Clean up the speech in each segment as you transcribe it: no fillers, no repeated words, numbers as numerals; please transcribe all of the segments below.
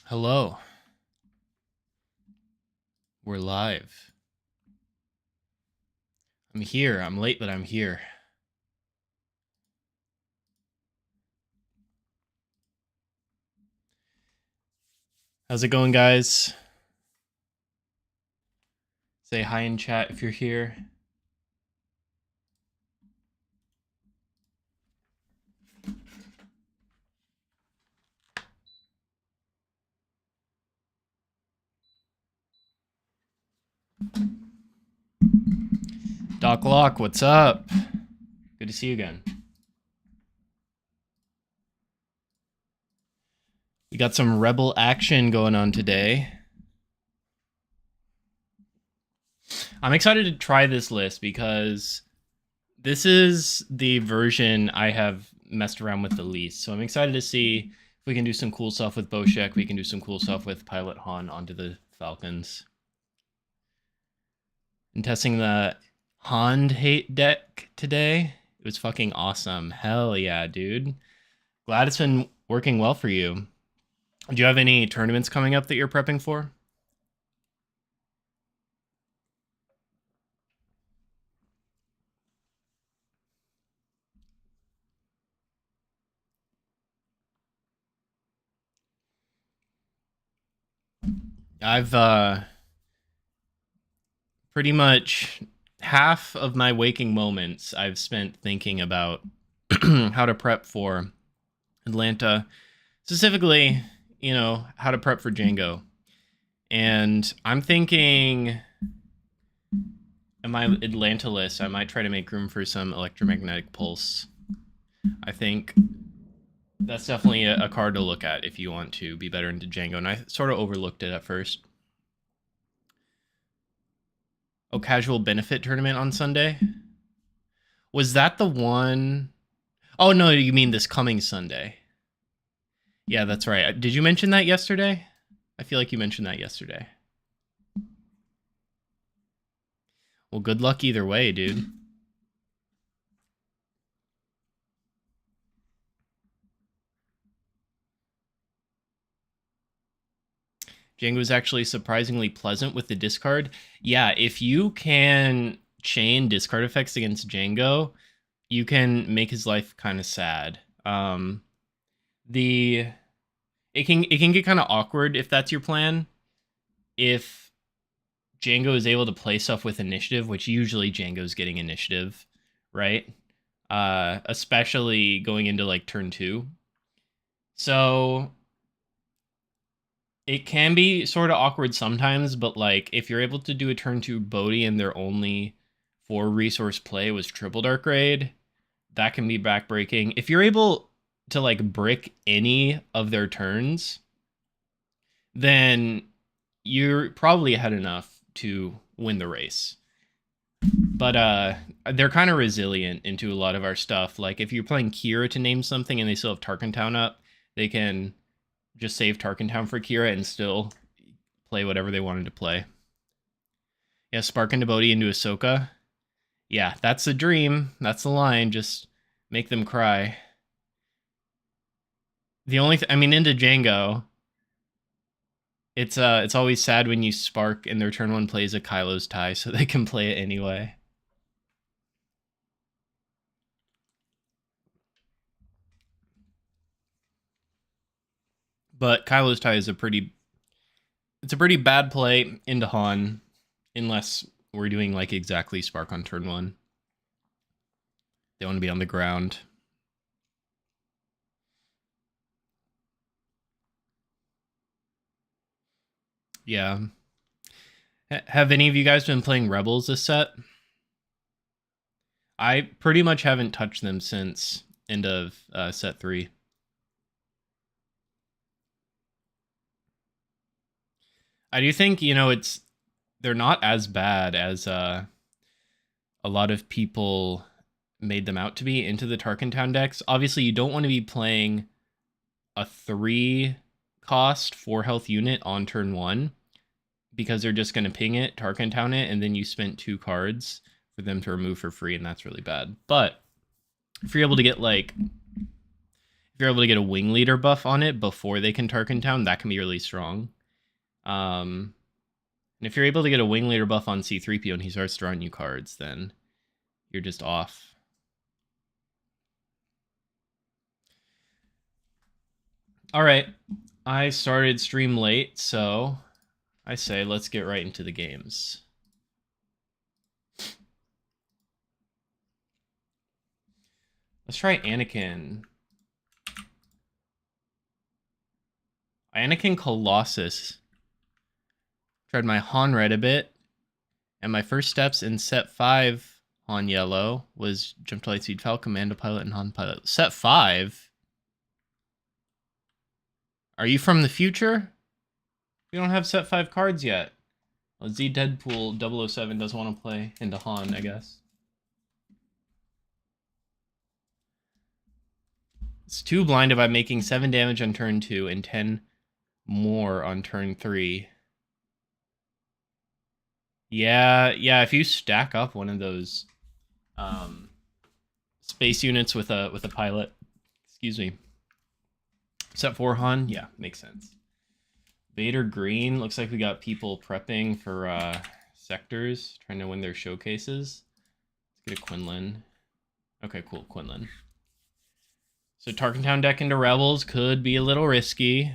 Hello. We're live. I'm here. I'm late, but I'm here. How's it going, guys? Say hi in chat if you're here. Doc Lock, what's up? Good to see you again. We got some Rebel action going on today. I'm excited to try this list because this is the version I have messed around with the least. So I'm excited to see if we can do some cool stuff with Boshek. We can do some cool stuff with Pilot Han onto the Falcons. And testing the Hond hate deck today. It was fucking awesome. Hell yeah, dude. Glad it's been working well for you. Do you have any tournaments coming up that you're prepping for? I've pretty much half of my waking moments I've spent thinking about how to prep for Atlanta, specifically, how to prep for Django. And I'm thinking in my Atlanta list, I might try to make room for some electromagnetic pulse. I think that's definitely a card to look at if you want to be better into Django. And I sort of overlooked it at first. Oh, casual benefit tournament on Sunday? Was that the one? Oh, no, you mean this coming Sunday. Yeah, that's right. Did you mention that yesterday? I feel like you mentioned that yesterday. Well, good luck either way, dude. Django is actually surprisingly pleasant with the discard. Yeah, if you can chain discard effects against Django, you can make his life kind of sad. It can get kind of awkward if that's your plan. If Django is able to play stuff with initiative, which usually Django's getting initiative, right? Especially going into like turn 2. So it can be sort of awkward sometimes, but like if you're able to do a turn 2 Bodhi and their only 4 resource play was triple dark raid, that can be backbreaking. If you're able to like brick any of their turns, then you're probably ahead enough to win the race. But they're kind of resilient into a lot of our stuff. Like if you're playing Kira to name something and they still have Tarkentown up, they can just save Tarkentown for Kira and still play whatever they wanted to play. Yeah, Spark into Bodhi into Ahsoka. Yeah, that's the dream. That's the line. Just make them cry. The only into Django, it's always sad when you Spark and their turn 1 plays a Kylo's tie, so they can play it anyway. But Kylo's tie is a pretty bad play into Han, unless we're doing like exactly Spark on turn 1. They want to be on the ground. Yeah. Have any of you guys been playing Rebels this set? I pretty much haven't touched them since end of set 3. I do think, they're not as bad as a lot of people made them out to be into the Tarkentown decks. Obviously, you don't want to be playing a 3 cost 4 health unit on turn 1 because they're just going to ping it, Tarkentown it, and then you spent 2 cards for them to remove for free, and that's really bad. But if you're able to get like If you're able to get a wing leader buff on it before they can Tarkin Town, that can be really strong. And if you're able to get a wing leader buff on C-3PO and he starts drawing you cards, then you're just off. All right, I started stream late, so I say let's get right into the games. Let's try Anakin. Anakin Colossus. Tried my Han red a bit, and my first steps in set 5 Han yellow was jump to Lightspeed Falcon, Commando Pilot, and Han Pilot. Set 5? Are you from the future? We don't have set 5 cards yet. Well, Z Deadpool 007 doesn't want to play into Han, I guess. It's too blinded by making 7 damage on turn 2 and 10 more on turn 3. Yeah, if you stack up one of those space units with a pilot, excuse me. Set 4 Han, yeah, makes sense. Vader green, looks like we got people prepping for sectors, trying to win their showcases. Let's get a Quinlan. Okay, cool, Quinlan. So Tarkin Town deck into Rebels could be a little risky.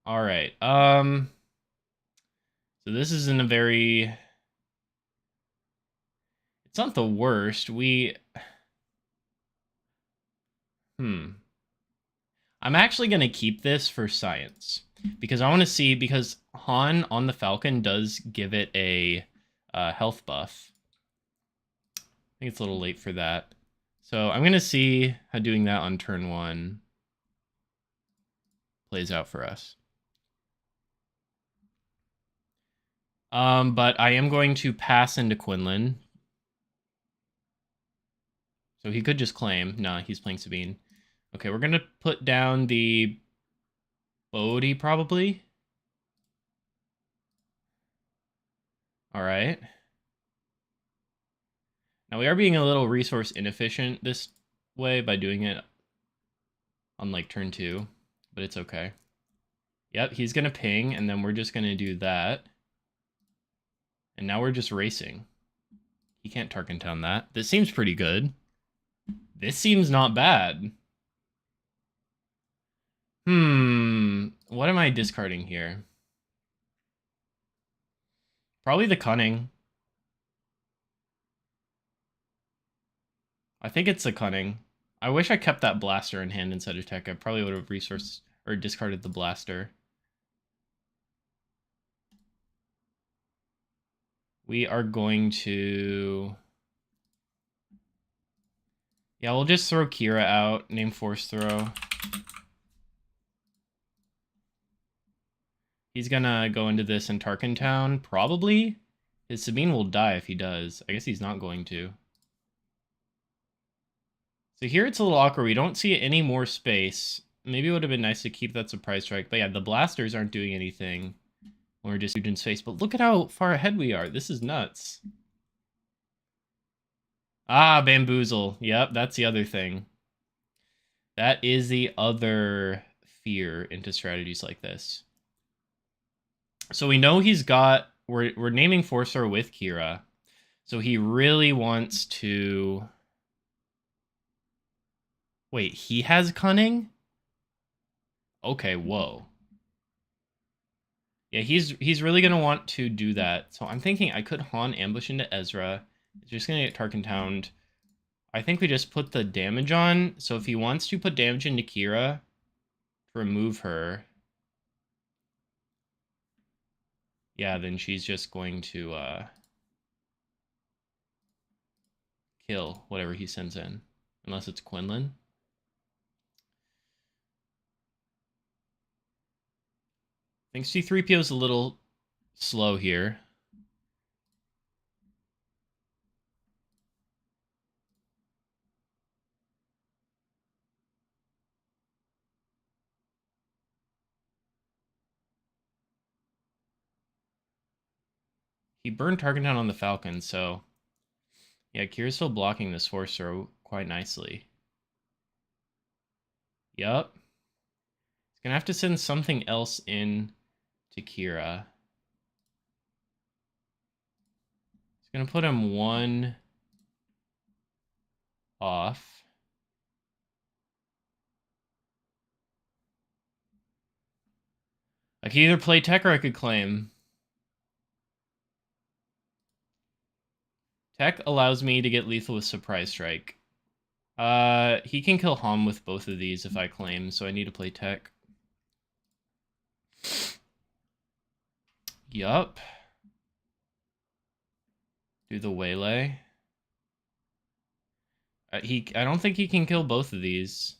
All right. So this isn't a very... It's not the worst. I'm actually going to keep this for science. Because I want to see... Because Han on the Falcon does give it a health buff. I think it's a little late for that. So I'm going to see how doing that on turn 1 plays out for us. But I am going to pass into Quinlan. So he could just claim. Nah, he's playing Sabine. Okay, we're going to put down the Bodhi, probably. All right. Now, we are being a little resource inefficient this way by doing it on, like, turn 2. But it's okay. Yep, he's going to ping, and then we're just going to do that. And now we're just racing. He can't Tarkin Town that. This seems pretty good. This seems not bad. What am I discarding here? Probably the Cunning. I think it's the Cunning. I wish I kept that blaster in hand instead of tech. I probably would have resourced or discarded the blaster. We are going to... Yeah, we'll just throw Kira out. Name Force Throw. He's gonna go into this in Tarkin Town, probably. His Sabine will die if he does. I guess he's not going to. So here it's a little awkward. We don't see any more space. Maybe it would have been nice to keep that surprise strike. But yeah, the blasters aren't doing anything. We're just huge in space. But look at how far ahead we are. This is nuts. Ah, Bamboozle. Yep, that's the other thing. That is the other fear into strategies like this. So we know he's got... We're naming Forcer with Kira. So he really wants to... Wait, he has Cunning? Okay, whoa. Yeah, he's really going to want to do that. So I'm thinking I could Han ambush into Ezra. It's just going to get Tarkin Towned. I think we just put the damage on. So if he wants to put damage into Kira to remove her... Yeah, then she's just going to kill whatever he sends in. Unless it's Quinlan. I think C-3PO is a little slow here. He burned Tarkin on the Falcon, so... Yeah, Kira's still blocking this Force throw quite nicely. Yup. He's gonna have to send something else in to Kira. He's gonna put him one off. I could either play tech or I could claim. Tech allows me to get lethal with Surprise Strike. He can kill Hom with both of these if I claim, so I need to play tech. Yup. Do the Waylay. I don't think he can kill both of these.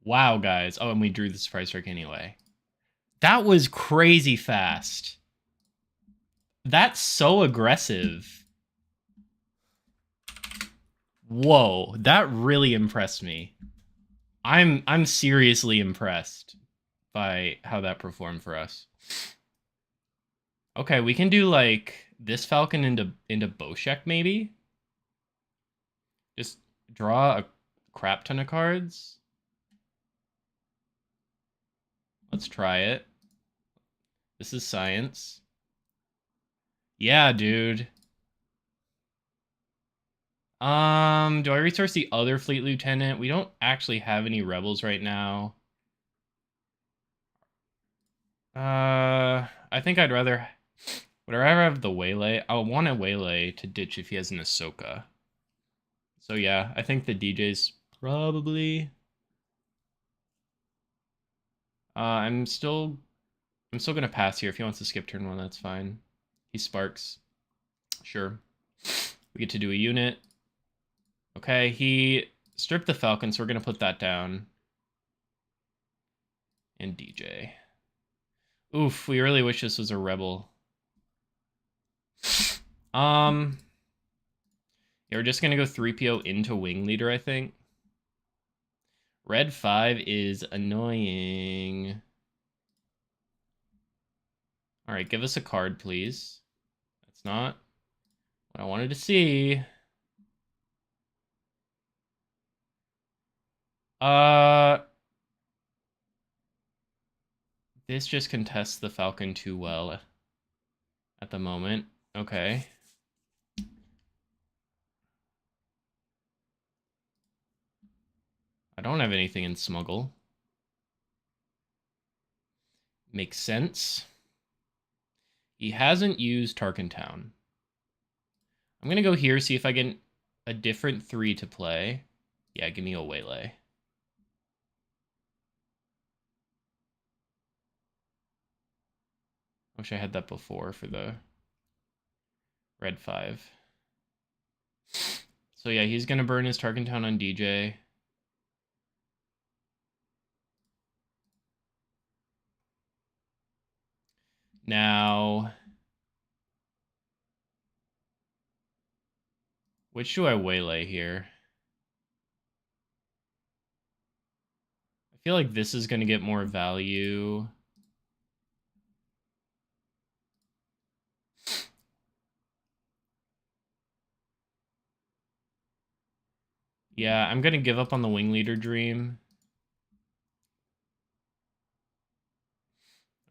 Wow, guys. Oh, and we drew the Surprise Strike anyway. That was crazy fast. That's so aggressive. Whoa, that really impressed me. I'm seriously impressed by how that performed for us. Okay, we can do like this Falcon into Boshek maybe. Just draw a crap ton of cards. Let's try it. This is science. Yeah, dude. Do I resource the other Fleet Lieutenant? We don't actually have any rebels right now. I think I'd rather... Would I rather have the Waylay? I want a Waylay to ditch if he has an Ahsoka. So yeah, I think the DJ's probably... I'm still gonna pass here. If he wants to skip turn 1, that's fine. He sparks. Sure. We get to do a unit. Okay, he stripped the Falcon, so we're gonna put that down. And DJ. Oof, we really wish this was a rebel. Yeah, we're just gonna go 3PO into Wing Leader, I think. Red 5 is annoying. Alright, give us a card, please. That's not what I wanted to see. This just contests the Falcon too well at the moment. Okay. I don't have anything in Smuggle. Makes sense. He hasn't used Tarkin Town. I'm gonna go here, see if I get a different 3 to play. Yeah, give me a Waylay. Wish I had that before for the Red 5. So yeah, he's gonna burn his Tarkin Town on DJ. Now, which do I Waylay here? I feel like this is gonna get more value. Yeah, I'm gonna give up on the Wing Leader dream.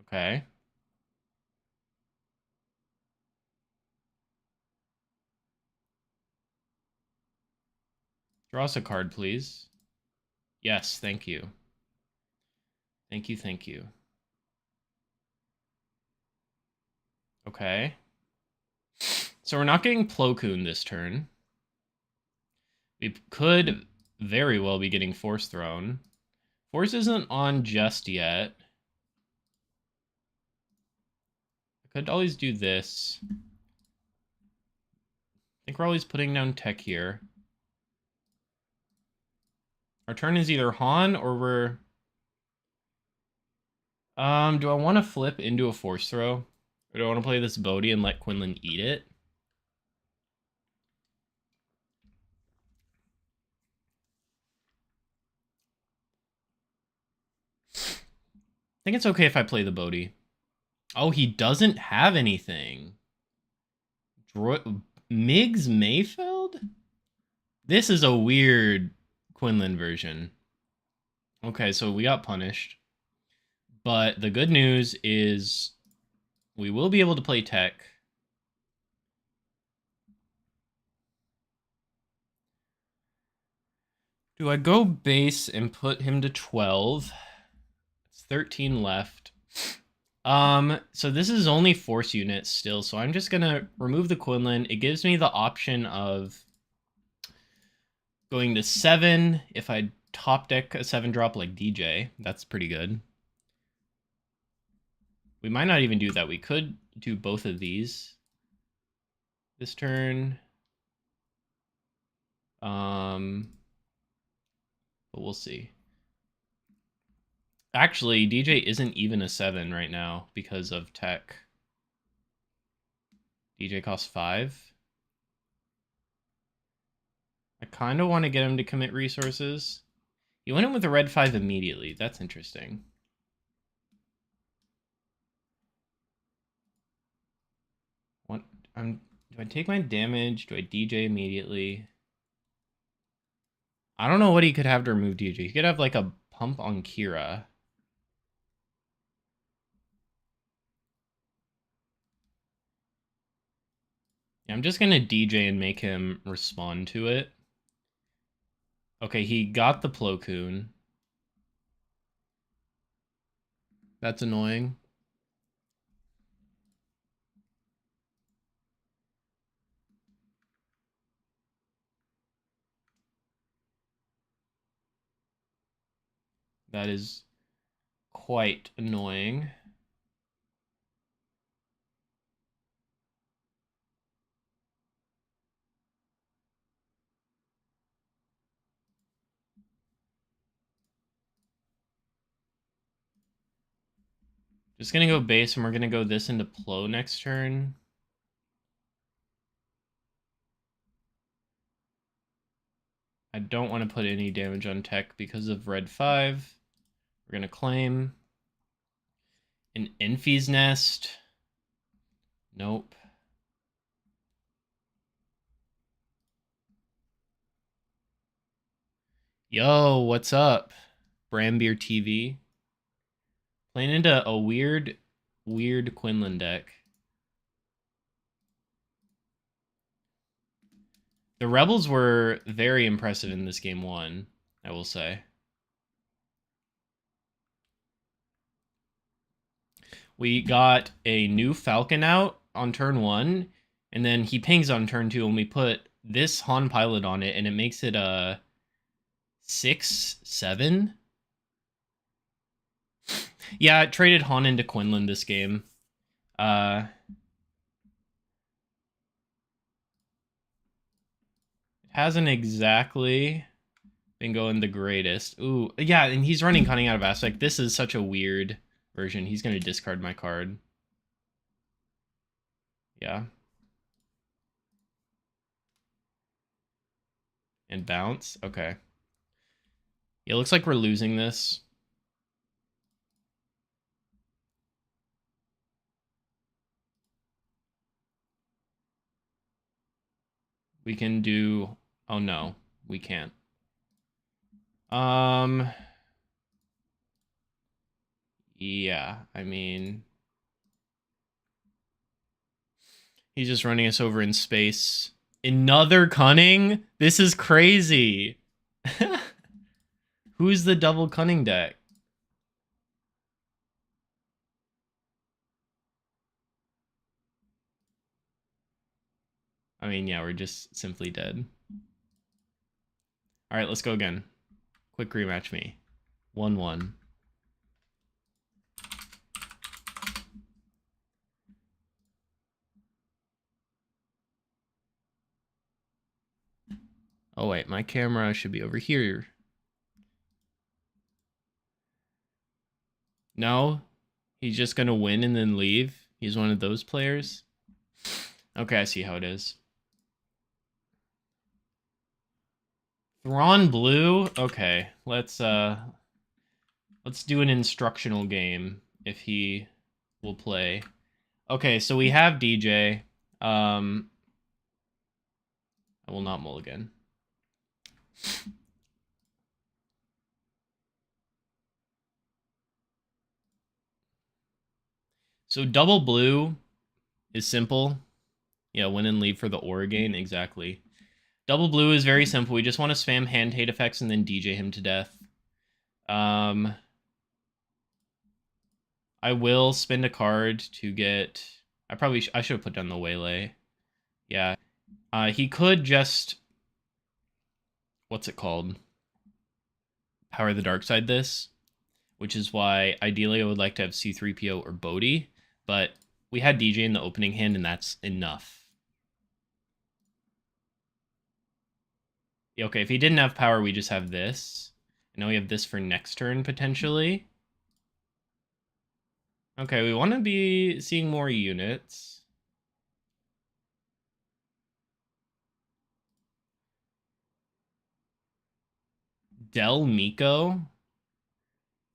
Okay. Draw us a card, please. Yes, thank you. Thank you, thank you. Okay. So we're not getting Plo Koon this turn. We could very well be getting Force Throne. Force isn't on just yet. I could always do this. I think we're always putting down tech here. Our turn is either Han or we're... do I want to flip into a Force Throw? Or do I want to play this Bodhi and let Quinlan eat it? I think it's okay if I play the Bodhi. Oh, he doesn't have anything. Miggs Mayfeld? This is a weird Quinlan version. Okay, so we got punished. But the good news is we will be able to play tech. Do I go base and put him to 12? It's 13 left. So this is only force units still, so I'm just gonna remove the Quinlan. It gives me the option of going to 7 if I top deck a 7-drop like DJ. That's pretty good. We might not even do that. We could do both of these this turn. But we'll see. Actually, DJ isn't even a 7 right now because of tech. DJ costs 5. I kind of want to get him to commit resources. He went in with a red 5 immediately. That's interesting. What? Do I take my damage? Do I DJ immediately? I don't know what he could have to remove DJ. He could have like a pump on Kira. Yeah, I'm just gonna DJ and make him respond to it. Okay, he got the Plo Koon. That's annoying. That is quite annoying. Just gonna go base, and we're gonna go this into Plo next turn. I don't want to put any damage on tech because of red 5. We're gonna claim an Enfy's Nest. Nope. Yo, what's up? Brambeer TV. Playing into a weird Quinlan deck. The Rebels were very impressive in this game 1, I will say. We got a new Falcon out on turn 1, and then he pings on turn 2, and we put this Han pilot on it, and it makes it a 6/7. Yeah, it traded Han into Quinlan this game. It hasn't exactly been going the greatest. Ooh, yeah, and he's running Cunning out of Aspect. This is such a weird version. He's going to discard my card. Yeah. And bounce? Okay. It looks like we're losing this. We can do... Oh, no. We can't. Yeah, I mean... He's just running us over in space. Another Cunning? This is crazy. Who's the double Cunning deck? I mean, yeah, we're just simply dead. All right, let's go again. Quick rematch me. 1-1. Oh, wait, my camera should be over here. No, he's just going to win and then leave. He's one of those players. Okay, I see how it is. Thrawn blue? Okay, let's do an instructional game if he will play. Okay, so we have DJ. I will not mulligan. So double blue is simple. Yeah, win and leave for the aura gain, exactly. Double blue is very simple. We just want to spam hand hate effects and then DJ him to death. I will spend a card to get... I should have put down the waylay. Yeah. He could just... What's it called? Power the dark side this. Which is why ideally I would like to have C3PO or Bodhi. But we had DJ in the opening hand and that's enough. Okay, if he didn't have power, we just have this. And now we have this for next turn, potentially. Okay, we want to be seeing more units. Del Miko?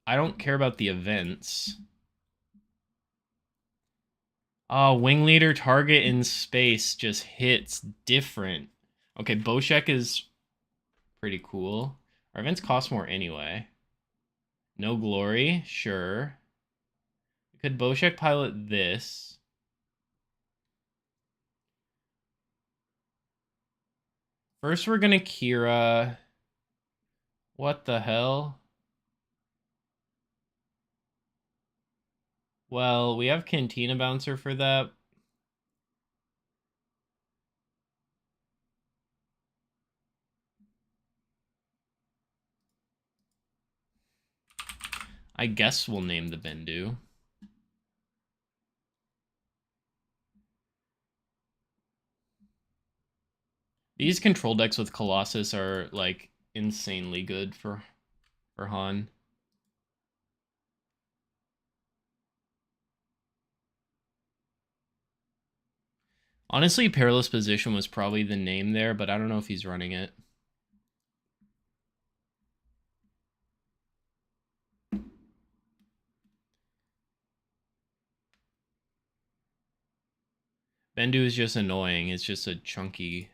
I don't care about the events. Oh, wing leader target in space just hits different. Okay, Boshek is pretty cool. Our events cost more anyway. No glory, sure. Could Boshek pilot this? First, we're gonna Kira. What the hell? Well, we have Cantina Bouncer for that. I guess we'll name the Bendu. These control decks with Colossus are, like, insanely good for Han. Honestly, Perilous Position was probably the name there, but I don't know if he's running it. Bendu is just annoying. It's just a chunky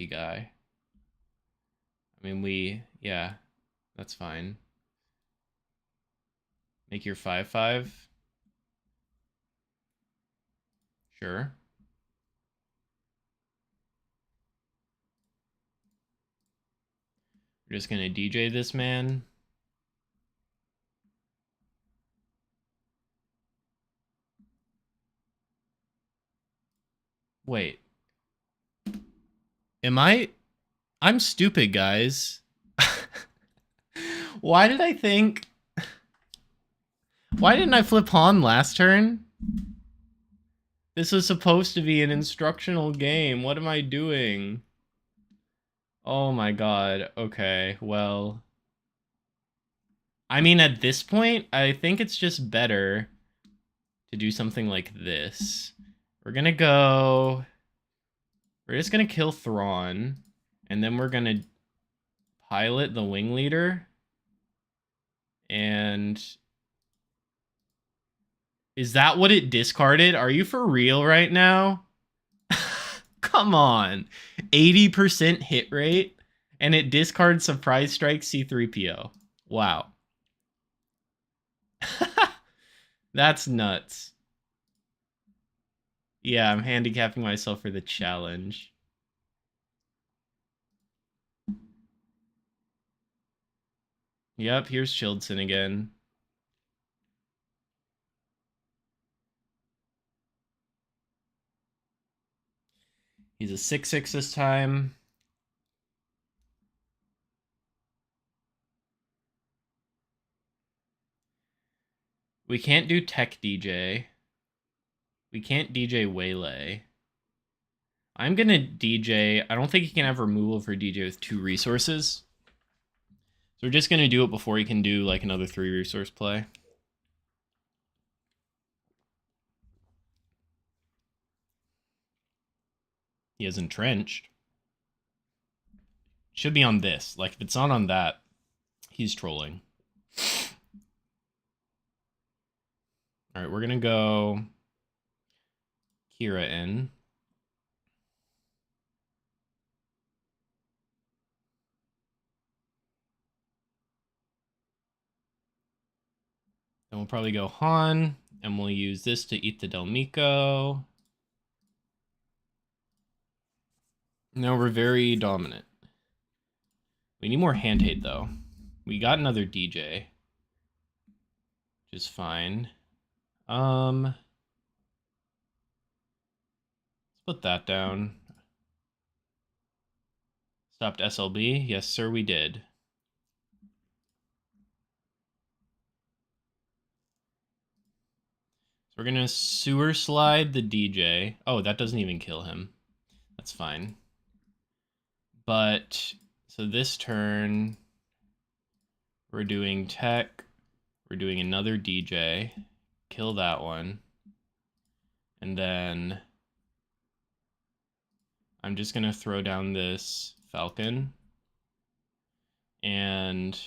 guy. I mean, yeah, that's fine. Make your 5/5. Sure. We're just gonna DJ this man. Wait. I'm stupid, guys. Why didn't I flip Han last turn? This was supposed to be an instructional game. What am I doing? Oh my god. Okay, well. I mean, at this point, I think it's just better to do something like this. We're just gonna kill Thrawn, and then we're gonna pilot the wing leader. And is that what it discarded? Are you for real right now? Come on. 80% hit rate, and it discards Surprise Strike C3PO. Wow. That's nuts. Yeah, I'm handicapping myself for the challenge. Yep, here's Childson again. He's a 6/6 this time. We can't do Tech DJ. We can't DJ Waylay. I'm gonna DJ. I don't think he can have removal for DJ with 2 resources. So we're just gonna do it before he can do like another 3 resource play. He has entrenched. Should be on this. Like, if it's not on that, he's trolling. All right, we're gonna go Kira in. Then we'll probably go Han, and we'll use this to eat the Delmico. Now we're very dominant. We need more hand hate though. We got another DJ, which is fine. Let's put that down. Stopped SLB. Yes, sir, we did. So we're gonna sewer slide the DJ. Oh, that doesn't even kill him. That's fine. But so this turn, we're doing tech. We're doing another DJ. Kill that one. And then I'm just going to throw down this Falcon. And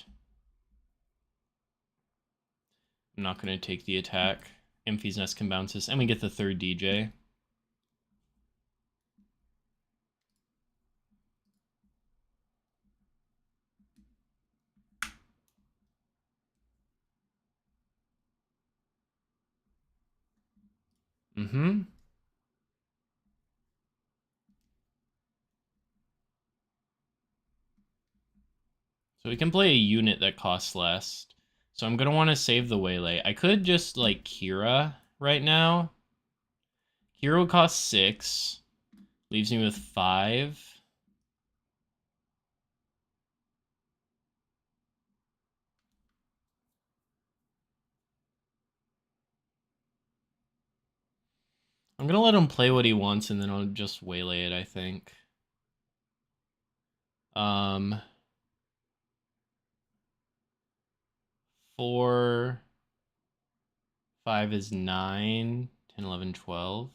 I'm not going to take the attack. Imphy's Nest can bounce this. And we get the third DJ. Mm-hmm. So we can play a unit that costs less. So I'm going to want to save the Waylay. I could just, like, Kira right now. Kira would cost 6. Leaves me with 5. I'm going to let him play what he wants, and then I'll just Waylay it, I think. 4, 5 is 9, 10, 11, 12.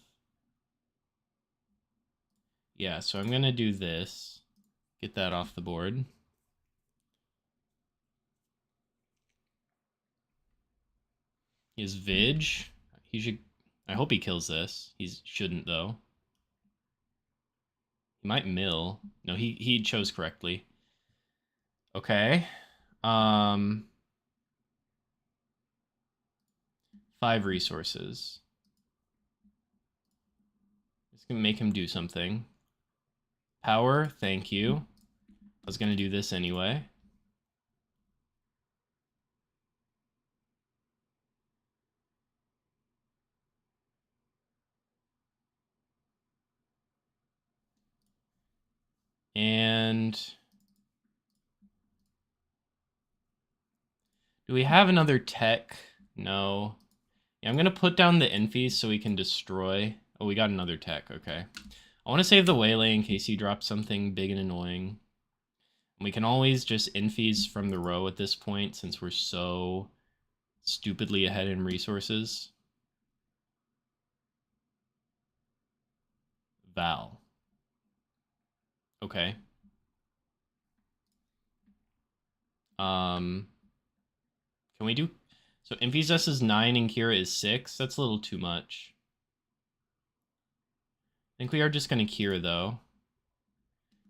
Yeah, so I'm going to do this. Get that off the board. He has Vig. He should... I hope he kills this. He shouldn't, though. He might mill. No, he chose correctly. Okay. 5 resources. Just gonna make him do something. Power, thank you. I was gonna do this anyway. And do we have another tech? No. Yeah, I'm gonna put down the Infies so we can destroy. Oh, we got another tech. Okay. I want to save the Waylay in case he drops something big and annoying. We can always just Infies from the row at this point since we're so stupidly ahead in resources. Val. Okay. Can we do... So Infies S is 9 and Kira is 6. That's a little too much. I think we are just going to Kira, though.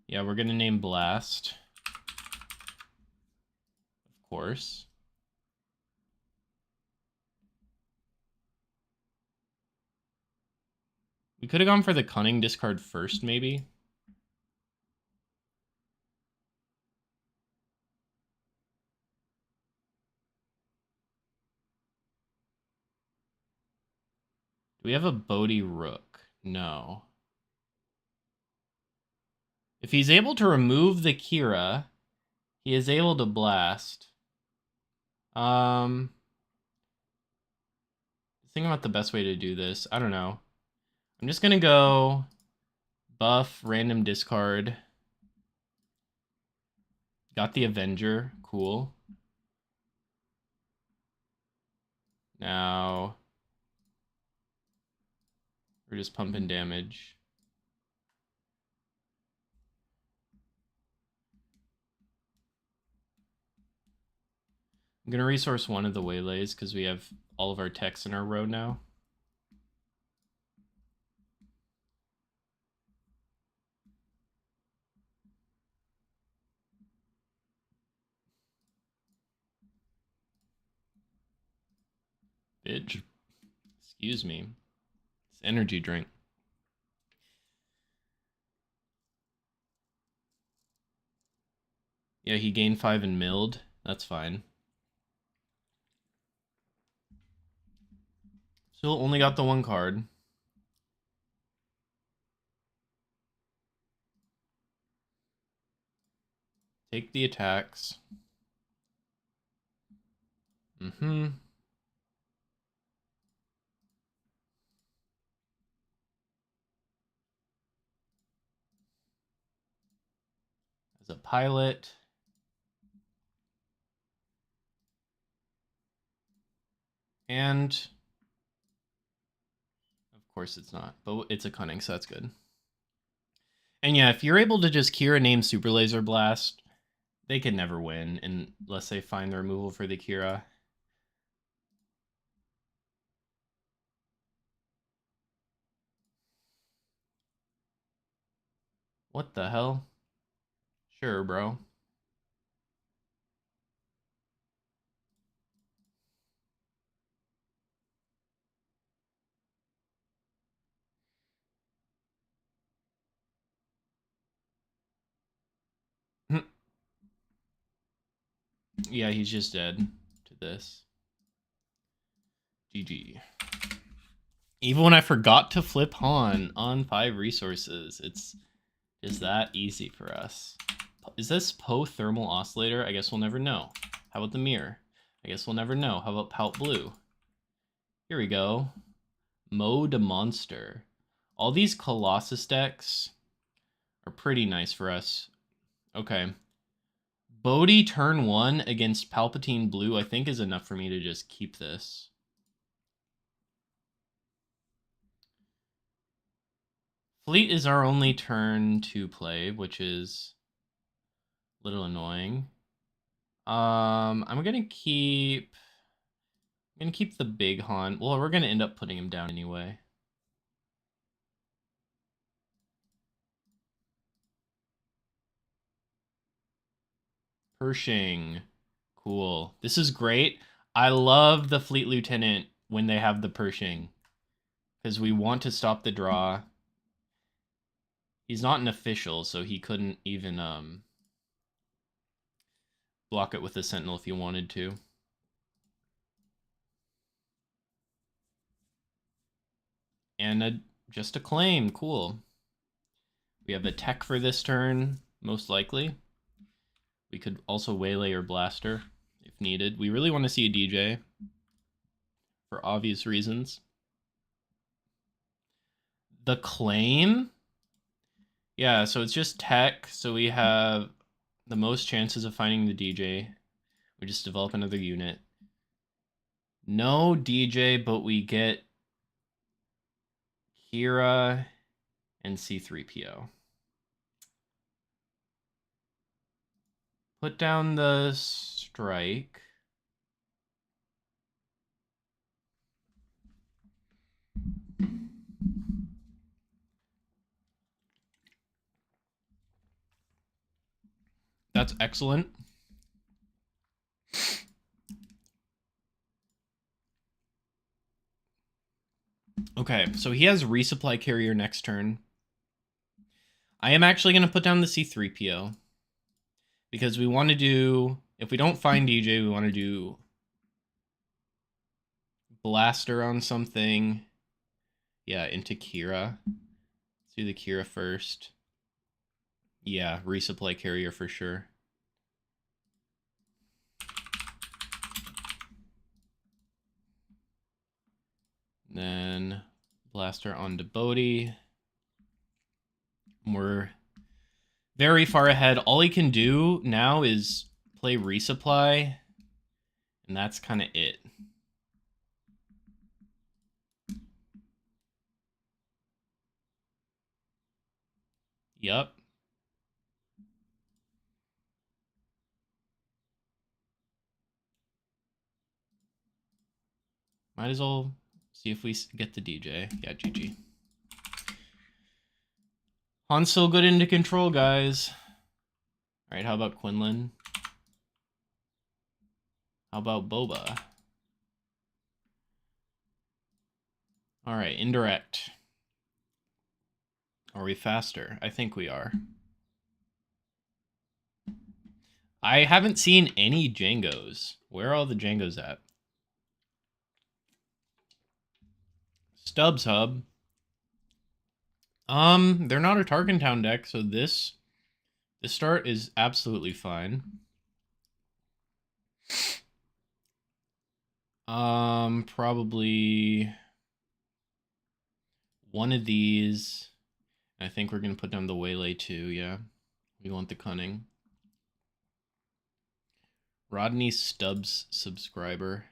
Yeah, we're going to name Blast. Of course. We could have gone for the Cunning discard first, maybe. Do we have a Bodhi Rook? No. If he's able to remove the Kira, he is able to blast. Think about the best way to do this. I don't know. I'm just gonna go buff, random discard. Got the Avenger. Cool. Now we're just pumping damage. I'm gonna resource one of the Waylays because we have all of our techs in our row now. Bitch. Excuse me. It's energy drink. Yeah, he gained 5 and milled. That's fine. Still only got the 1 card. Take the attacks. Mm-hmm. As a pilot. And of course it's not, but it's a cunning, so that's good. And yeah, if you're able to just Kira name Super Laser Blast, they can never win unless they find the removal for the Kira. What the hell? Sure, bro. Yeah, he's just dead to this. GG. Even when I forgot to flip Han on 5 resources, it's just that easy for us. Is this Poe Thermal Oscillator? I guess we'll never know. How about the mirror? I guess we'll never know. How about Pout Blue? Here we go. Mode Monster. All these Colossus decks are pretty nice for us. Okay. Bodhi turn 1 against Palpatine Blue, I think, is enough for me to just keep this. Fleet is our only turn to play, which is a little annoying. I'm gonna keep the big Han. Well, we're gonna end up putting him down anyway. Pershing. Cool. This is great. I love the Fleet Lieutenant when they have the Pershing, because we want to stop the draw. He's not an official, so he couldn't even block it with a Sentinel if he wanted to. And just a claim. Cool. We have a tech for this turn, most likely. We could also waylay or blaster if needed. We really want to see a DJ for obvious reasons. The claim? Yeah, so it's just tech, so we have the most chances of finding the DJ. We just develop another unit. No DJ, but we get Kira and C3PO. Put down the strike. That's excellent. Okay, so he has resupply carrier next turn. I am actually going to put down the C3PO. Because we want to do... If we don't find DJ, we want to do... Blaster on something. Yeah, into Kira. Let's do the Kira first. Yeah, resupply carrier for sure. Then blaster onto Bodhi. We're very far ahead. All he can do now is play resupply, and that's kind of it. Yup. Might as well see if we get the DJ. Yeah, GG. Han's still good into control, guys. All right, how about Quinlan? How about Boba? All right, indirect. Are we faster? I think we are. I haven't seen any Django's. Where are all the Django's at? Stubbs Hub. They're not a Tarkentown deck, so this start is absolutely fine. Probably one of these. I think we're gonna put down the Waylay too, yeah. We want the Cunning. Rodney Stubbs subscriber.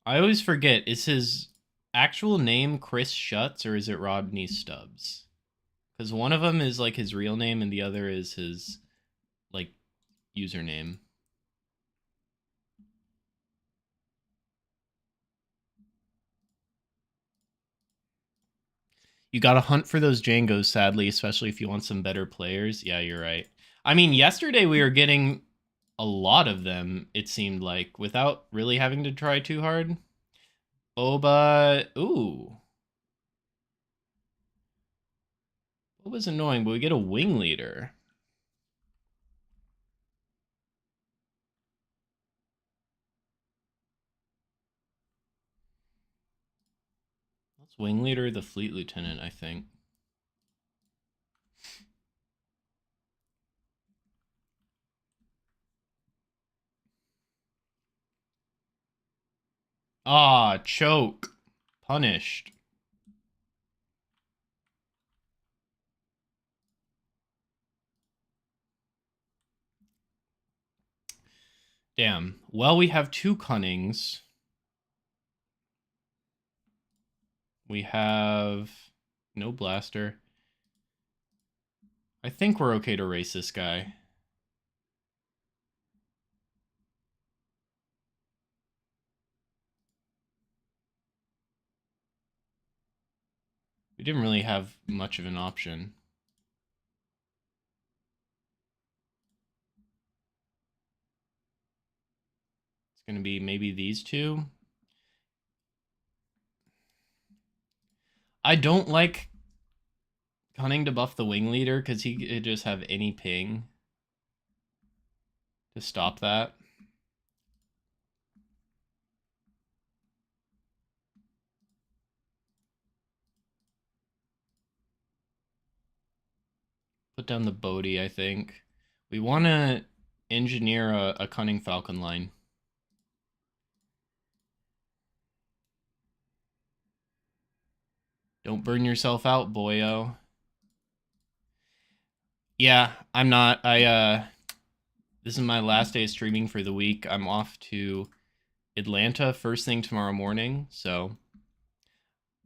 I always forget, is his actual name Chris Schutz or is it Rodney Stubbs? Because one of them is like his real name and the other is his like username. You gotta hunt for those Django's, sadly, especially if you want some better players. Yeah, you're right. I mean, yesterday we were getting a lot of them, it seemed like, without really having to try too hard. Boba, ooh. Boba's annoying, but we get a wing leader. Let's wing leader the fleet lieutenant, I think. Ah, choke. Punished. Damn. Well, we have two Cunnings. We have no blaster. I think we're okay to race this guy. We didn't really have much of an option. It's going to be maybe these two. I don't like Cunning to buff the wing leader because he could just have any ping to stop that. Put down the Bodhi, I think. We want to engineer a Cunning Falcon line. Don't burn yourself out, boyo. Yeah, I'm not. This is my last day of streaming for the week. I'm off to Atlanta first thing tomorrow morning, so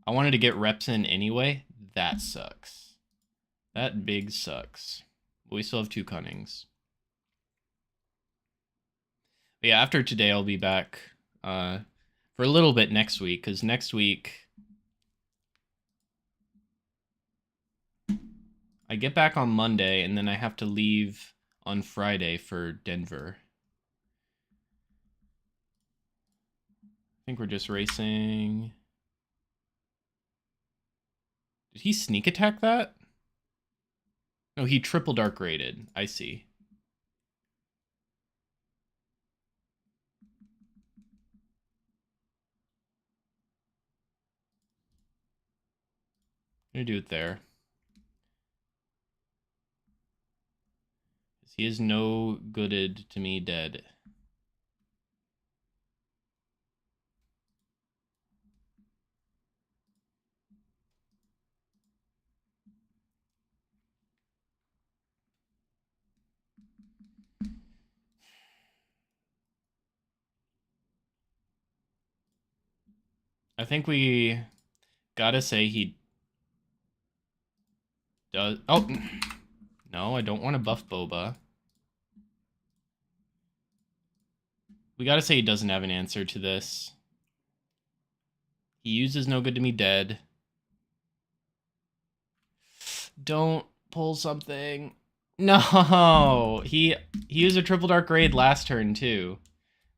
I wanted to get reps in anyway. That sucks. That big sucks. But we still have two Cunnings. But yeah, after today, I'll be back for a little bit next week, because next week I get back on Monday, and then I have to leave on Friday for Denver. I think we're just racing. Did he sneak attack that? No, he triple dark rated. I see. I'm gonna do it there. He is no gooded to me dead. I think we gotta say he does. Oh, no, I don't want to buff Boba. We gotta say he doesn't have an answer to this. He uses no good to me dead. Don't pull something. No, he used a triple dark raid last turn too.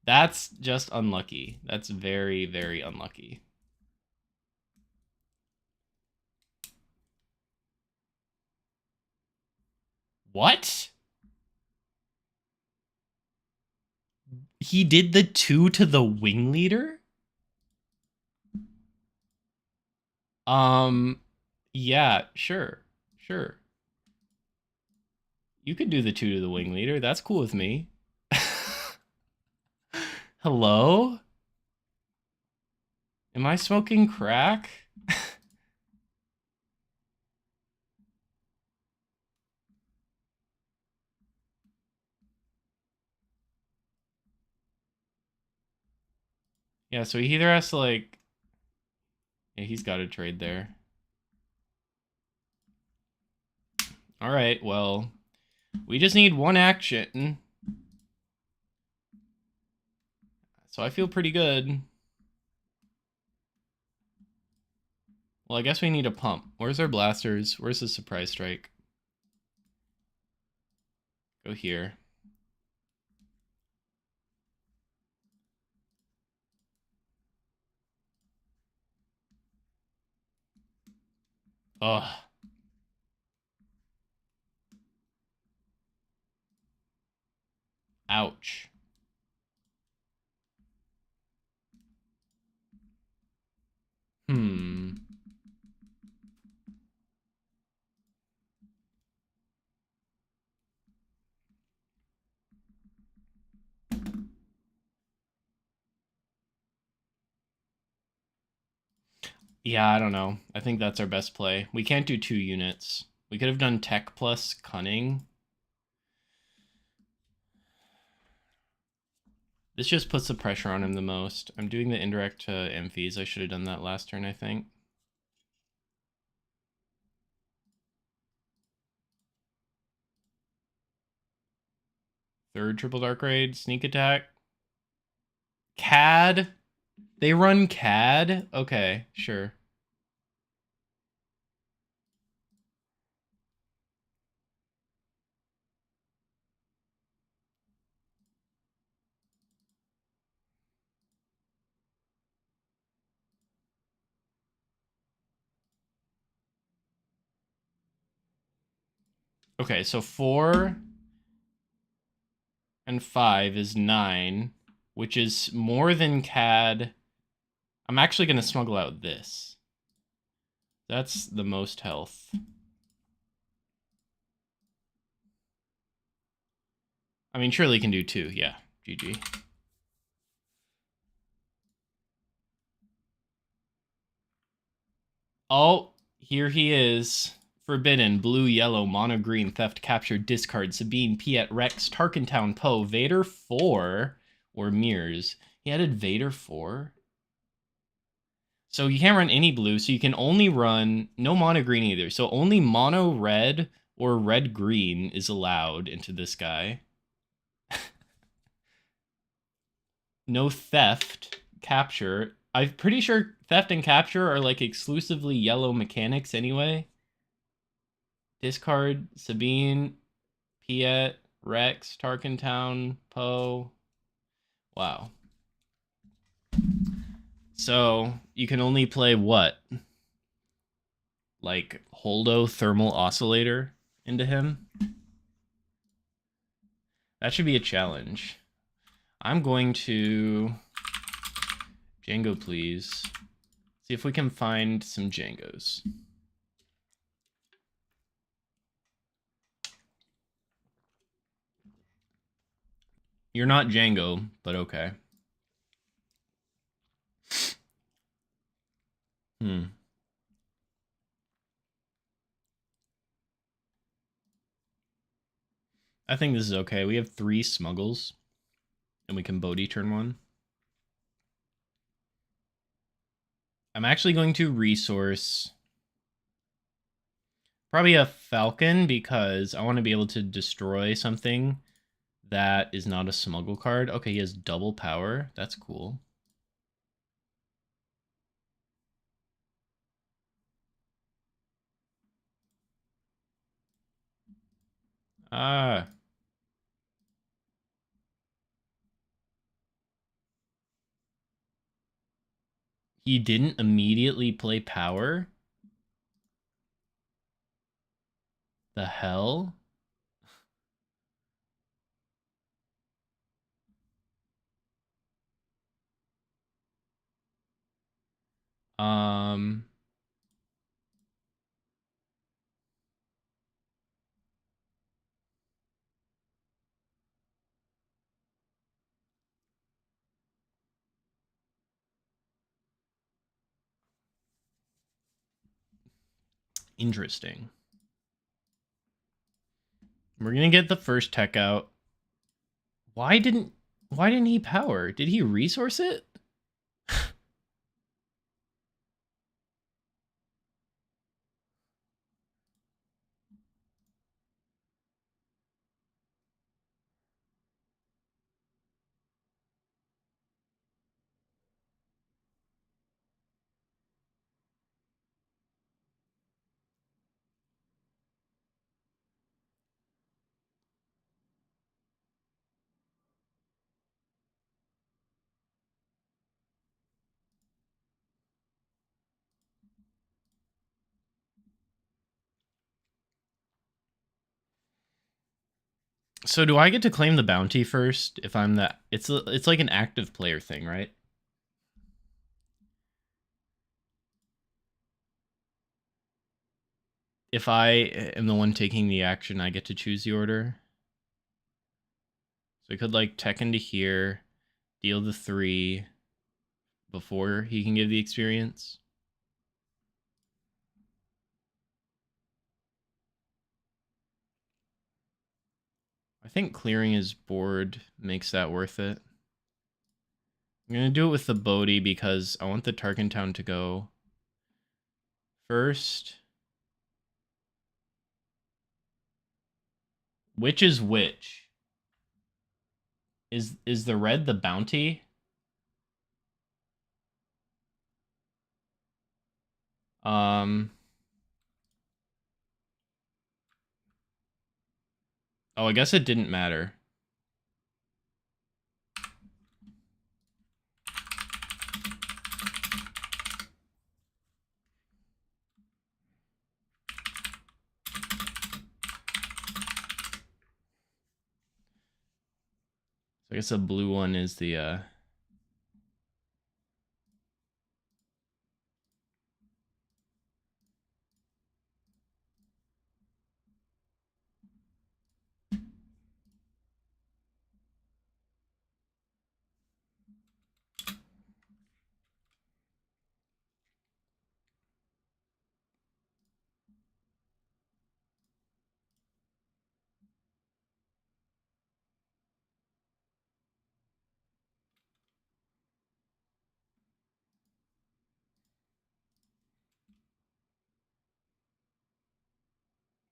That's just unlucky. That's very, very unlucky. What? He did the 2 to the wing leader? Yeah, sure. Sure. You could do the 2 to the wing leader. That's cool with me. Hello? Am I smoking crack? Yeah, so he either has to like... Yeah, he's got to trade there. Alright, well... We just need one action. So I feel pretty good. Well, I guess we need a pump. Where's our blasters? Where's the surprise strike? Go here. Ugh. Ouch. Yeah, I don't know. I think that's our best play. We can't do 2 units. We could have done tech plus cunning. This just puts the pressure on him the most. I'm doing the indirect to Amphies. I should have done that last turn, I think. Third triple dark raid, sneak attack. CAD? They run CAD? Okay, sure. Okay, so 4 and 5 is 9, which is more than CAD. I'm actually going to smuggle out this. That's the most health. I mean, surely can do 2. Yeah, GG. Oh, here he is. Forbidden, blue, yellow, mono, green, theft, capture, discard, Sabine, Piet, Rex, Tarkentown, Poe, Vader 4, or Mirrors. He added Vader 4? So you can't run any blue, so you can only run, no mono green either. So only mono red or red green is allowed into this guy. No theft, capture. I'm pretty sure theft and capture are like exclusively yellow mechanics anyway. Discard, Sabine, Piet, Rex, Tarkentown, Poe. Wow. So you can only play what? Like Holdo Thermal Oscillator into him? That should be a challenge. I'm going to Django, please. See if we can find some Djangos. You're not Django, but okay. I think this is okay. We have 3 smuggles, and we can Bodhi turn 1. I'm actually going to resource probably a Falcon because I want to be able to destroy something that is not a smuggle card. Okay, he has double power. That's cool. Ah. He didn't immediately play power? The hell? Um, Interesting. We're gonna get the first tech out. Why didn't he power? Did he resource it? So do I get to claim the bounty first if I'm the it's like an active player thing, right? If I am the one taking the action, I get to choose the order. So I could like tech into here, deal the 3 before he can give the experience. I think clearing his board makes that worth it. I'm going to do it with the Bodhi because I want the Tarkin Town to go first. Which is which? Is the red the bounty? Um Oh, I guess it didn't matter. So I guess the blue one is the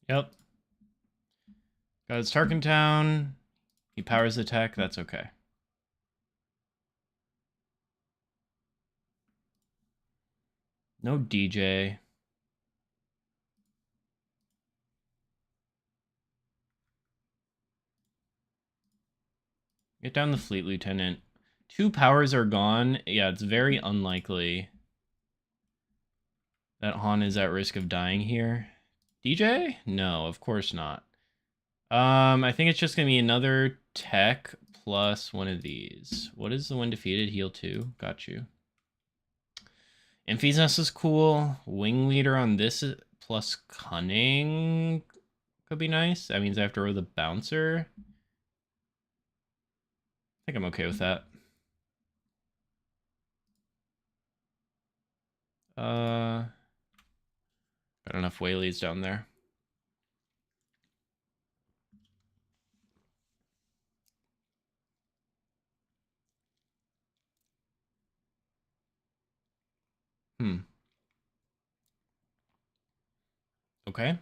Yep. Got his Tarkin Town. He powers the tech, that's okay. No DJ. Get down the Fleet Lieutenant. 2 powers are gone. Yeah, it's very unlikely that Han is at risk of dying here. DJ? No, of course not. I think it's just gonna be another tech plus one of these. What is the one defeated? Heal 2. Got you. Imphy's Nest is cool. Wing Leader on this plus Cunning could be nice. That means I have to roll the Bouncer. I think I'm okay with that. Got enough whaleys down there. Okay.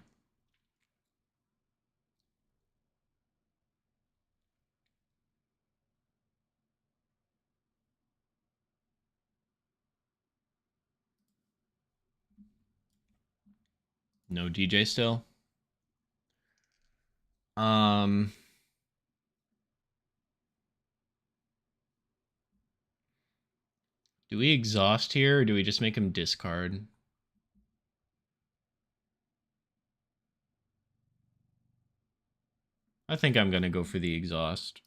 No DJ still. Um, do we exhaust here, or do we just make him discard? I think I'm gonna go for the exhaust.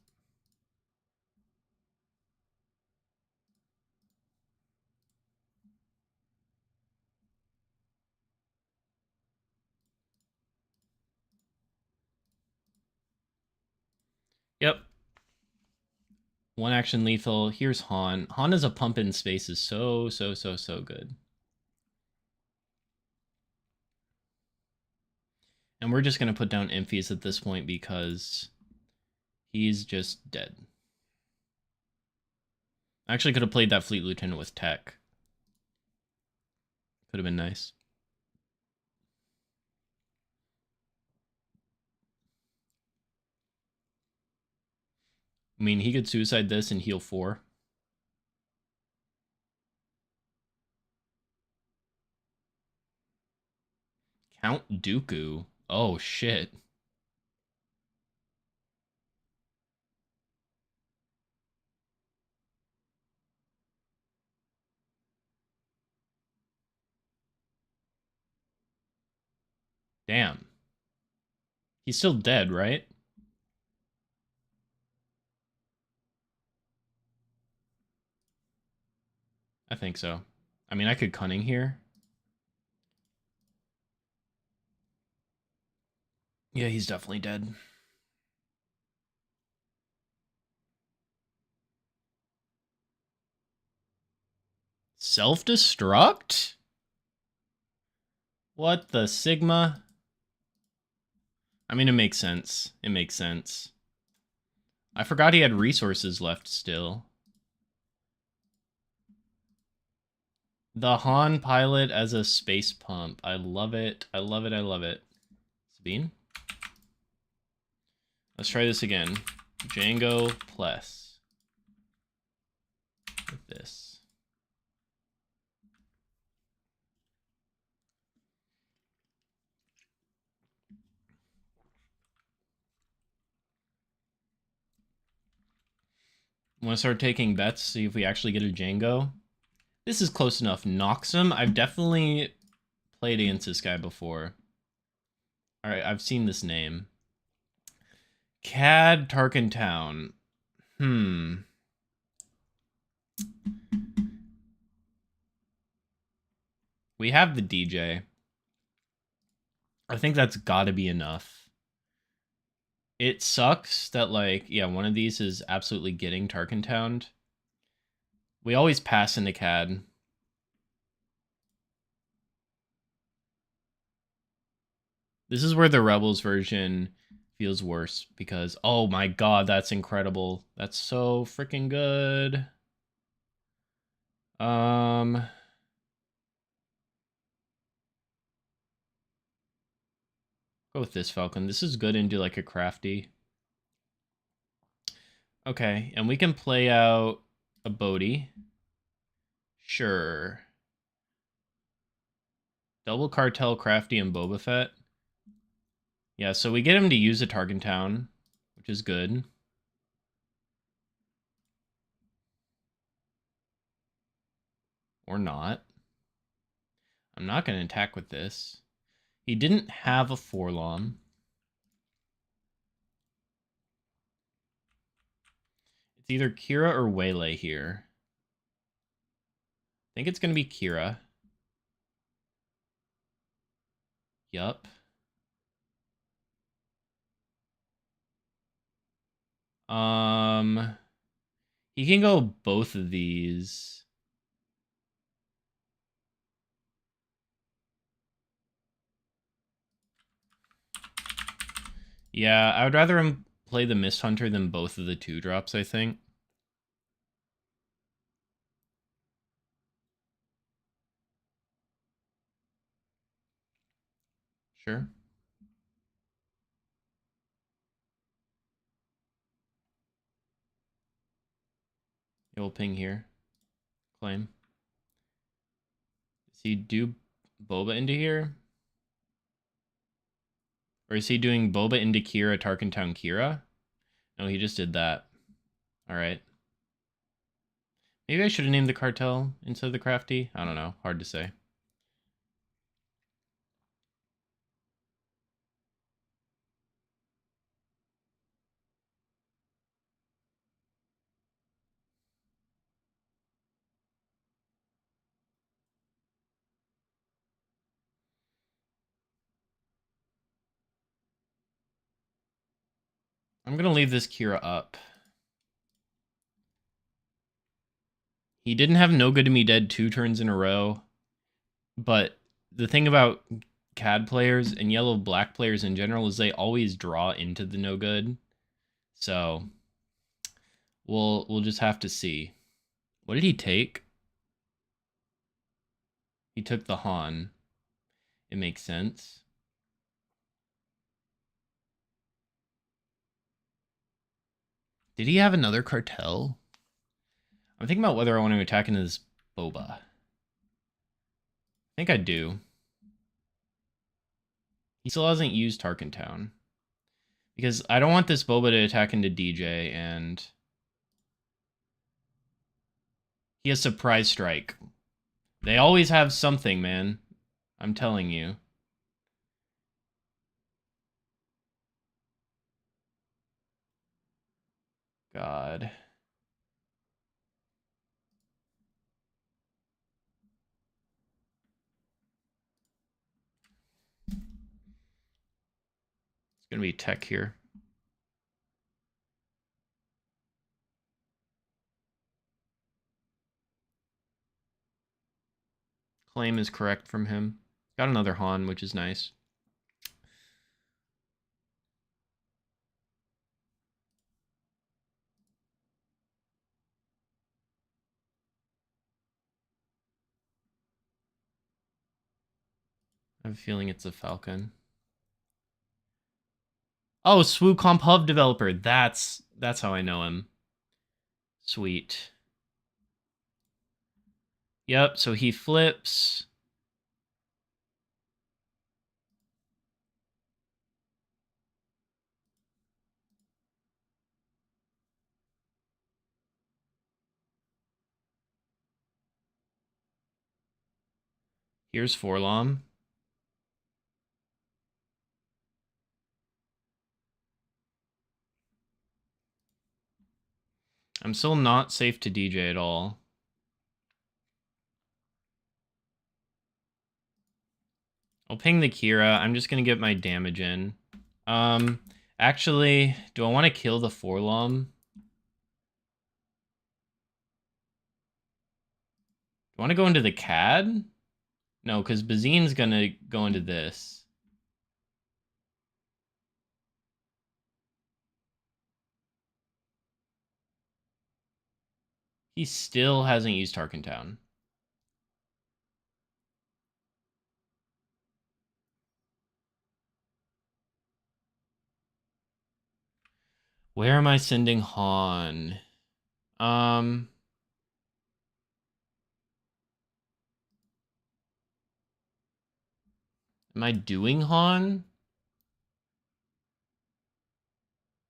Yep. One action lethal. Here's Han. Han as a pump in space is so good. And we're just going to put down Imphies at this point because he's just dead. I actually could have played that Fleet Lieutenant with tech. Could have been nice. I mean, he could suicide this and heal 4. Count Dooku. Oh, shit. Damn. He's still dead, right? I think so. I mean, I could cunning here. Yeah, he's definitely dead. Self-destruct? What the Sigma? I mean, it makes sense. It makes sense. I forgot he had resources left still. The Han pilot as a space pump. I love it. I love it. I love it. Sabine? Let's try this again. Django Pless. With this. Want to start taking bets, see if we actually get a Django? This is close enough. Noxum, I've definitely played against this guy before. Alright, I've seen this name. Cad Tarkentown. We have the DJ. I think that's gotta be enough. It sucks that, like, yeah, one of these is absolutely getting Tarkentowned. We always pass into Cad. This is where the Rebels version feels worse because, oh my god, that's incredible. That's so freaking good. Go with this Falcon. This is good into like a crafty. Okay, and we can play out a Bodhi. Sure. Double Cartel, Crafty, and Boba Fett. Yeah, so we get him to use a Tarkentown, which is good. Or not. I'm not going to attack with this. He didn't have a Forlom. It's either Kira or Waylay here. I think it's going to be Kira. Yup. He can go both of these. Yeah, I would rather him play the Mist Hunter than both of the 2-drops, I think. Sure. Yeah, we'll ping here. Claim. Does he do Boba into here? Or is he doing Boba into Kira, Tarkentown Kira? No, he just did that. Alright. Maybe I should have named the cartel instead of the crafty. I don't know. Hard to say. I'm going to leave this Kira up. He didn't have No Good to Me Dead 2 turns in a row. But the thing about CAD players and yellow-black players in general is they always draw into the No Good. So we'll just have to see. What did he take? He took the Han. It makes sense. Did he have another cartel? I'm thinking about whether I want to attack into this Boba. I think I do. He still hasn't used Tarkentown. Because I don't want this Boba to attack into DJ, and he has Surprise Strike. They always have something, man. I'm telling you. God. It's gonna be tech here. Claim is correct from him. Got another Han, which is nice. I have a feeling it's a Falcon. Oh, Swoo Comp Hub developer. That's how I know him. Sweet. Yep, so he flips. Here's Forlom. I'm still not safe to DJ at all. I'll ping the Kira. I'm just going to get my damage in. Actually, do I want to kill the Forlom? Do I want to go into the CAD? No, because Bazine's going to go into this. He still hasn't used Tarkentown. Where am I sending Han? Am I doing Han?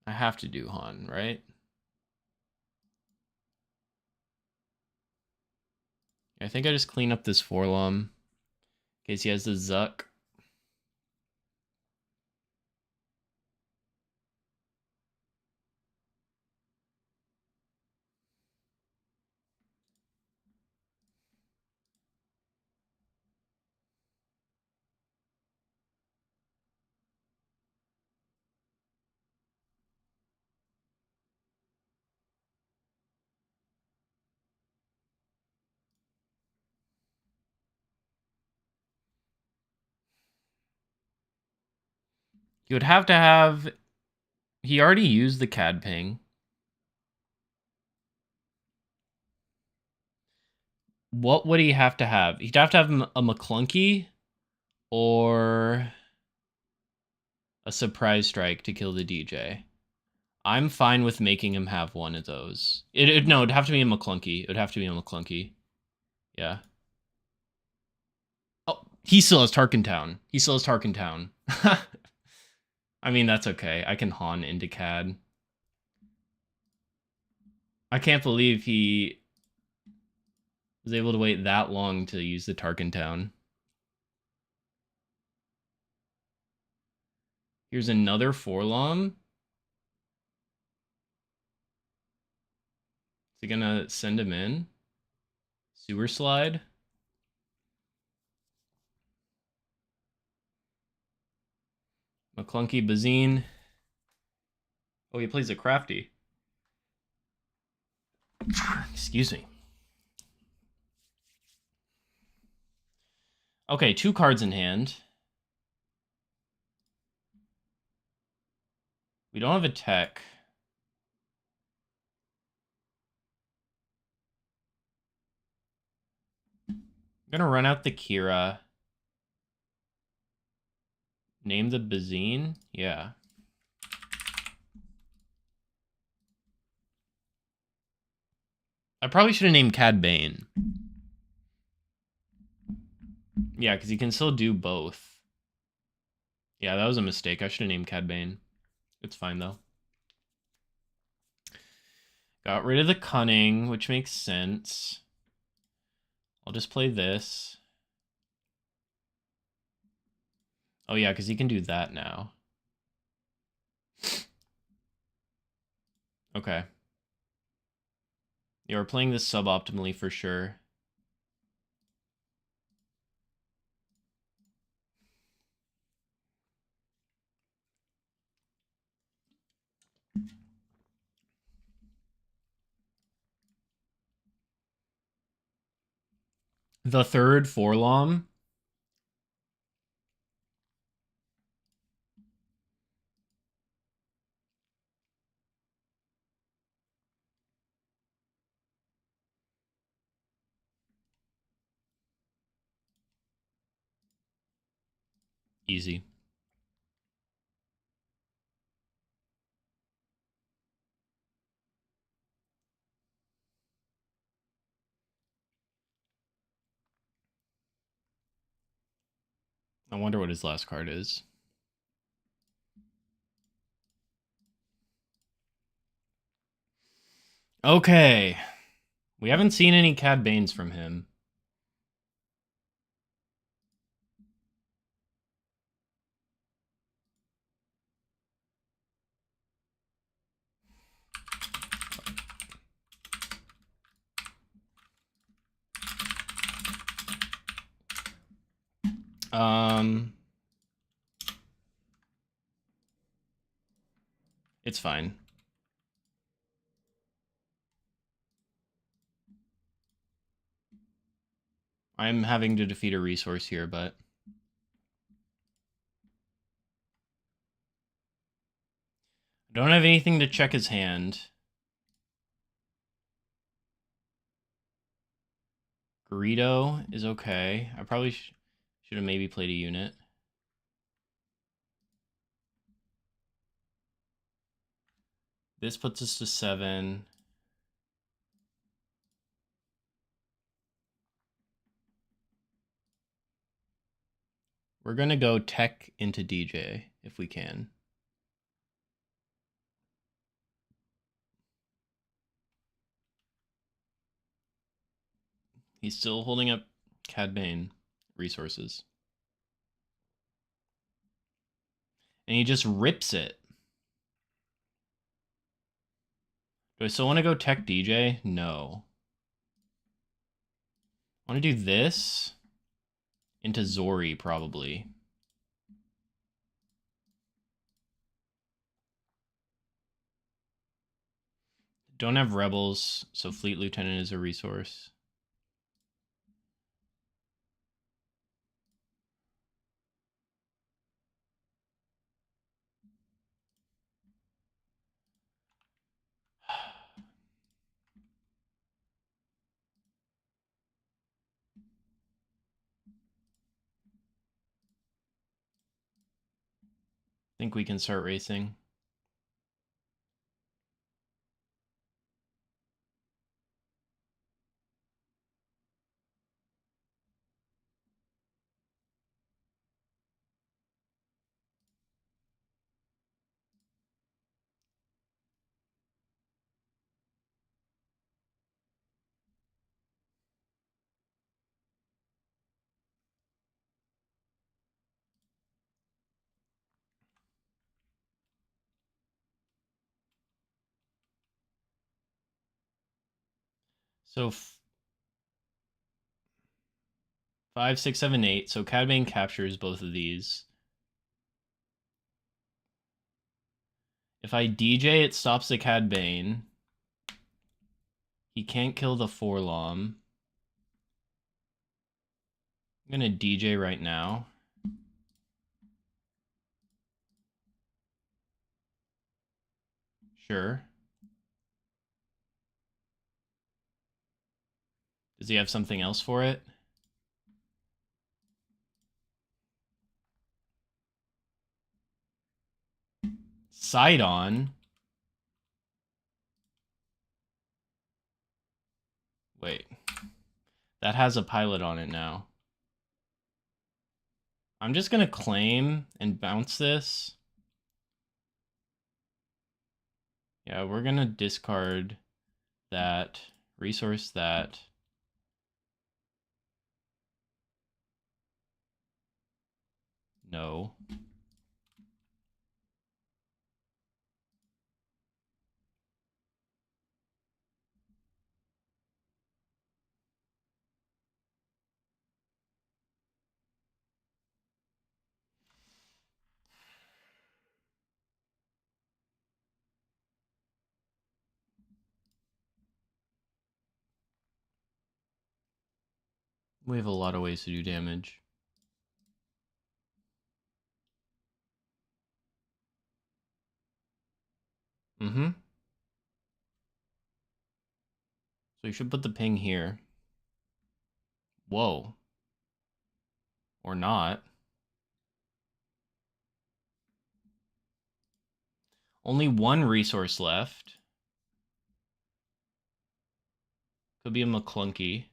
I have to do Han, right? I think I just clean up this Forlom in case he has the Zuck. He would have to have... He already used the CAD ping. What would he have to have? He'd have to have a McClunky or a Surprise Strike to kill the DJ. I'm fine with making him have one of those. No, it'd have to be a McClunky. It would have to be a McClunky. Yeah. Oh, he still has Tarkentown. He still has Tarkentown. I mean, that's okay. I can Han into CAD. I can't believe he was able to wait that long to use the Tarkin Town. Here's another Forlom. Is he gonna send him in? Sewer slide. McClunky Bazine. Oh, he plays a crafty. Excuse me. Okay, 2 cards in hand. We don't have a tech. I'm gonna run out the Kira. Name the Bazine? Yeah. I probably should have named Cad Bane. Yeah, because you can still do both. Yeah, that was a mistake. I should have named Cad Bane. It's fine, though. Got rid of the Cunning, which makes sense. I'll just play this. Oh, yeah, because he can do that now. Okay. Yeah, we're playing this suboptimally for sure. The third Forlom. Easy. I wonder what his last card is. Okay. We haven't seen any Cad Banes from him. It's fine. I'm having to defeat a resource here, but I don't have anything to check his hand. Greedo is okay. I probably should have maybe played a unit. This puts us to 7. We're going to go tech into DJ if we can. He's still holding up Cad Bane resources. And he just rips it. Do I still want to go tech DJ? No. I want to do this into Zori, probably. Don't have rebels, so Fleet Lieutenant is a resource. I think we can start racing. So 5, 6, 7, 8. So Cad Bane captures both of these. If I DJ, it stops the Cad Bane. He can't kill the Forlom. I'm gonna DJ right now. Sure. Does he have something else for it? Sidon? Wait. That has a pilot on it now. I'm just gonna claim and bounce this. Yeah, we're gonna discard that, resource that. No. We have a lot of ways to do damage. Mm-hmm. So you should put the ping here. Whoa. Or not. Only one resource left. Could be a McClunky.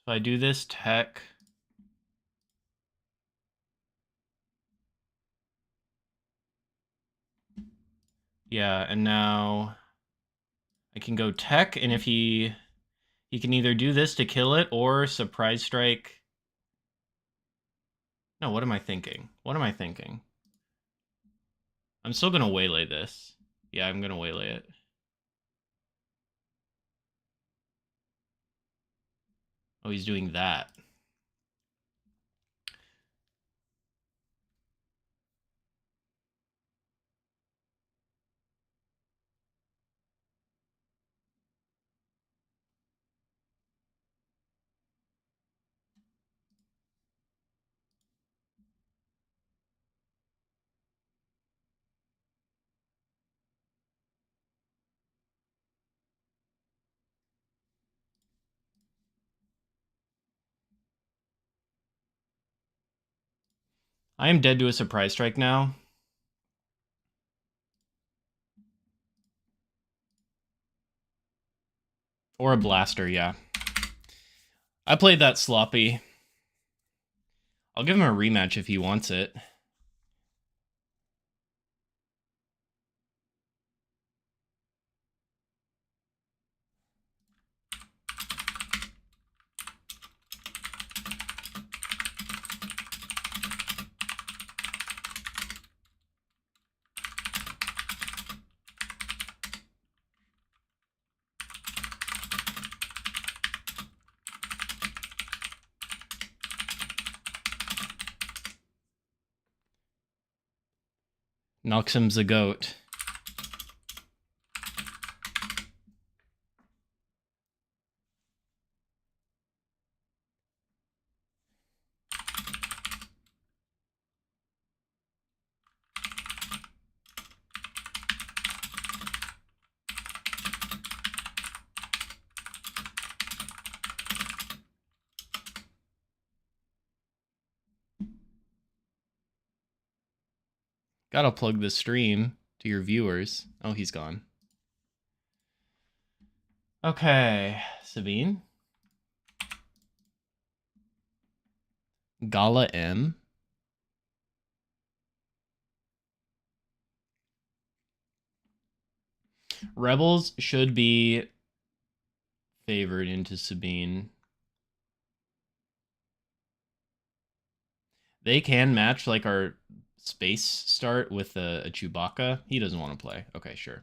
So I do this tech. Yeah, and now I can go tech, and if he can either do this to kill it or surprise strike. No, what am I thinking? What am I thinking? I'm still gonna waylay this. Yeah, I'm gonna waylay it. Oh, he's doing that. I am dead to a surprise strike now. Or a blaster, yeah. I played that sloppy. I'll give him a rematch if he wants it. Noxum's a goat. Gotta plug the stream to your viewers. Oh, he's gone. Okay, Sabine. Gala M. Rebels should be favored into Sabine. They can match like our space start with a Chewbacca. He doesn't want to play. Okay, sure.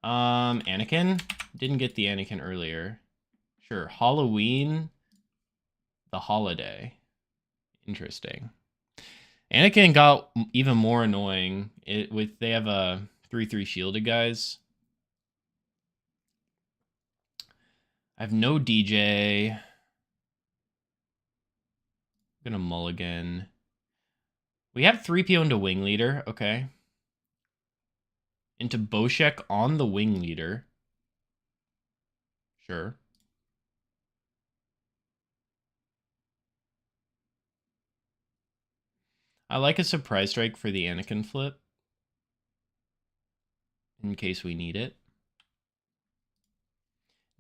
Anakin? Didn't get the Anakin earlier. Sure. Halloween, the holiday. Interesting. Anakin got even more annoying. They have a 3/3 shielded guys. I have no DJ. I'm gonna mulligan. We have 3PO into wing leader. Okay. Into Boshek on the wing leader. Sure. I like a surprise strike for the Anakin flip. In case we need it.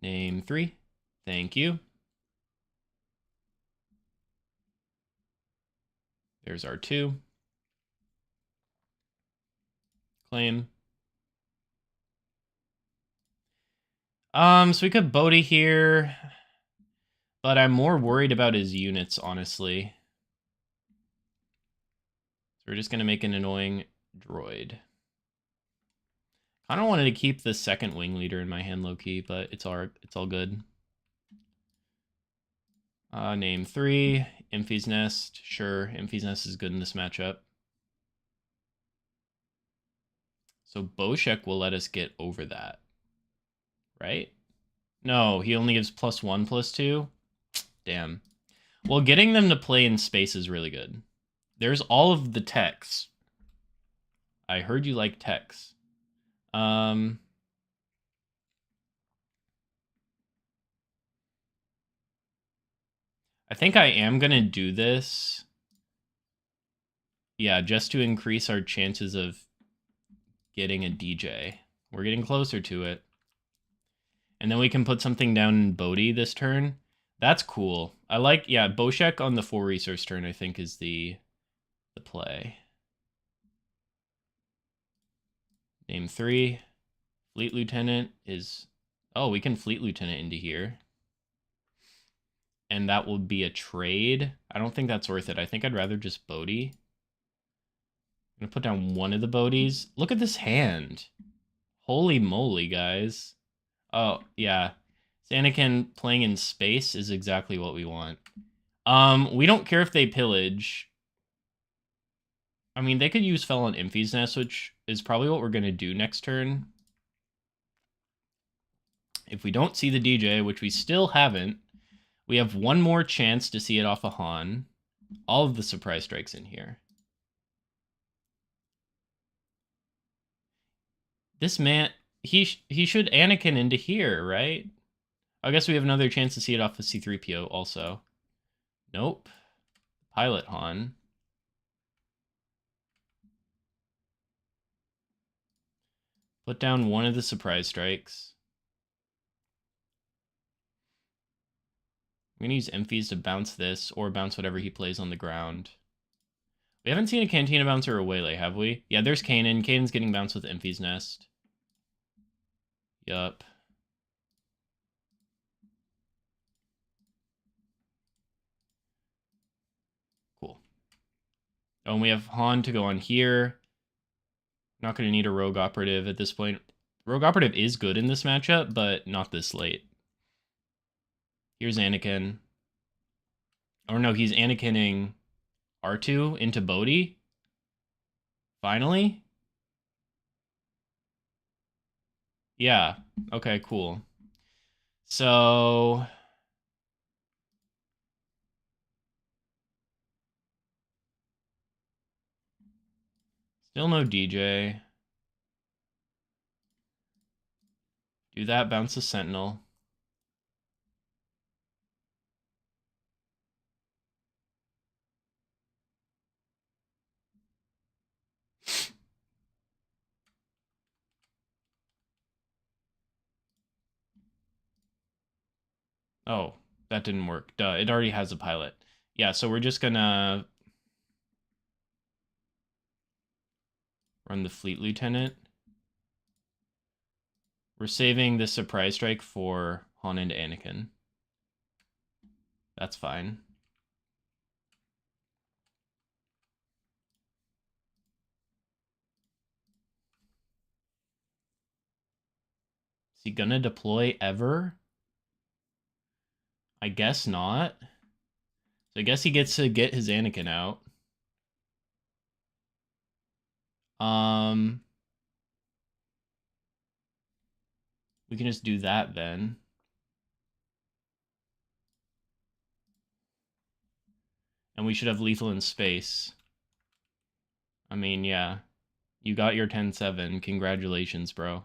Name 3. Thank you. There's our 2. Claim. So we could Bodhi here, but I'm more worried about his units, honestly. So we're just gonna make an annoying droid. I don't wanted to keep the second wing leader in my hand low-key, but it's all good. Name 3, Imphy's Nest. Sure, Imphy's Nest is good in this matchup. So Boshek will let us get over that. Right? No, he only gives +1/+2. Damn. Well, getting them to play in space is really good. There's all of the techs. I heard you like techs. I think I am going to do this. Yeah, just to increase our chances of getting a DJ. We're getting closer to it. And then we can put something down in Bodhi this turn. That's cool. I like, yeah, Boshek on the 4 resource turn, I think, is the play. Name 3. Fleet Lieutenant is... Oh, we can Fleet Lieutenant into here. And that will be a trade. I don't think that's worth it. I think I'd rather just Bodhi. I'm going to put down one of the Bodhis. Look at this hand. Holy moly, guys. Oh, yeah. Anakin playing in space is exactly what we want. We don't care if they pillage. I mean, they could use Fel on Imphy's Nest, which is probably what we're going to do next turn. If we don't see the DJ, which we still haven't, we have one more chance to see it off a Han. All of the surprise strikes in here. This man, he should Anakin into here, right? I guess we have another chance to see it off of C-3PO also. Nope. Pilot Han. Put down one of the surprise strikes. I'm going to use Emphies to bounce this, or bounce whatever he plays on the ground. We haven't seen a Cantina bounce or a Waylay, have we? Yeah, there's Kanan. Kanan's getting bounced with Emphy's Nest. Yup. Cool. Oh, and we have Han to go on here. Not going to need a Rogue Operative at this point. Rogue Operative is good in this matchup, but not this late. Here's Anakin. Or no, he's Anakining R2 into Bodhi. Finally? Yeah. Okay, cool. So... Still no DJ. Do that, bounce the Sentinel. Oh, that didn't work. Duh, it already has a pilot. Yeah, so we're just gonna run the Fleet Lieutenant. We're saving the surprise strike for Han and Anakin. That's fine. he gonna deploy ever? I guess not. So I guess he gets to get his Anakin out. We can just do that then. And we should have lethal in space. I mean, yeah. You got your 10-7. Congratulations, bro.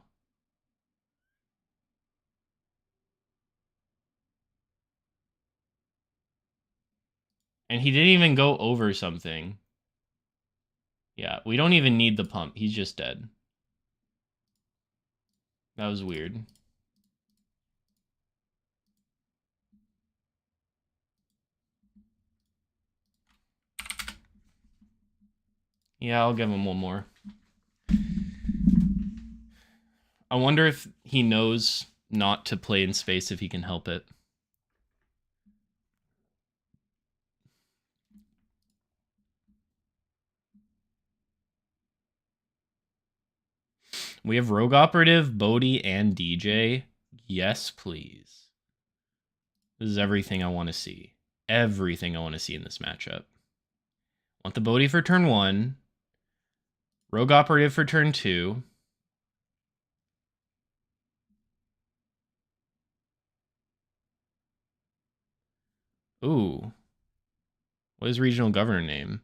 And he didn't even go over something. Yeah, we don't even need the pump. He's just dead. That was weird. Yeah, I'll give him one more. I wonder if he knows not to play in space if he can help it. We have Rogue Operative, Bodhi, and DJ. Yes, please. This is everything I want to see. Everything I want to see in this matchup. Want the Bodhi for turn 1. Rogue Operative for turn 2. Ooh. What is Regional Governor name?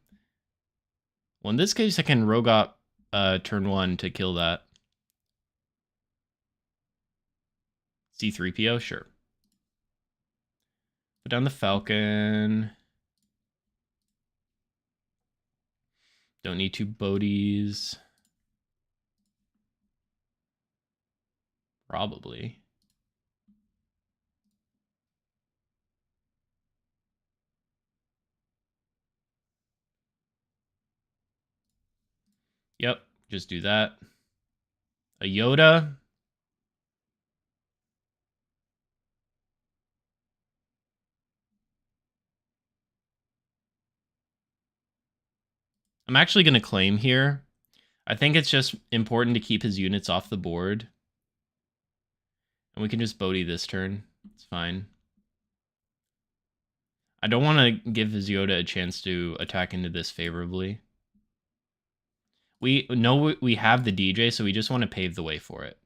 Well, in this case, I can Rogue Op turn 1 to kill that. C-3PO? Sure. Put down the Falcon. Don't need 2 Bodhies. Probably. Yep, just do that. A Yoda. I'm actually going to claim here. I think it's just important to keep his units off the board. And we can just Bodhi this turn. It's fine. I don't want to give his Yoda a chance to attack into this favorably. We know we have the DJ, so we just want to pave the way for it.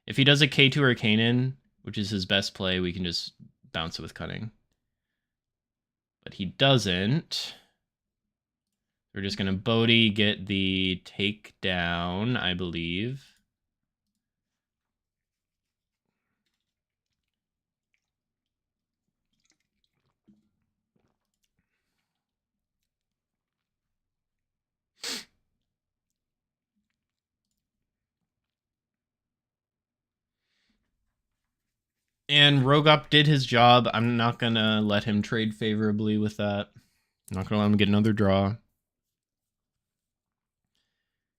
If he does a K2 or a Kanan, which is his best play, we can just bounce it with Cunning. But he doesn't. We're just going to Bodhi, get the takedown, I believe. And Rogop did his job. I'm not going to let him trade favorably with that. I'm not going to let him get another draw.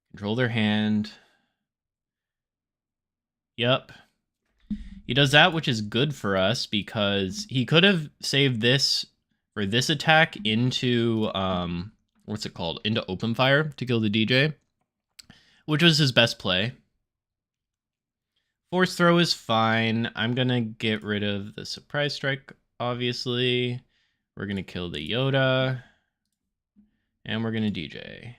Control their hand. Yep. He does that, which is good for us because he could have saved this for this attack into, what's it called? Into open fire to kill the DJ, which was his best play. Force throw is fine. I'm going to get rid of the surprise strike, obviously. We're going to kill the Yoda. And we're going to DJ.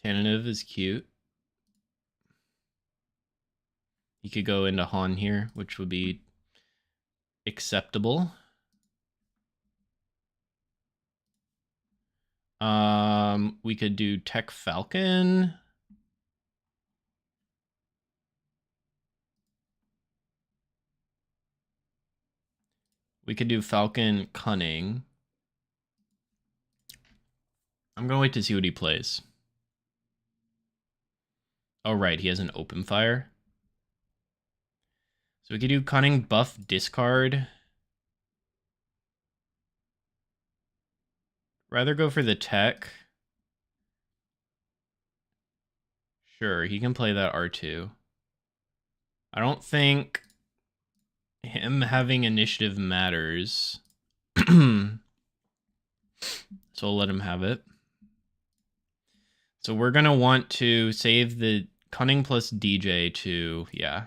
Tentative is cute. He could go into Han here, which would be acceptable. We could do Tech Falcon. We could do Falcon Cunning. I'm going to wait to see what he plays. Oh, right. He has an open fire. So we could do Cunning, buff, discard. Rather go for the tech. Sure, he can play that R2. I don't think him having initiative matters. So we'll let him have it. So we're going to want to save the Cunning plus DJ to, yeah.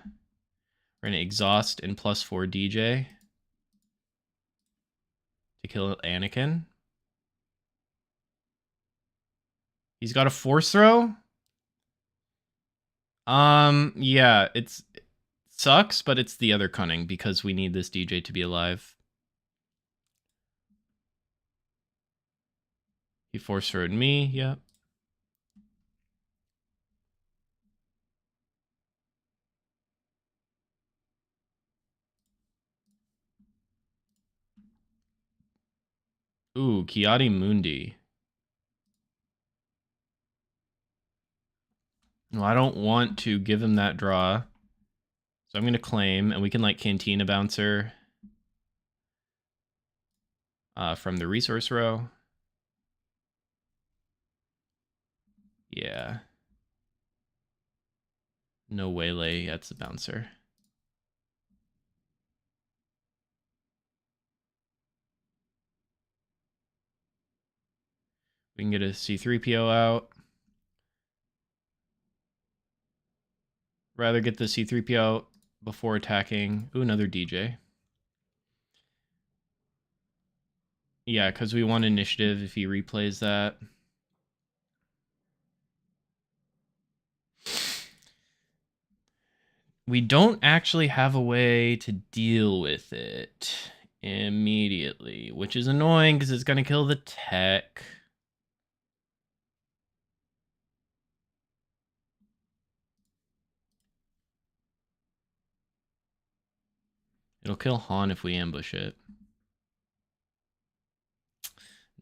We're going to exhaust and +4 DJ to kill Anakin. He's got a force throw? Yeah, it sucks, but it's the other Cunning because we need this DJ to be alive. He force throwed me, yep. Ooh, Kiadi Mundi. Well, I don't want to give him that draw. So I'm going to claim, and we can like Cantina Bouncer from the resource row. Yeah. No waylay, that's the bouncer. We can get a C3PO out. Rather get the C3PO out before attacking. Ooh, another DJ. Yeah, because we want initiative if he replays that. We don't actually have a way to deal with it immediately, which is annoying because it's going to kill the tech. It'll kill Han if we ambush it.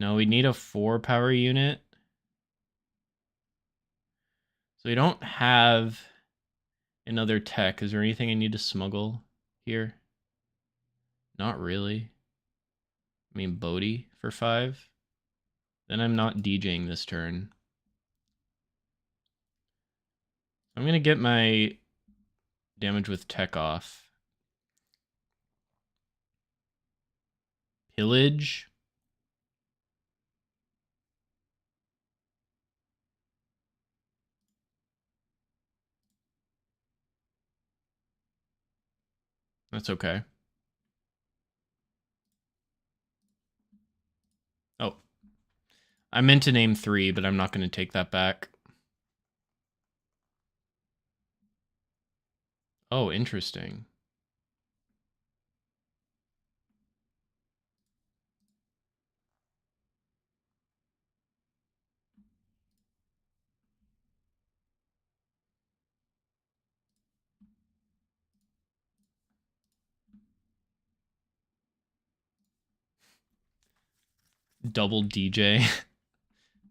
No, we need a 4-power unit. So we don't have another tech. Is there anything I need to smuggle here? Not really. I mean, Bodhi for 5. Then I'm not DJing this turn. I'm going to get my damage with tech off. Pillage. That's okay. Oh. I meant to name 3, but I'm not going to take that back. Oh, interesting. Double DJ.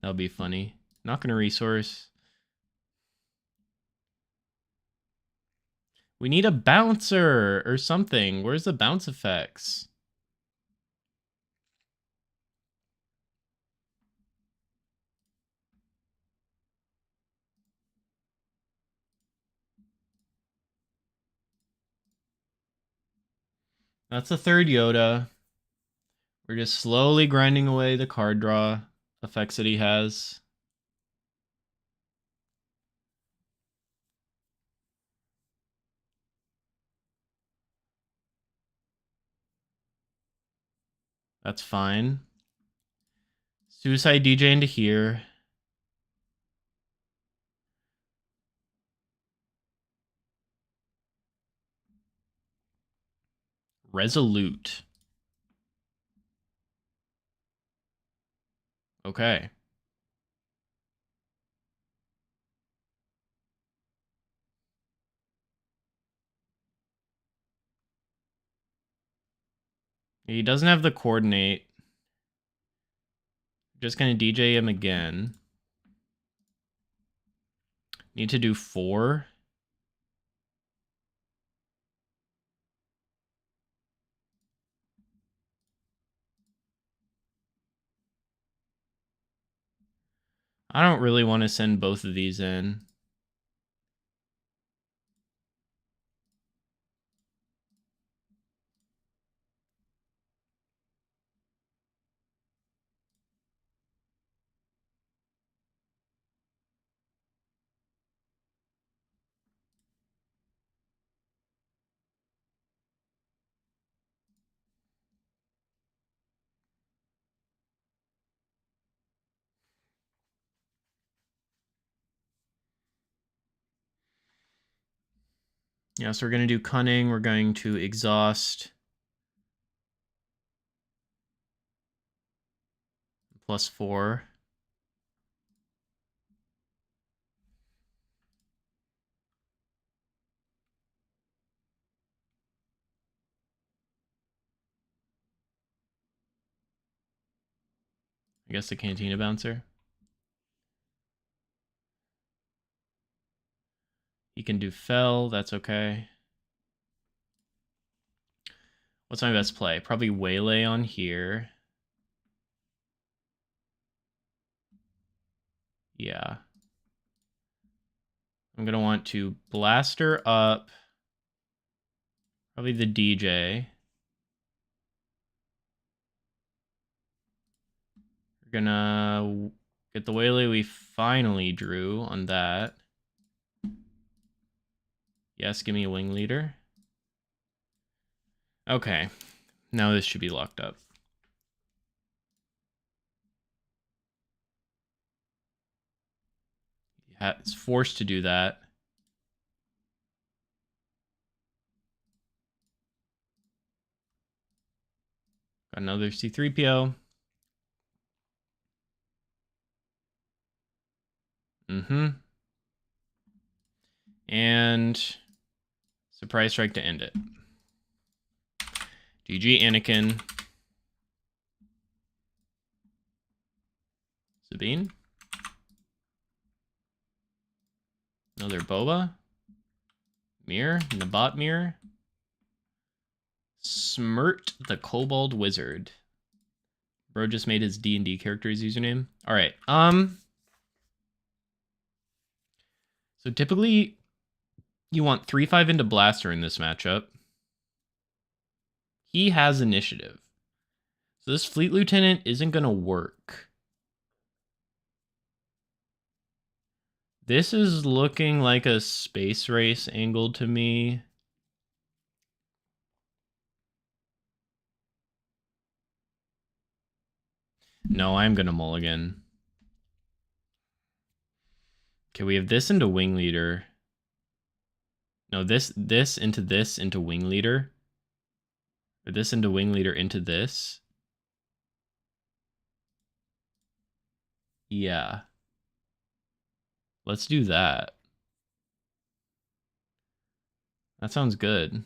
That'll be funny. Not going to resource. We need a bouncer or something. Where's the bounce effects? That's the third Yoda. We're just slowly grinding away the card draw effects that he has. That's fine. Suicide DJ into here. Resolute. Okay. He doesn't have the coordinate. Just gonna DJ him again. Need to do 4. I don't really want to send both of these in. Yeah, so we're going to do Cunning. We're going to Exhaust. +4. I guess the Cantina Bouncer. He can do Fell. That's okay. What's my best play? Probably Waylay on here. Yeah. I'm going to want to Blaster up. Probably the DJ. We're going to get the Waylay we finally drew on that. Yes, give me a Wing Leader. Okay. Now this should be locked up. Yeah, it's forced to do that. Got another C3PO. And Surprise Strike to end it. GG, Anakin. Sabine. Another Boba. Mirror. Nabat Mirror. Smirt the Kobold Wizard. Bro just made his D&D character his username. All right. So typically you want 3/5 into Blaster in this matchup. He has initiative. So this Fleet Lieutenant isn't going to work. This is looking like a space race angle to me. No, I'm going to mulligan. Okay, we have this into Wing Leader. No, this into Wing Leader. Or this into Wing Leader into this. Yeah. Let's do that. That sounds good.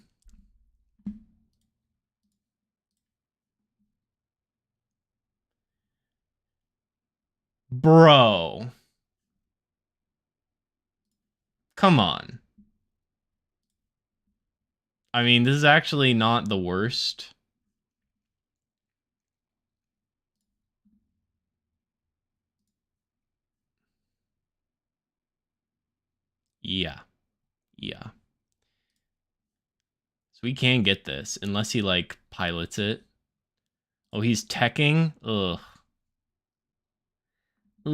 Bro. Come on. I mean, this is actually not the worst. Yeah. Yeah. So we can get this unless he like pilots it. Oh, he's teching? Ugh. Ugh.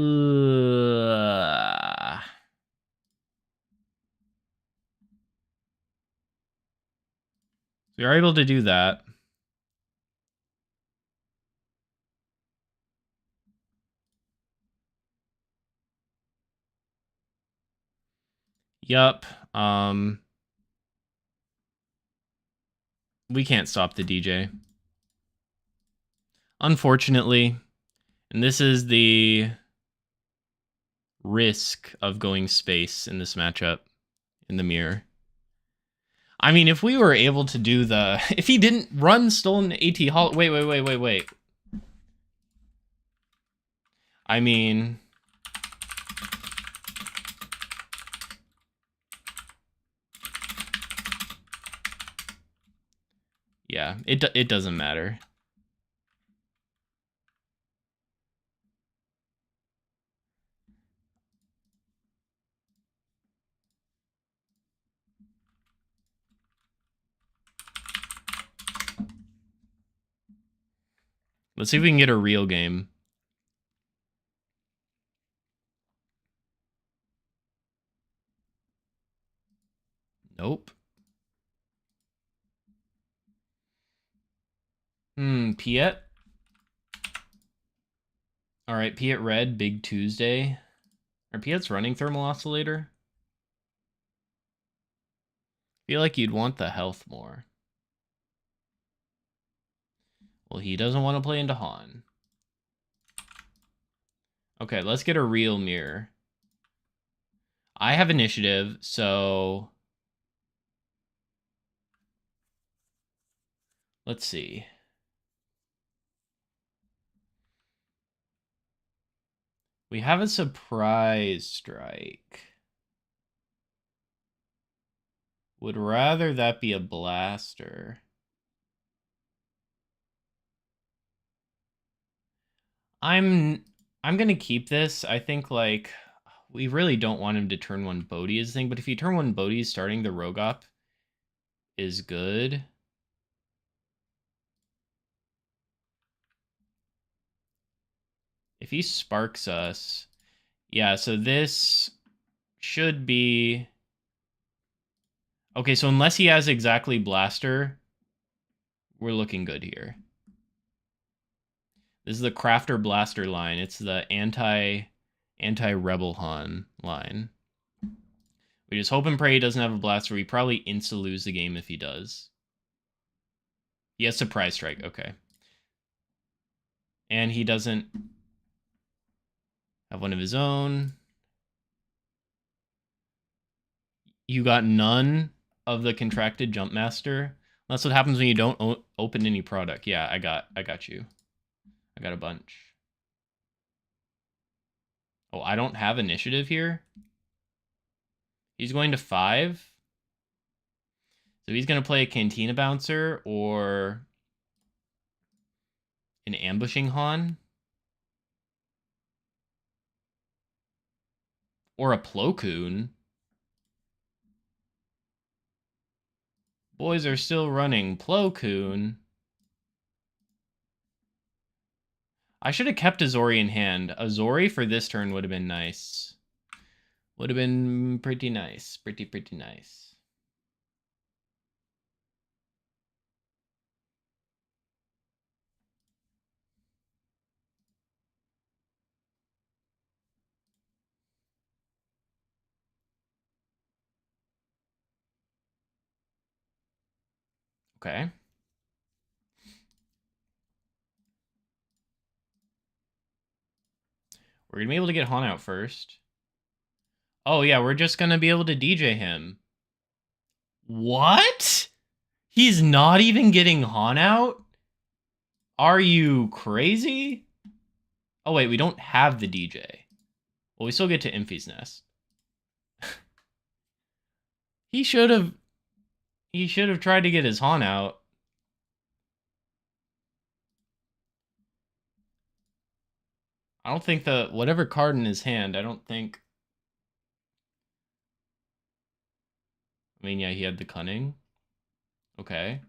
We are able to do that. Yup. We can't stop the DJ. Unfortunately. And this is the risk of going space in this matchup in the mirror. I mean, if we were able to do the... If he didn't run Stolen AT Hall... Wait. I mean... Yeah, it doesn't matter. Let's see if we can get a real game. Nope. Piet. All right, Piet Red, Big Tuesday. Are Piet's running Thermal Oscillator? If feel like you'd want the health more. Well, he doesn't want to play into Han. Okay, let's get a real mirror. I have initiative, so... Let's see. We have a surprise strike. Would rather that be a blaster. I'm gonna keep this. I think like we really don't want him to turn one Bodhi as thing, but if you turn one Bodhi, starting the Rogue Op is good. If he sparks us, yeah, so this should be okay, so unless he has exactly blaster, we're looking good here. This is the Crafter Blaster line. It's the anti-Rebel Han line. We just hope and pray he doesn't have a blaster. We probably insta-lose the game if he does. He has Surprise Strike. Okay. And he doesn't have one of his own. You got none of the contracted Jump Master. That's what happens when you don't open any product. Yeah, I got you. I got a bunch. Oh, I don't have initiative here. He's going to 5. So he's going to play a Cantina Bouncer or an Ambushing Han. Or a Plo Koon. Boys are still running Plo Koon. I should have kept Azori in hand. Azori for this turn would have been nice. Would have been pretty nice. Pretty nice. Okay. We're going to be able to get Han out first. Oh, yeah, we're just going to be able to DJ him. What? He's not even getting Han out? Are you crazy? Oh, wait, we don't have the DJ. Well, we still get to Imphy's Nest. He should have tried to get his Han out. I don't think whatever card in his hand, I don't think. I mean, yeah, he had the Cunning. Okay.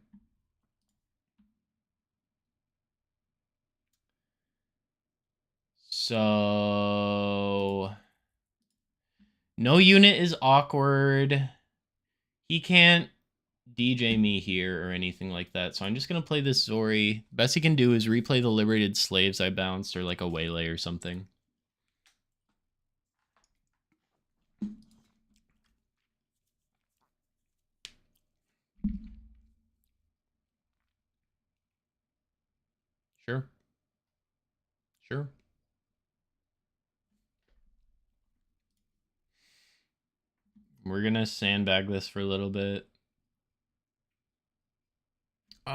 So no unit is awkward. He can't DJ me here or anything like that. So I'm just going to play this Zori. Best he can do is replay the Liberated Slaves I bounced or like a Waylay or something. Sure. Sure. We're going to sandbag this for a little bit. Do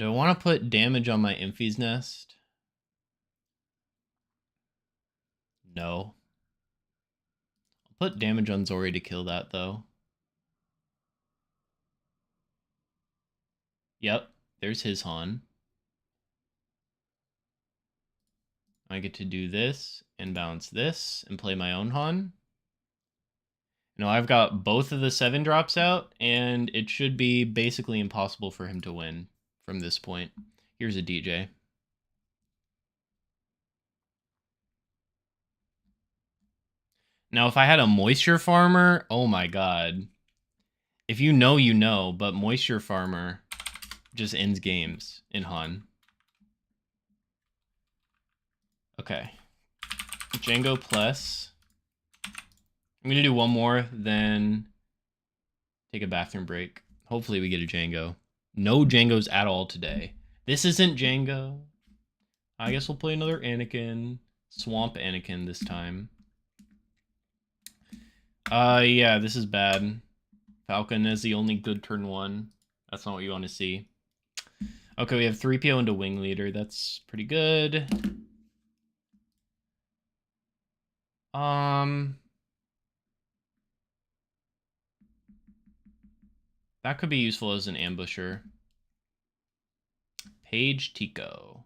I want to put damage on my Imphy's Nest? No. I'll put damage on Zori to kill that, though. Yep, there's his Han. I get to do this and bounce this and play my own Han. Now I've got both of the 7 drops out, and it should be basically impossible for him to win from this point. Here's a DJ. Now, if I had a Moisture Farmer, oh my god. If you know, you know, but Moisture Farmer just ends games in Han. Okay. Django Plus. I'm gonna do one more, then take a bathroom break. Hopefully we get a Django. No Djangos at all today. This isn't Django. I guess we'll play another Anakin. Swamp Anakin this time. Yeah, this is bad. Falcon is the only good turn one. That's not what you want to see. Okay, we have 3PO into Wing Leader. That's pretty good. That could be useful as an ambusher. Page Tico.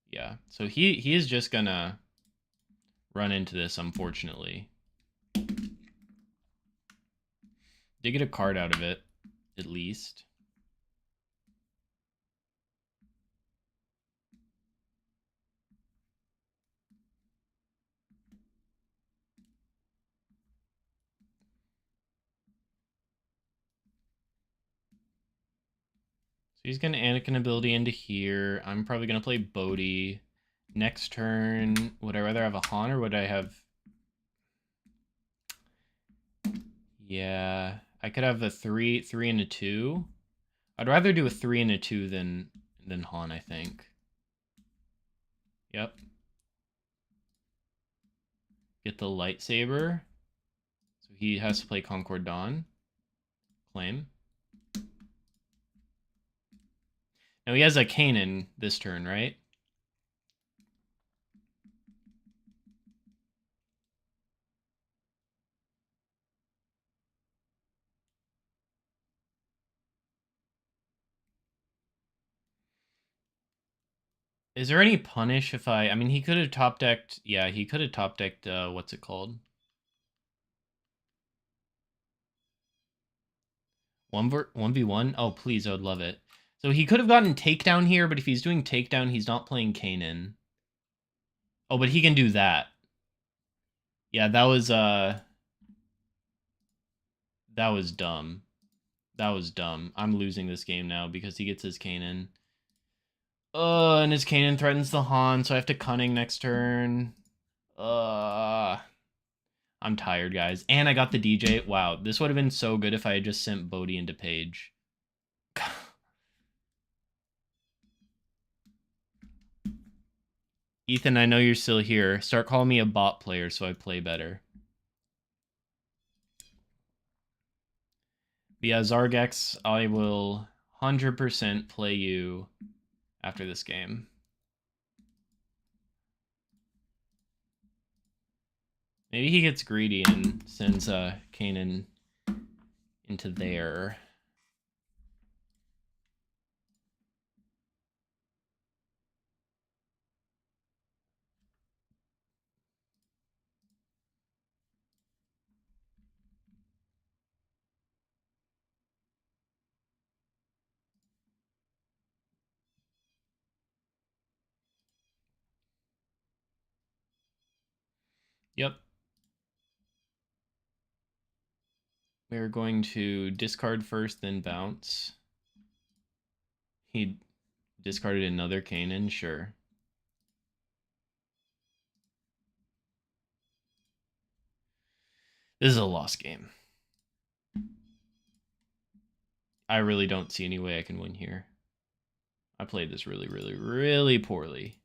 Yeah, so he is just gonna run into this, unfortunately. Did get a card out of it, at least. So he's gonna Anakin ability into here. I'm probably gonna play Bodhi. Next turn, would I rather have a Han or would I have... Yeah, I could have a 3 and a 2. I'd rather do a 3 and a 2 than Han, I think. Yep. Get the lightsaber. So he has to play Concord Dawn. Claim. Now he has a Kanan this turn, right? Is there any punish if I mean, he could have top decked... Yeah, he could have top decked, what's it called? 1v1? Oh, please, I would love it. So he could have gotten takedown here, but if he's doing takedown, he's not playing Kanan. Oh, but he can do that. Yeah, that was dumb. That was dumb. I'm losing this game now because he gets his Kanan. And his Kanan threatens the Han, so I have to Cunning next turn. I'm tired, guys. And I got the DJ. Wow, this would have been so good if I had just sent Bodhi into Page. Ethan, I know you're still here. Start calling me a bot player so I play better. But yeah, Zargex, I will 100% play you after this game. Maybe he gets greedy and sends Kanan into there. Yep. We're going to discard first, then bounce. He discarded another Kanan, sure. This is a lost game. I really don't see any way I can win here. I played this really, really, really poorly.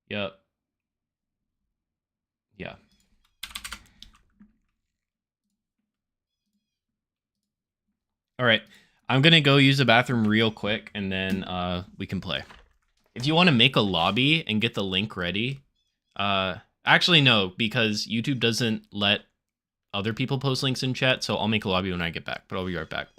Yep. Yeah. All right. I'm going to go use the bathroom real quick, and then we can play. If you want to make a lobby and get the link ready, actually, no, because YouTube doesn't let other people post links in chat, so I'll make a lobby when I get back, but I'll be right back.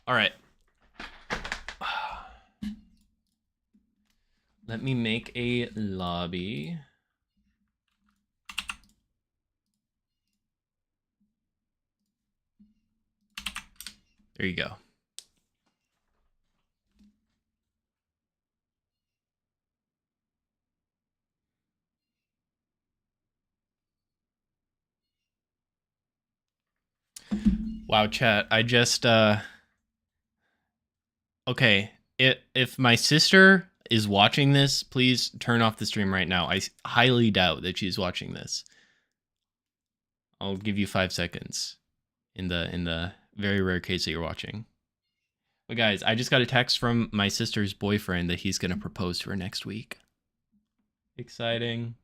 All right. Let me make a lobby. There you go. Wow, chat. I just okay. If my sister is watching this, please turn off the stream right now. I highly doubt that she's watching this. I'll give you 5 seconds in the very rare case that you're watching. But guys, I just got a text from my sister's boyfriend that he's gonna propose to her next week. Exciting.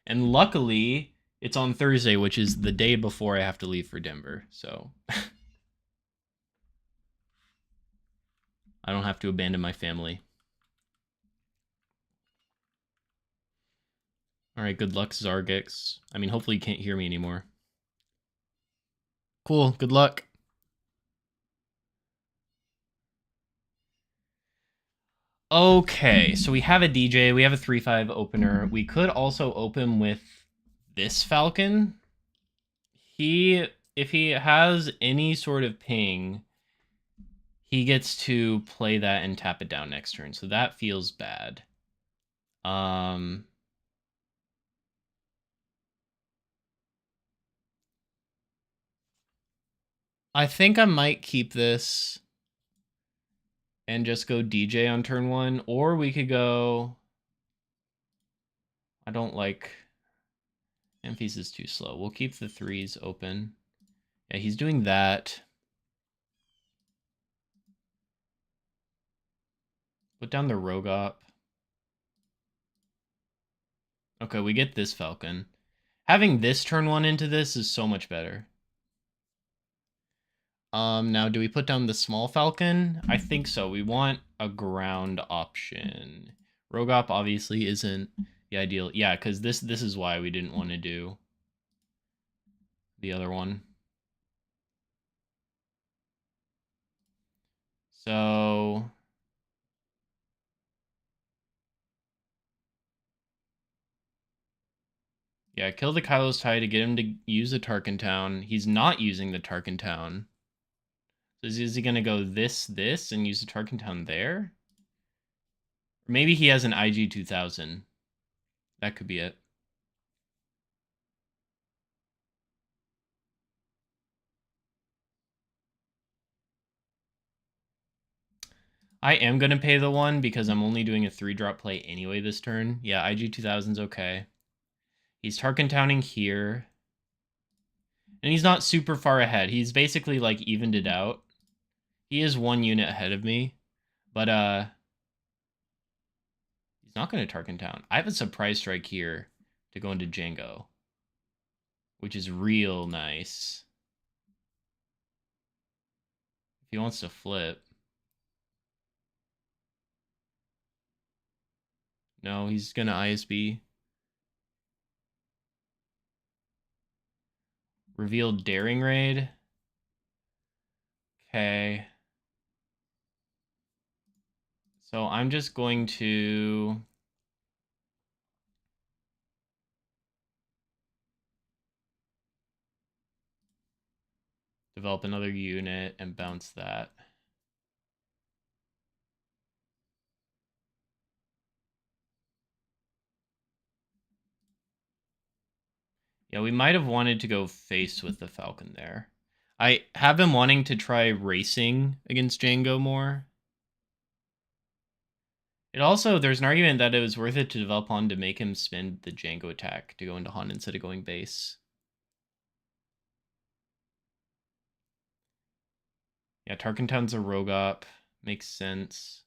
And luckily, it's on Thursday, which is the day before I have to leave for Denver. So I don't have to abandon my family. All right, good luck, Zargix. I mean, hopefully you can't hear me anymore. Cool, good luck. Okay, so we have a DJ, we have a 3-5 opener. We could also open with this Falcon. If he has any sort of ping, he gets to play that and tap it down next turn. So that feels bad. I think I might keep this and just go DJ on turn 1, or we could go... I don't like... Amphi's is too slow. We'll keep the 3s open. Yeah, he's doing that. Put down the Rogop. Okay, we get this Falcon. Having this turn 1 into this is so much better. Now, do we put down the small Falcon? I think so. We want a ground option. Rogop obviously isn't the ideal. Yeah, because this is why we didn't want to do the other one. So... yeah, kill the Kylo's tie to get him to use the Tarkin Town. He's not using the Tarkin Town. So is he going to go this, and use the Tarkin Town there? Or maybe he has an IG 2000. That could be it. I am going to pay the 1 because I'm only doing a 3-drop play anyway this turn. Yeah, IG 2000's okay. He's Tarkin Towning here. And he's not super far ahead. He's basically like evened it out. He is 1 unit ahead of me. But he's not going to Tarkin Town. I have a surprise strike here to go into Django, which is real nice. If he wants to flip. No, he's going to ISB. Revealed Daring Raid. Okay. So I'm just going to... develop another unit and bounce that. Yeah, we might have wanted to go face with the Falcon there. I have been wanting to try racing against Django more. It also, there's an argument that it was worth it to develop Han to make him spend the Django attack to go into Han instead of going base. Yeah, Tarkin Town's a Rogop. Makes sense.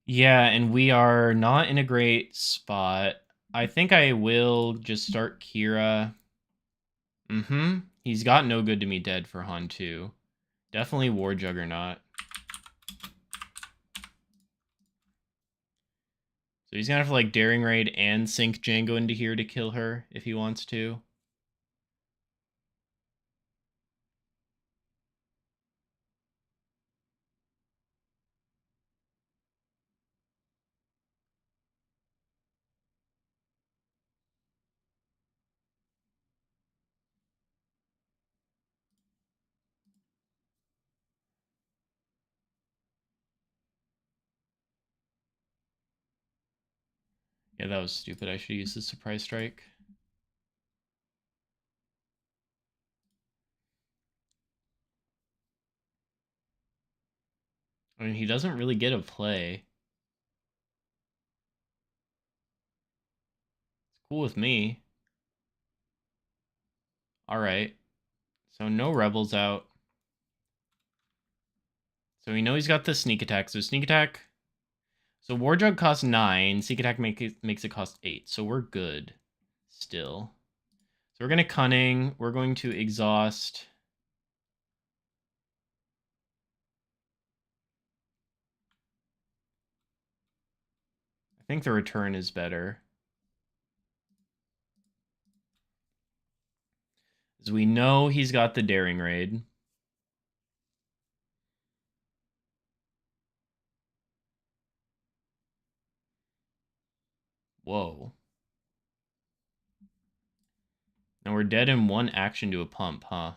Yeah, and we are not in a great spot. I think I will just start Kira. He's got no good to me dead for Han too. Definitely War Juggernaut. So he's gonna have to like Daring Raid and sink Django into here to kill her if he wants to. Yeah, that was stupid. I should use the Surprise Strike. I mean, he doesn't really get a play. It's cool with me. Alright. So no Rebels out. So we know he's got the Sneak Attack. So Sneak Attack... So War Jug costs 9. Sneak Attack makes it cost 8. So we're good. Still. So we're going to Cunning. We're going to Exhaust. I think the return is better. As we know he's got the Daring Raid. Whoa. And we're dead in one action to a pump, huh?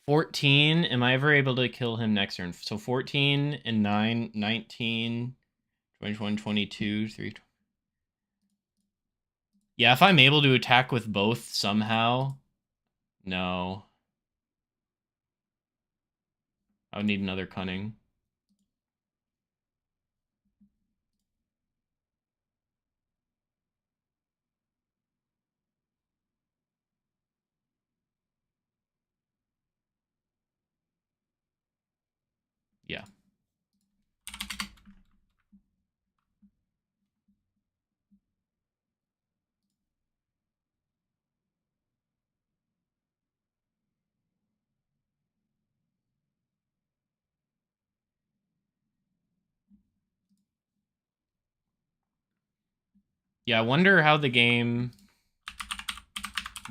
$14. Am I ever able to kill him next turn? So 14 and 9, 19, 21, 22, 3. Yeah, if I'm able to attack with both somehow. No. I would need another Cunning. Yeah. Yeah, I wonder how the game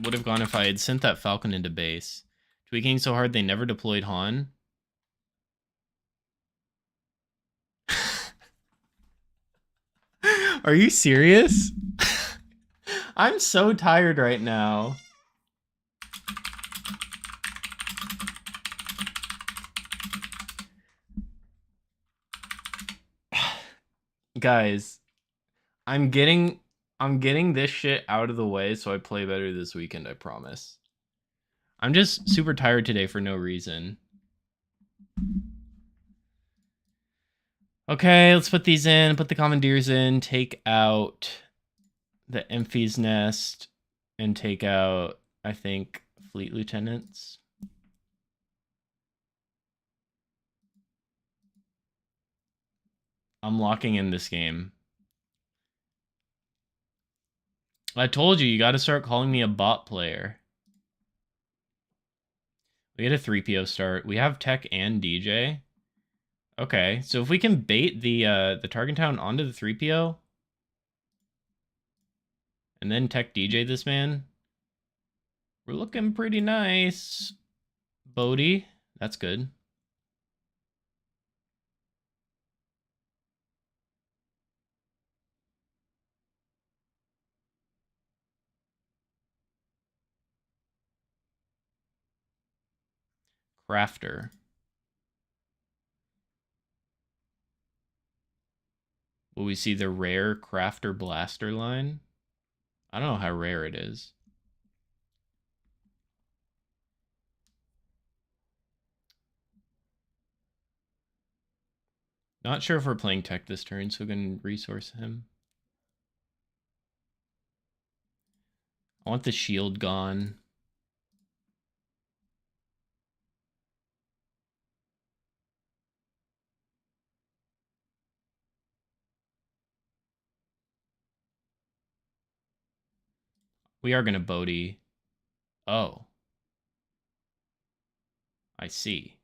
would have gone if I had sent that Falcon into base. Tweaking so hard they never deployed Han. Are you serious? I'm so tired right now. Guys, I'm getting this shit out of the way so I play better this weekend, I promise. I'm just super tired today for no reason. Okay, let's put these in, put the commandeers in, take out the Emphy's Nest, and take out, I think, fleet lieutenants. I'm locking in this game. I told you, you got to start calling me a bot player. We get a 3PO start. We have Tech and DJ. Okay, so if we can bait the Target Town onto the 3PO, and then Tech DJ this man, we're looking pretty nice. Bodhi, that's good. Crafter. Will we see the rare Crafter Blaster line? I don't know how rare it is. Not sure if we're playing Tech this turn, so we can resource him. I want the shield gone. We are going to Bodhi. Oh. I see.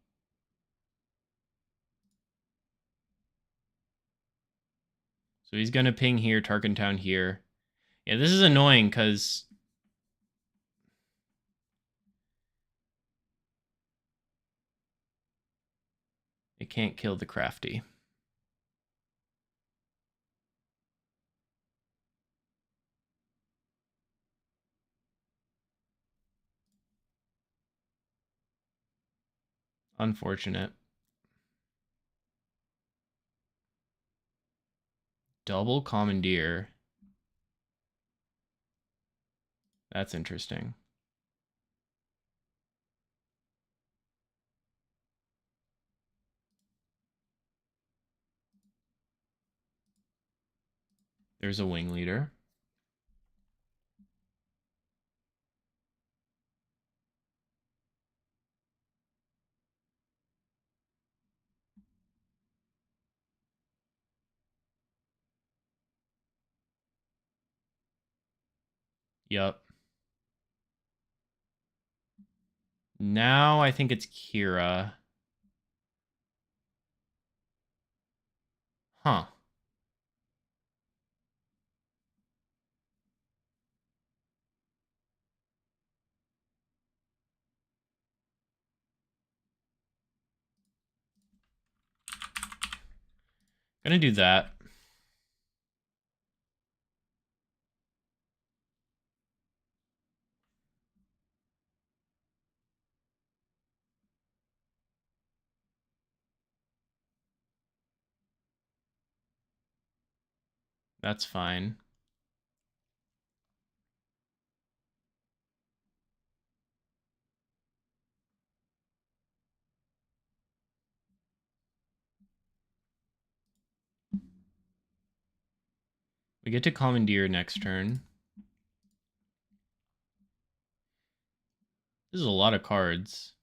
So he's going to ping here, Tarkentown here. Yeah, this is annoying because it can't kill the crafty. Unfortunate. Double commandeer. That's interesting. There's a wing leader. Yup. Now I think it's Kira. Huh. Gonna do that. That's fine. We get to commandeer next turn. This is a lot of cards.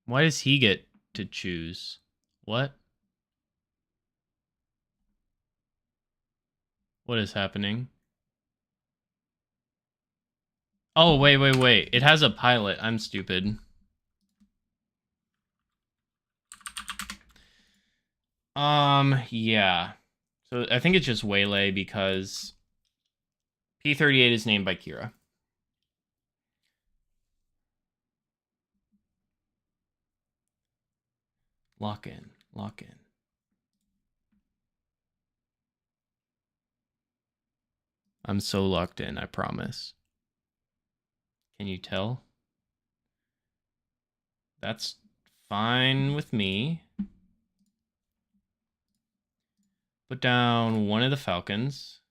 Why does he get to choose? What? What is happening? Oh, wait. It has a pilot. I'm stupid. Yeah. So I think it's just Waylay because P-38 is named by Kira. Lock in. Lock in. I'm so locked in, I promise. Can you tell? That's fine with me. Put down one of the Falcons.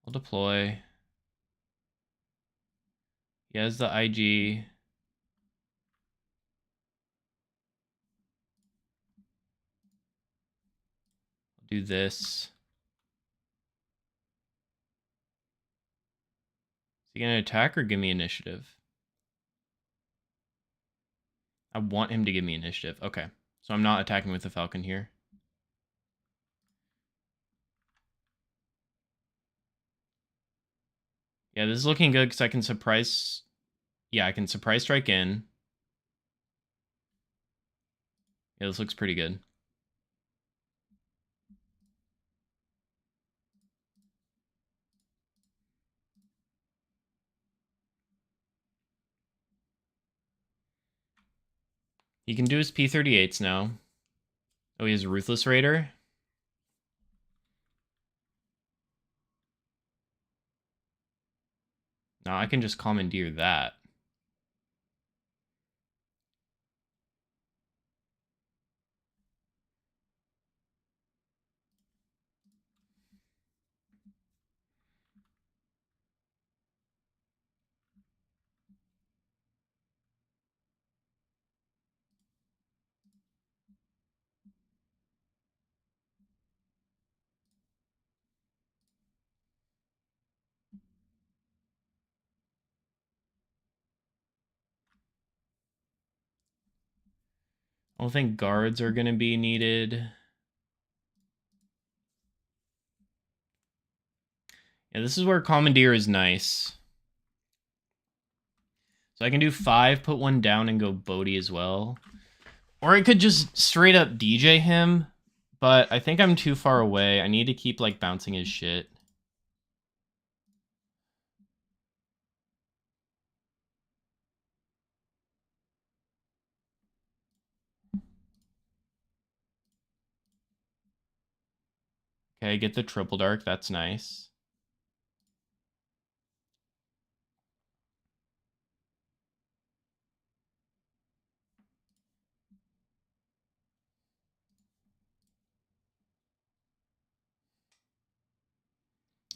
I'll deploy. He has the IG. I'll do this. Is he going to attack or give me initiative? I want him to give me initiative. Okay. So I'm not attacking with the Falcon here. Yeah, this is looking good because I can surprise... Yeah, I can surprise strike in. Yeah, this looks pretty good. He can do his P-38s now. Oh, he has a Ruthless Raider? Now I can just commandeer that. I don't think guards are going to be needed. Yeah, this is where Commandeer is nice. So I can do 5, put 1 down, and go Bodhi as well. Or I could just straight up DJ him, but I think I'm too far away. I need to keep, like, bouncing his shit. Okay, get the Triple Dark. That's nice.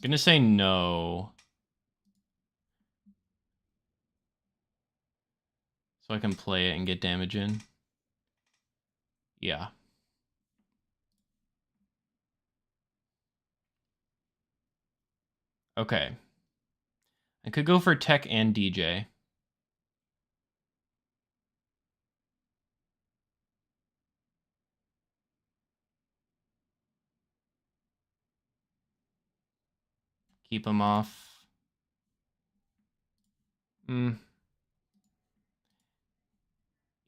Gonna say no. So I can play it and get damage in. Yeah. Okay. I could go for Tech and DJ. Keep him off. Yeah,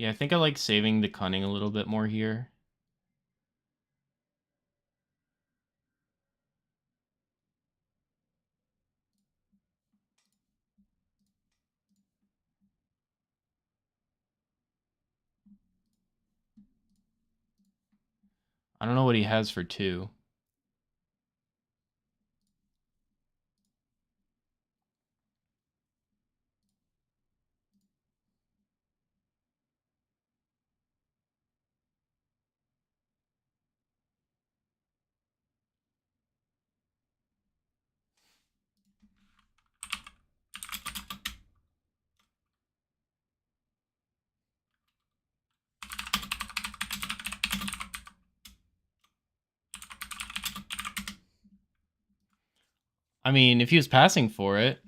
I think I like saving the Cunning a little bit more here. I don't know what he has for 2. I mean, if he was passing for it.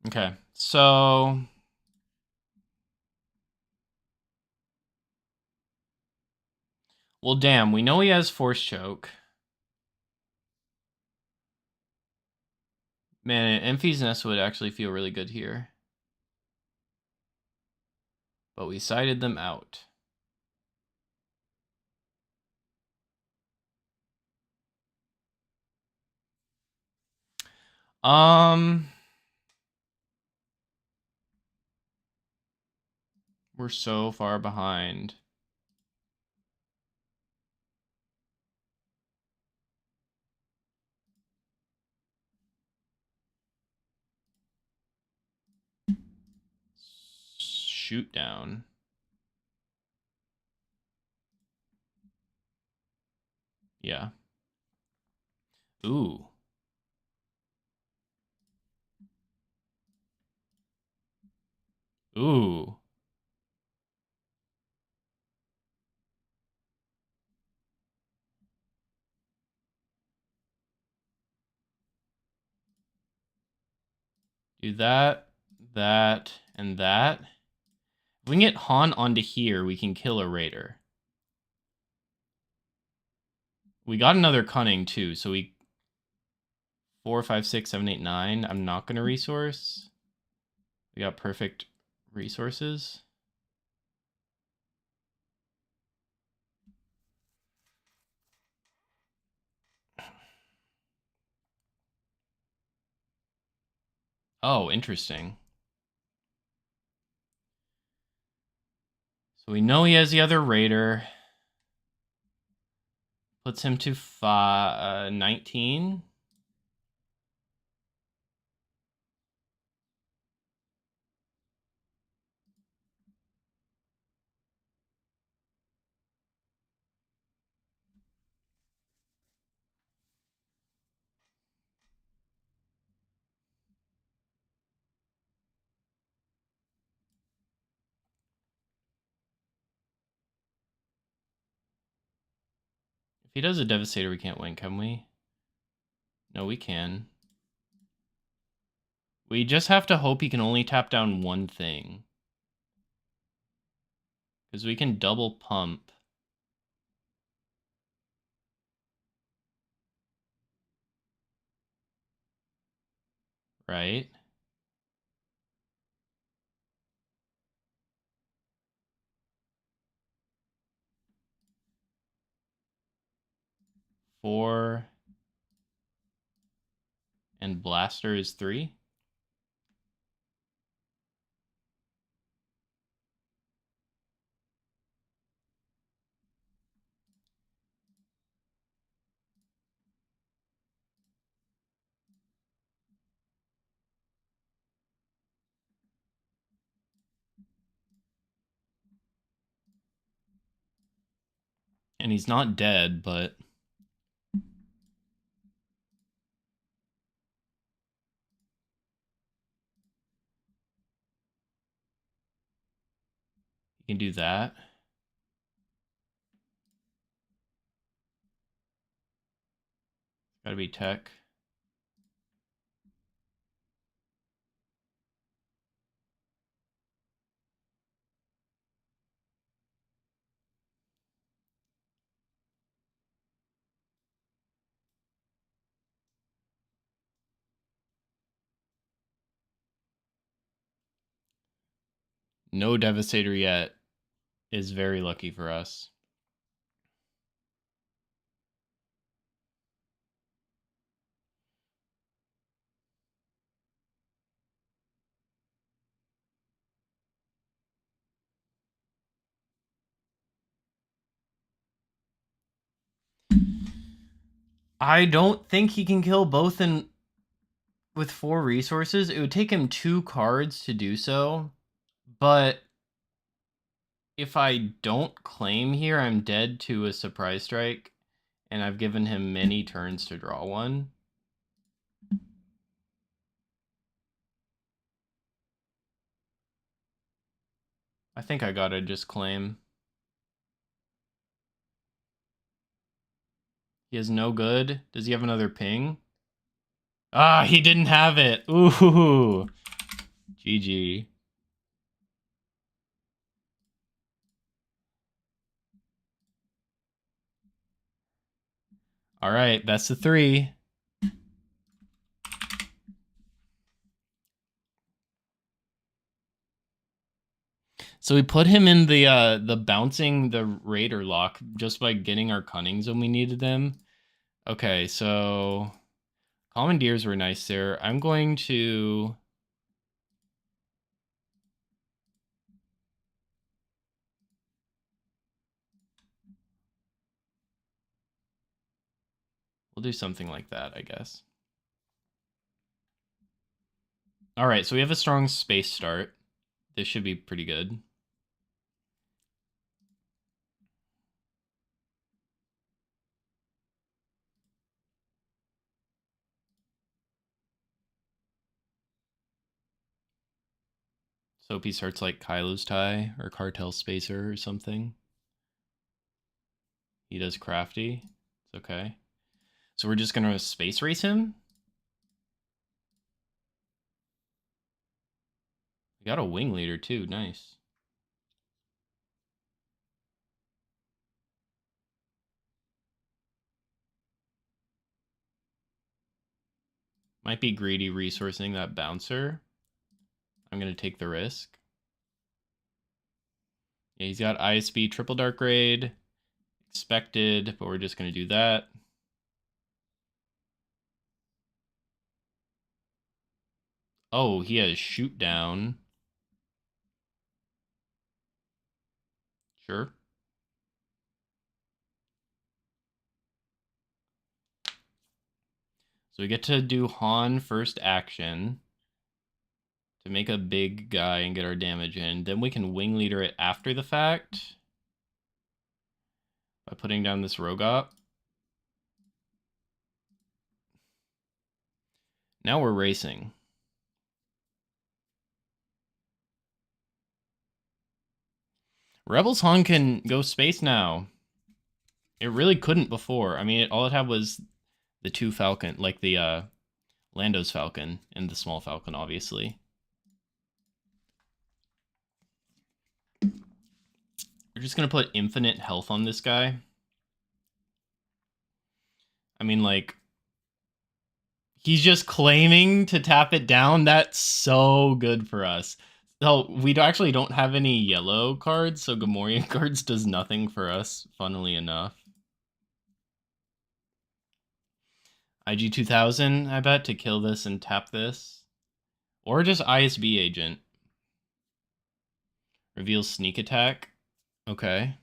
Okay, so well, damn, we know he has Force Choke. Man, Emphy's Nest would actually feel really good here. But we sided them out. We're so far behind. Shoot down. Yeah. Ooh. Ooh. Do that, that, and that. If we can get Han onto here, we can kill a Raider. We got another Cunning, too, so we... 4, 5, 6, 7, 8, 9. I'm not going to resource. We got perfect resources. Oh, interesting. So we know he has the other Raider. Puts him to 19. If he does a Devastator, we can't win, can we? No, we can. We just have to hope he can only tap down one thing. Because we can double pump. Right? Four. And Blaster is 3. And he's not dead, but... he can do that. Gotta be tech. No Devastator yet is very lucky for us. I don't think he can kill both with 4 resources. It would take him 2 cards to do so. But if I don't claim here, I'm dead to a Surprise Strike. And I've given him many turns to draw one. I think I gotta just claim. He has no good. Does he have another ping? Ah, he didn't have it. Ooh. GG. All right, best of 3. So we put him in the bouncing the Raider lock just by getting our Cunnings when we needed them. Okay, so Commandeers were nice there. I'm going to... we'll do something like that, I guess. All right, so we have a strong space start. This should be pretty good. So if he starts like Kylo's Tie or Cartel Spacer or something, he does Crafty. It's okay. So we're just going to Space Race him? We got a Wing Leader too, nice. Might be greedy resourcing that Bouncer. I'm going to take the risk. Yeah, he's got ISB Triple Dark Raid. Expected, but we're just going to do that. Oh, he has Shoot Down. Sure. So we get to do Han first action to make a big guy and get our damage in. Then we can Wing Leader it after the fact by putting down this Rogot. Now we're racing. Rebels Han can go space now. It really couldn't before. I mean, all it had was the two Falcon, like the Lando's Falcon and the small Falcon, obviously. We're just gonna put infinite health on this guy. I mean, like, he's just claiming to tap it down. That's so good for us. So we actually don't have any yellow cards, so Gamorrean cards does nothing for us, funnily enough. IG 2000, I bet, to kill this and tap this. Or just ISB agent. Reveals sneak attack. Okay.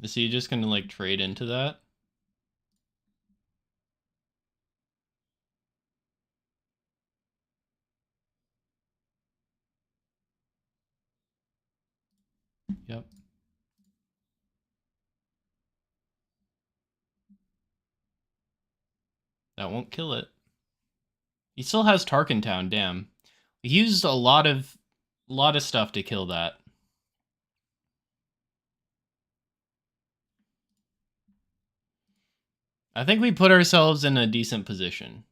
Is he just gonna like trade into that? Yep. That won't kill it. He still has Tarkin Town, damn. He used a lot of stuff to kill that. I think we put ourselves in a decent position.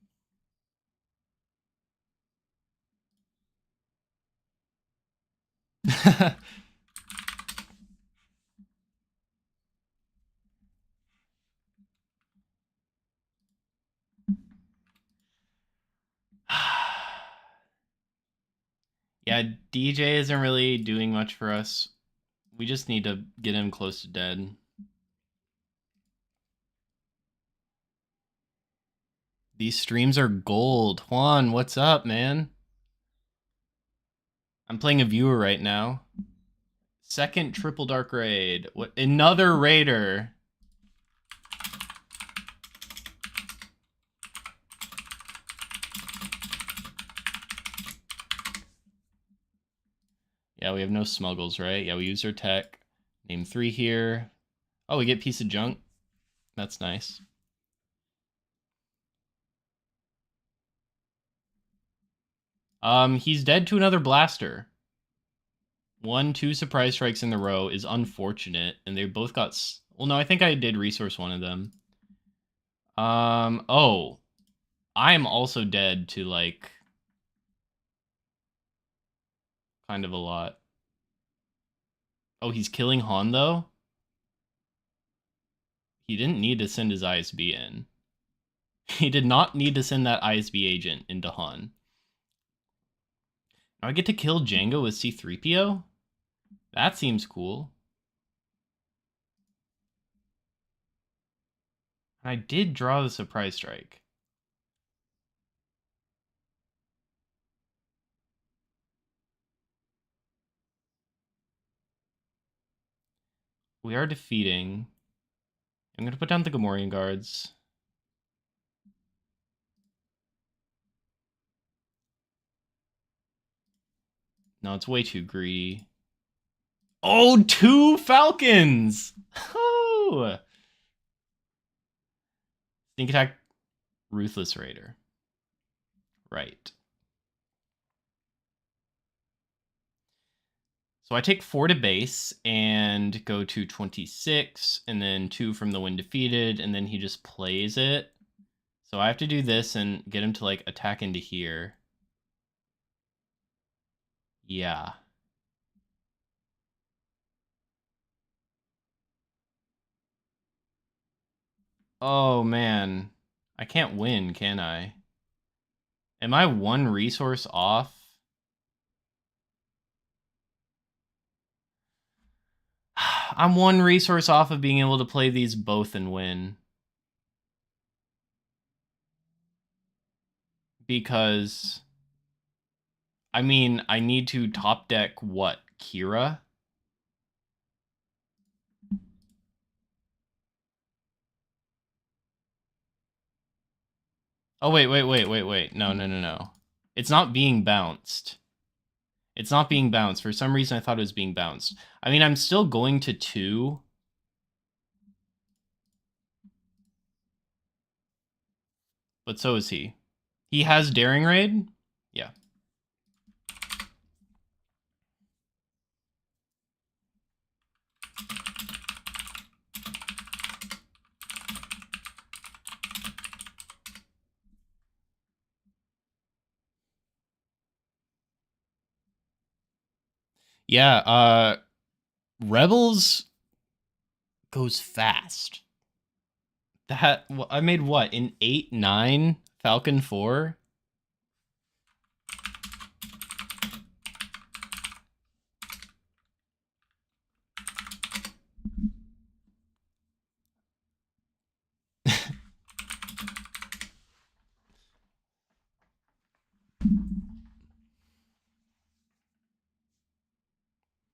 Yeah, DJ isn't really doing much for us. We just need to get him close to dead. These streams are gold. Juan, what's up, man? I'm playing a viewer right now. Second triple dark raid. What? Another raider. Yeah, we have no smuggles, right? Yeah, we use our tech. Name 3 here. Oh, we get piece of junk. That's nice. He's dead to another blaster. 1-2 surprise strikes in the row is unfortunate, and they both got. Well, no, I think I did resource one of them. Oh, I'm also dead to like kind of a lot. Oh, he's killing Han though. He didn't need to send his ISB in. He did not need to send that ISB agent into Han. Now I get to kill Jango with C-3PO? That seems cool. I did draw the surprise strike. We are defeating. I'm going to put down the Gamorrean guards. No, it's way too greedy. Oh, 2 Falcons! Oh! Sneak attack, Ruthless Raider. Right. So I take 4 to base and go to 26, and then 2 from the when defeated, and then he just plays it. So I have to do this and get him to like attack into here. Yeah. Oh man. I can't win, can I? Am I 1 resource off? I'm 1 resource off of being able to play these both and win. Because, I mean, I need to top deck what? Kira? Oh, wait. No. It's not being bounced. It's not being bounced. For some reason, I thought it was being bounced. I mean, I'm still going to 2. But so is he. He has Daring Raid? Yeah. Yeah, Rebels goes fast. That I made what in 8-9 Falcon 4.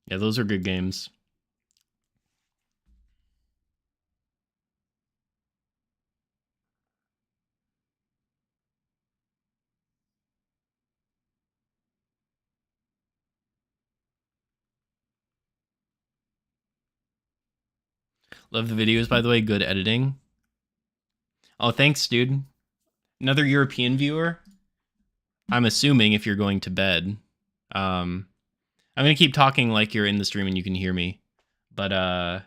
Yeah, those are good games. Love the videos, by the way. Good editing. Oh, thanks, dude. Another European viewer. I'm assuming if you're going to bed. I'm gonna keep talking like you're in the stream and you can hear me. But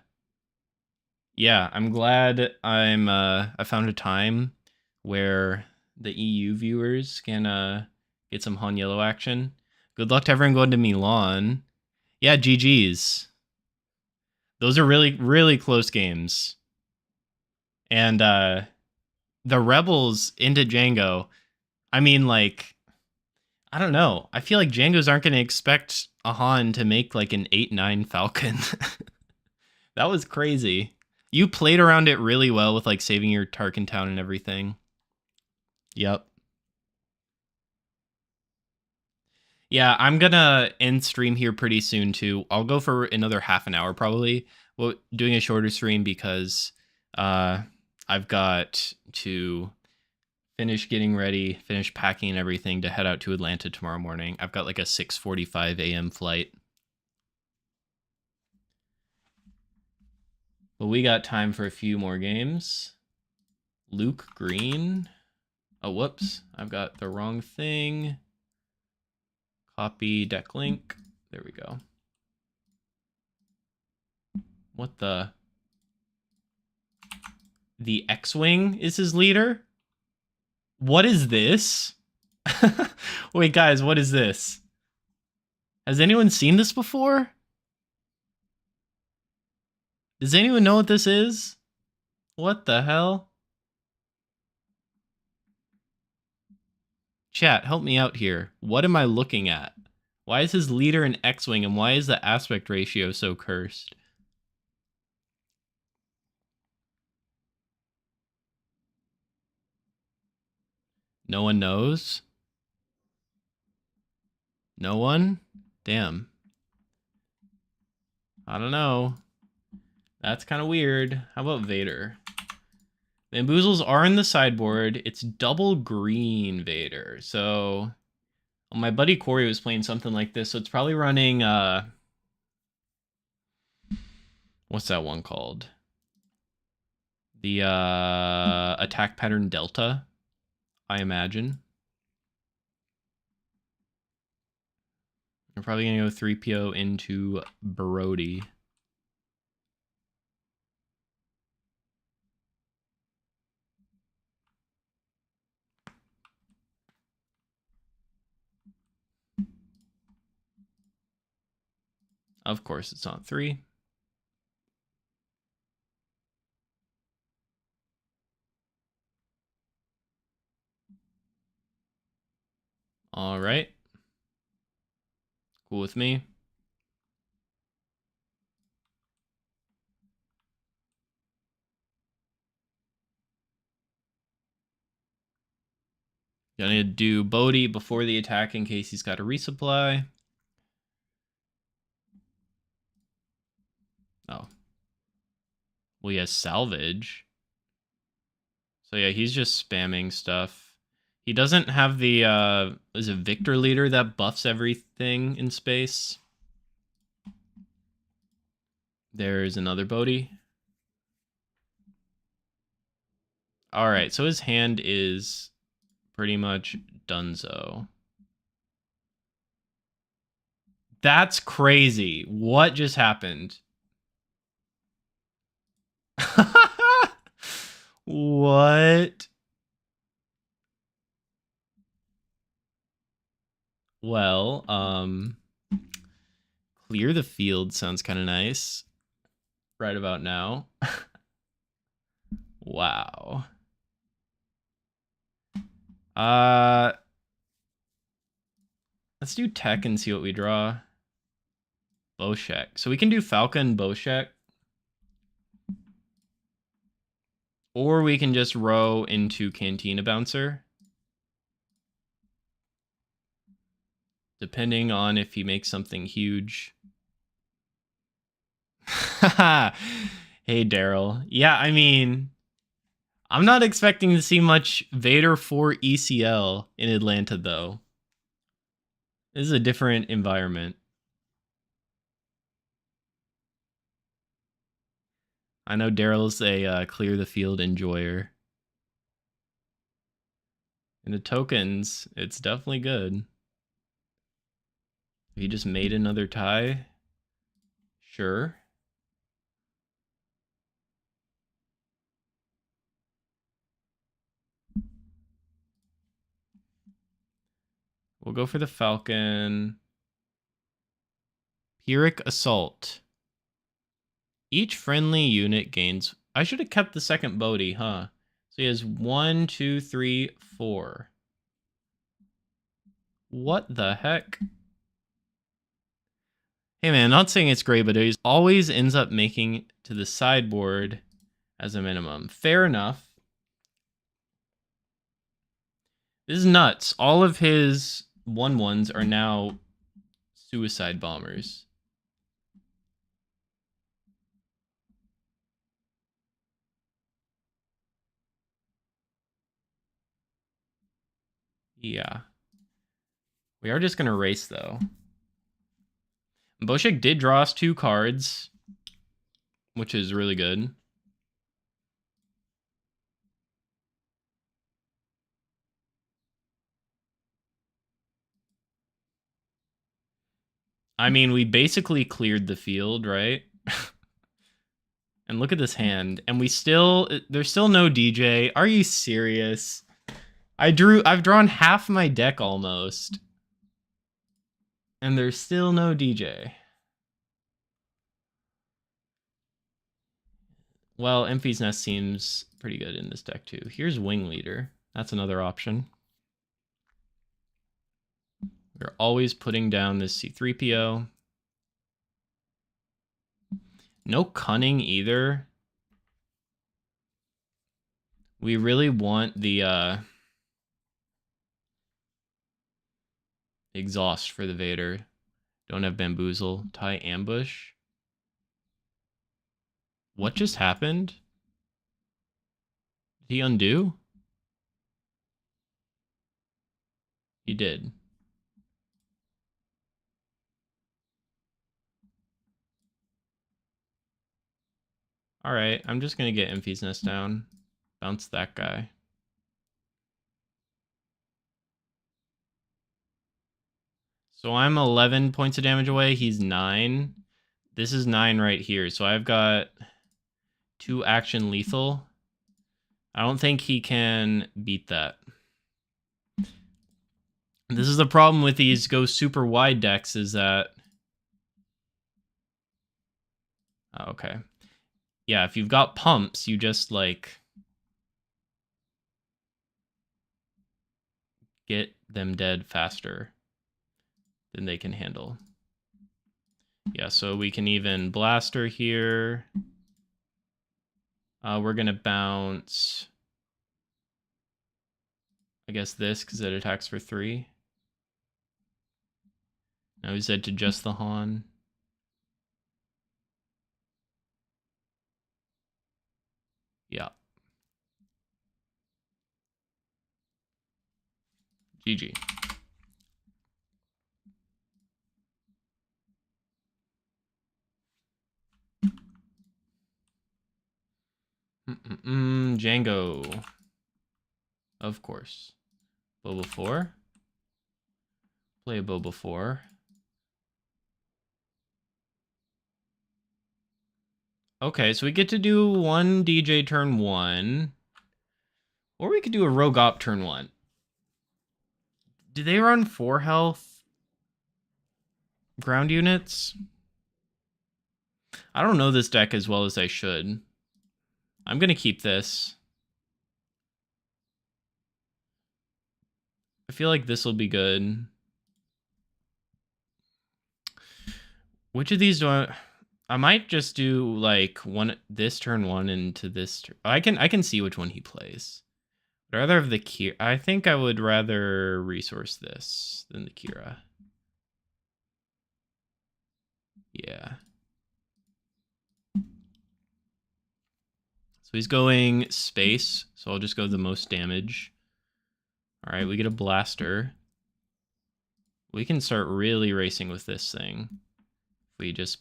yeah, I'm glad I found a time where the EU viewers can get some Han Yellow action. Good luck to everyone going to Milan. Yeah, GG's. Those are really close games. And the Rebels into Django, I mean, like, I don't know. I feel like Django's aren't going to expect a Han to make like an 8-9 Falcon. That was crazy. You played around it really well with like saving your Tarkin town and everything. Yep. Yeah, I'm gonna end stream here pretty soon too. I'll go for another half an hour probably. Well, doing a shorter stream because uh I've got to finish getting ready, finish packing and everything to head out to Atlanta tomorrow morning. I've got like a 6:45 a.m. flight. But we got time for a few more games. Luke Green. Oh, whoops. I've got the wrong thing. Copy deck link. There we go. What the? The X-Wing is his leader? What is this? Wait, guys, what is this? Has anyone seen this before? Does anyone know what this is? What the hell? Chat, help me out here. What am I looking at? Why is his leader an X-Wing and why is the aspect ratio so cursed? No one knows? No one? Damn. I don't know. That's kind of weird. How about Vader? Bamboozles are in the sideboard. It's double green Vader. So well, my buddy Corey was playing something like this. So it's probably running what's that one called? The attack pattern Delta, I imagine. We're probably gonna go 3PO into Brody. Of course, it's not 3. All right. Cool with me. Gonna do Bodhi before the attack in case he's got a resupply. Oh. Well, he has salvage. So yeah, he's just spamming stuff. He doesn't have the is it Victor leader that buffs everything in space. There's another Bodhi. All right, so his hand is pretty much donezo. That's crazy. What just happened? What? Well, clear the field sounds kind of nice right about now. Wow. Let's do tech and see what we draw. Boshek. So we can do Falcon, Boshek. Or we can just row into Cantina Bouncer. Depending on if he makes something huge. Hey, Daryl. Yeah, I mean, I'm not expecting to see much Vader for ECL in Atlanta, though. This is a different environment. I know Daryl's a clear the field enjoyer. And the tokens, it's definitely good. He just made another tie. Sure. We'll go for the Falcon. Pyrrhic Assault. Each friendly unit gains... I should have kept the second Bodhi, huh? So he has 1, 2, 3, 4. What the heck? Hey man, not saying it's great, but he always ends up making to the sideboard as a minimum. Fair enough. This is nuts. All of his 1/1s are now suicide bombers. Yeah. We are just going to race, though. Boshek did draw us 2 cards, which is really good. I mean, we basically cleared the field, right? And look at this hand. And we still... There's still no DJ. Are you serious? I've drawn half my deck almost. And there's still no DJ. Well, Emphy's Nest seems pretty good in this deck too. Here's Wing Leader. That's another option. We're always putting down this C-3PO. No Cunning either. We really want the exhaust for the Vader. Don't have Bamboozle. Tie Ambush. What just happened? Did he undo? He did. Alright, I'm just going to get Emphy's Nest down. Bounce that guy. So I'm 11 points of damage away. He's 9. This is 9 right here. So I've got 2 action lethal. I don't think he can beat that. This is the problem with these go super wide decks is that... Oh, okay. Yeah, if you've got pumps, you just, like... get them dead faster than they can handle. Yeah, so we can even Blaster here. We're going to bounce... I guess this, because it attacks for 3. Now we Zed to just the Han. Yeah. GG. Django. Of course. Boba 4. Play a Boba 4. Okay, so we get to do one DJ turn 1. Or we could do a Rogue Op turn 1. Do they run 4 health ground units? I don't know this deck as well as I should. I'm going to keep this. I feel like this will be good. Which of these do I might just do like this turn 1 into this I can see which one he plays. I'd rather have the Kira. I think I would rather resource this than the Kira. Yeah. So he's going space, so I'll just go the most damage. All right, we get a blaster. We can start really racing with this thing. We just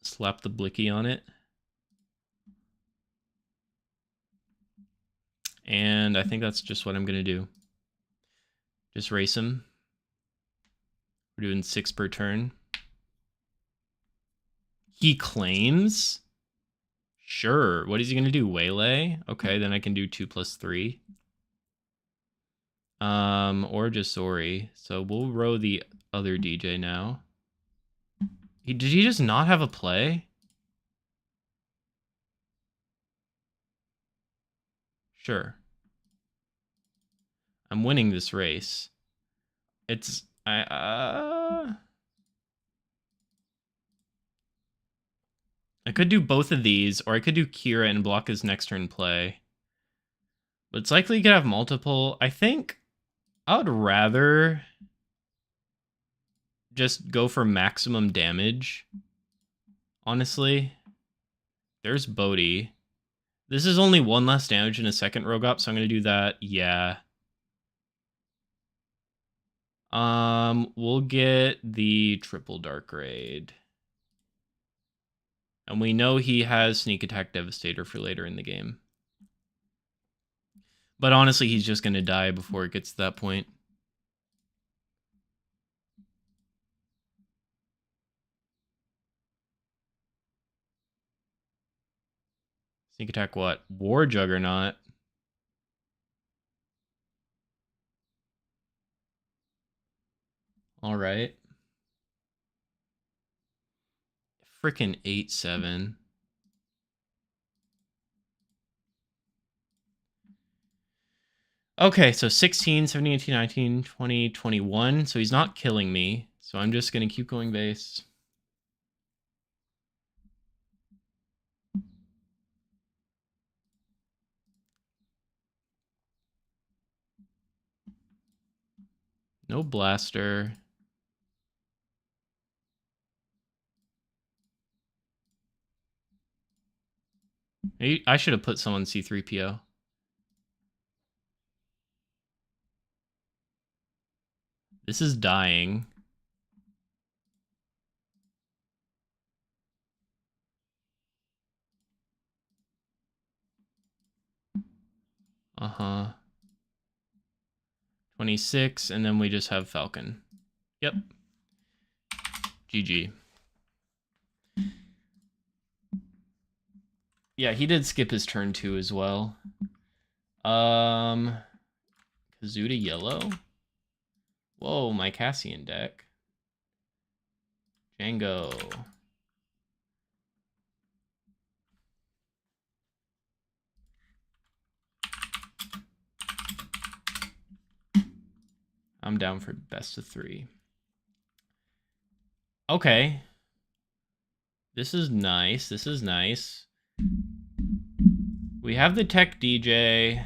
slap the blicky on it. And I think that's just what I'm going to do. Just race him. We're doing 6 per turn. He claims? Sure. What is he going to do? Waylay? Okay, then I can do 2 + 3. Or just Zori. So we'll row the other DJ now. Did he just not have a play? Sure. I'm winning this race. I could do both of these, or I could do Kira and block his next turn play. But it's likely he could have multiple. I think I would rather just go for maximum damage. Honestly. There's Bodhi. This is only 1 less damage in a second Rogue Op, so I'm going to do that. Yeah. We'll get the triple Dark Raid. And we know he has Sneak Attack Devastator for later in the game. But honestly, he's just going to die before it gets to that point. Sneak Attack what? War Juggernaut. All right. Freaking 8/7. Okay, so 16, 17, 18, 19, 20, 21. So he's not killing me. So I'm just going to keep going base. No blaster. I should have put someone C3PO. This is dying. Uh-huh. 26, and then we just have Falcon. Yep. GG. Yeah, he did skip his turn 2 as well. Kazuda yellow. Whoa, my Cassian deck. Django. I'm down for best of 3. Okay. This is nice. This is nice. We have the Tech DJ.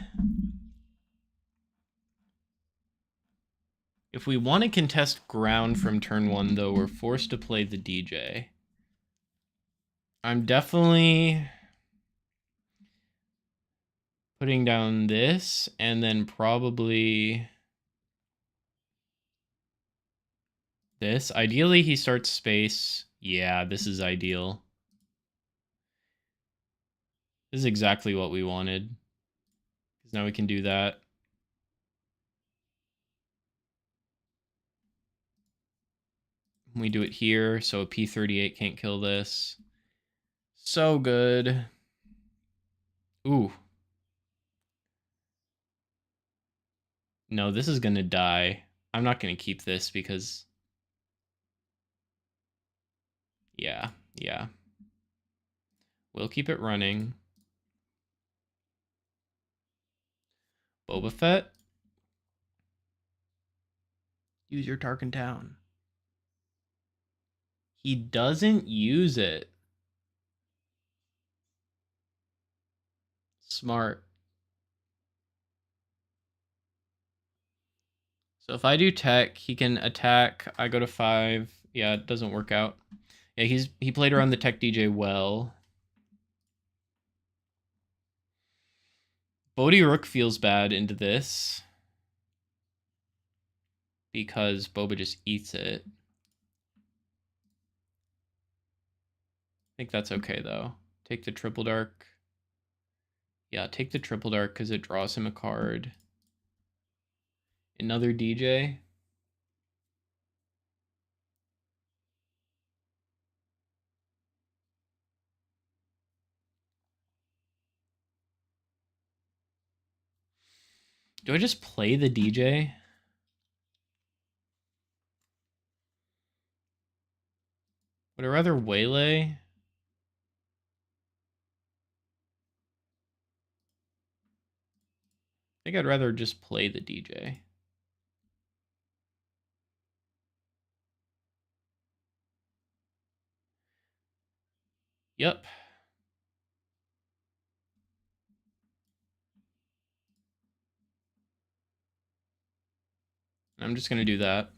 If we want to contest ground from turn 1, though, we're forced to play the DJ. I'm definitely putting down this, and then probably This, ideally he starts space. Yeah, this is ideal. This is exactly what we wanted. Because now we can do that. We do it here, so a P38 can't kill this. So good. Ooh. No, this is gonna die. I'm not gonna keep this because... Yeah, yeah. We'll keep it running. Boba Fett? Use your Tarkin Town. He doesn't use it. Smart. So if I do tech, he can attack. I go to 5. Yeah, it doesn't work out. Yeah, he played around the tech DJ well. Bodhi Rook feels bad into this because Boba just eats it. I think that's okay though. Take the triple dark. Yeah, take the triple dark because it draws him a card. Another DJ. Do I just play the DJ? Would I rather waylay? I think I'd rather just play the DJ. Yep. I'm just going to do that.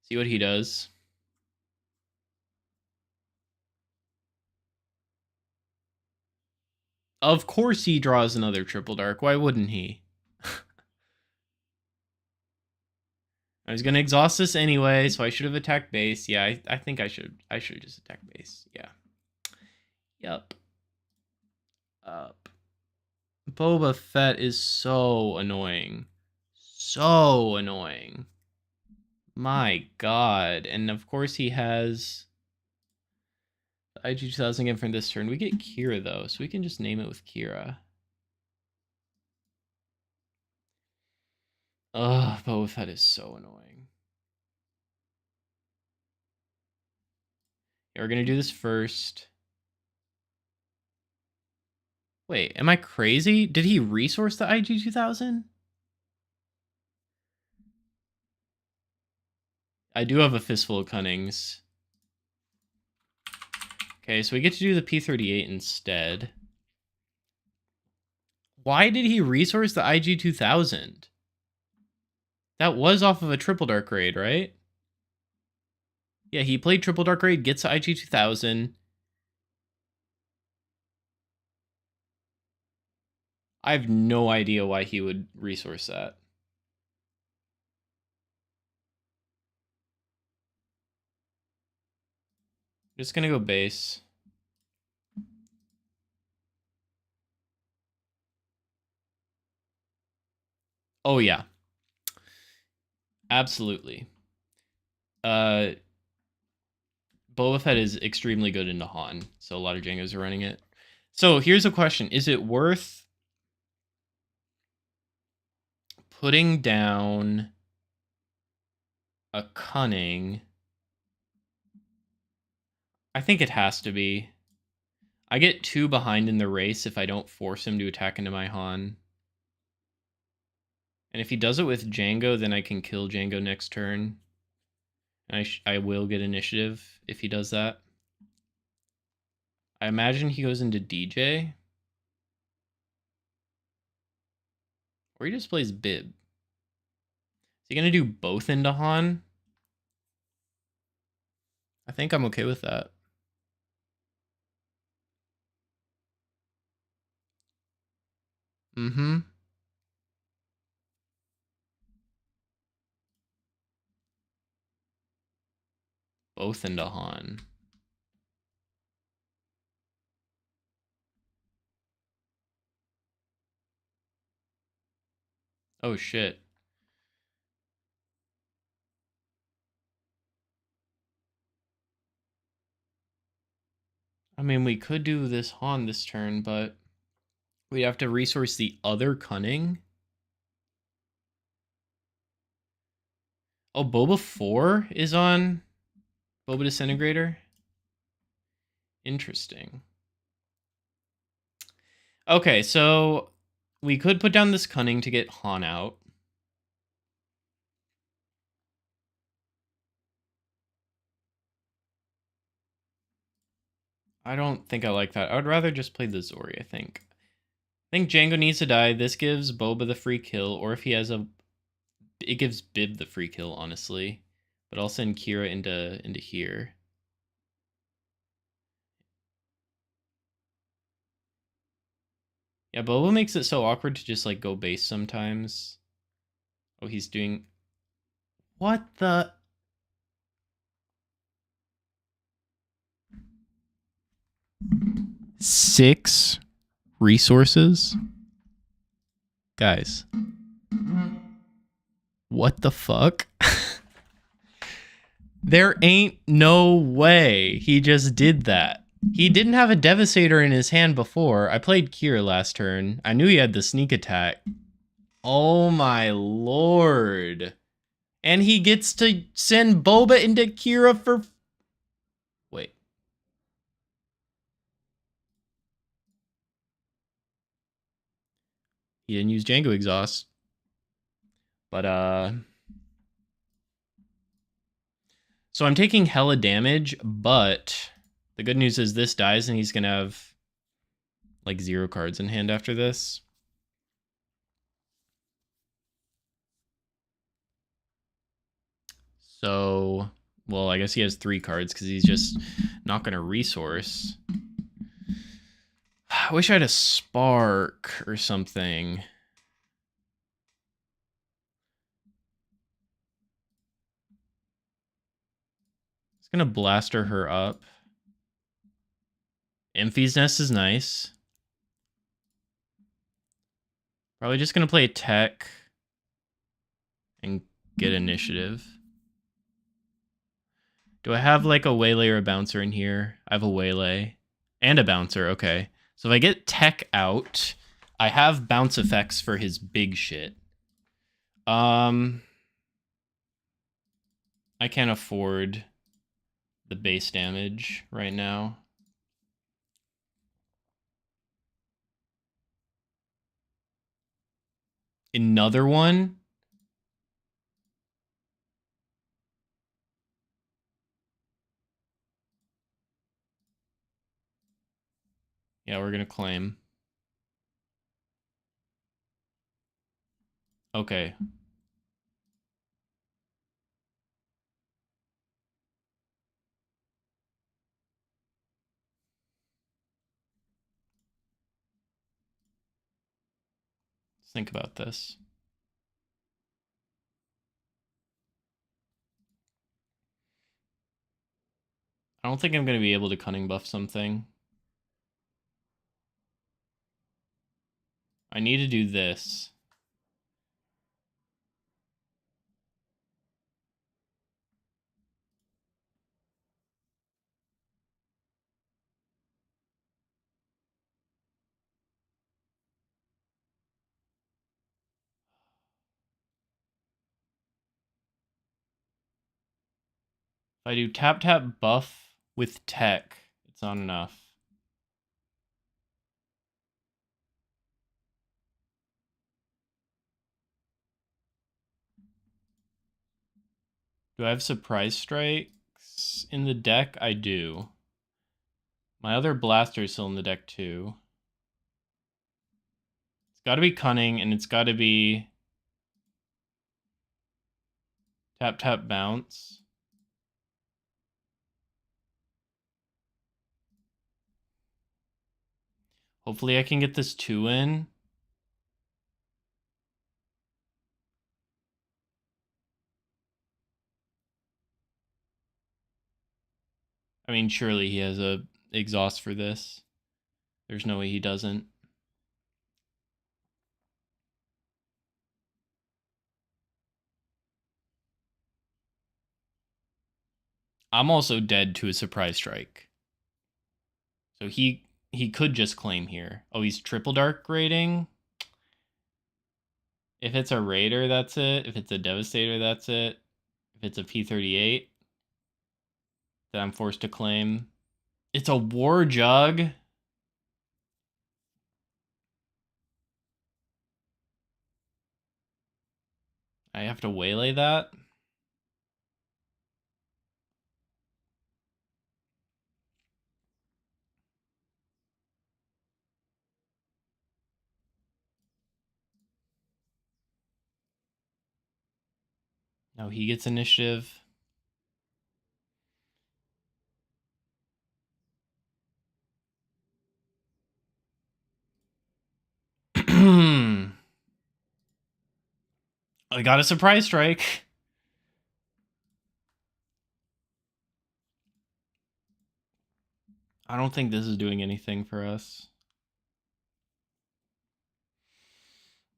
See what he does. Of course he draws another triple dark. Why wouldn't he? I was gonna exhaust this anyway, so I should have attacked base. Yeah, I think I should just attack base. Yeah. Yep. Up. Boba Fett is so annoying. So annoying. My god. And of course he has the IG 2000 again for this turn. We get Kira though, so we can just name it with Kira. Ugh, Boba Fett is so annoying. Yeah, we're gonna do this first. Wait, am I crazy? Did he resource the IG 2000? I do have a Fistful of Cunnings. Okay, so we get to do the P38 instead. Why did he resource the IG 2000? That was off of a Triple Dark raid, right? Yeah, he played Triple Dark raid, gets the IG 2000. I have no idea why he would resource that. Just gonna go base. Oh yeah. Absolutely. Boba Fett is extremely good into Han, so a lot of Jangos are running it. So here's a question. Is it worth putting down a Cunning? I think it has to be. I get 2 behind in the race if I don't force him to attack into my Han. And if he does it with Django, then I can kill Django next turn. And I will get initiative if he does that. I imagine he goes into DJ. Or he just plays Bib. Is he going to do both into Han? I think I'm okay with that. Mm-hmm. Bothan to Han. Oh shit. I mean, we could do this Han this turn, but we'd have to resource the other cunning. Oh, Boba 4 is on Boba Disintegrator? Interesting. Okay, so we could put down this cunning to get Han out. I don't think I like that. I would rather just play the Zori, I think. I think Django needs to die. This gives Boba the free kill, or if he has a... It gives Bib the free kill, honestly. But I'll send Kira into here. Yeah, Boba makes it so awkward to just, like, go base sometimes. Oh, he's doing... What the... Six resources? Guys. What the fuck? There ain't no way he just did that. He didn't have a Devastator in his hand before. I played Kira last turn. I knew he had the sneak attack. Oh my lord. And he gets to send Boba into Kira for... Wait. He didn't use Django Exhaust. But, so I'm taking hella damage, but the good news is this dies and he's going to have, like, 0 cards in hand after this. So, well, I guess he has 3 cards because he's just not going to resource. I wish I had a Spark or something. It's going to blaster her up. Emphy's Nest is nice. Probably just going to play Tech and get initiative. Do I have like a Waylay or a Bouncer in here? I have a Waylay and a Bouncer. Okay. So if I get Tech out, I have bounce effects for his big shit. I can't afford the base damage right now. Another one? Yeah, we're gonna claim. Okay. Let's think about this. I don't think I'm gonna be able to cunning buff something. I need to do this. If I do tap tap buff with Tech, it's not enough. Do I have Surprise Strikes in the deck? I do. My other blaster is still in the deck too. It's got to be Cunning, and it's got to be Tap Tap Bounce. Hopefully I can get this 2 in. I mean, surely he has a exhaust for this. There's no way he doesn't. I'm also dead to a surprise strike. So he could just claim here. Oh, he's triple dark rating. If it's a raider, that's it. If it's a devastator, that's it. If it's a P38, then I'm forced to claim. It's a war jug. I have to waylay that. Now he gets initiative. I got a surprise strike. I don't think this is doing anything for us.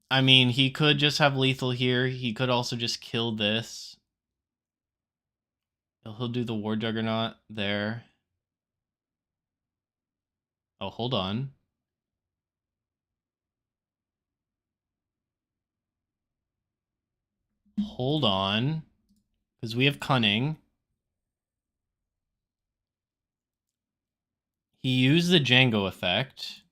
I mean, he could just have lethal here. He could also just kill this. He'll do the War Juggernaut there. Oh, hold on. Hold on. Because we have Cunning. He used the Django effect.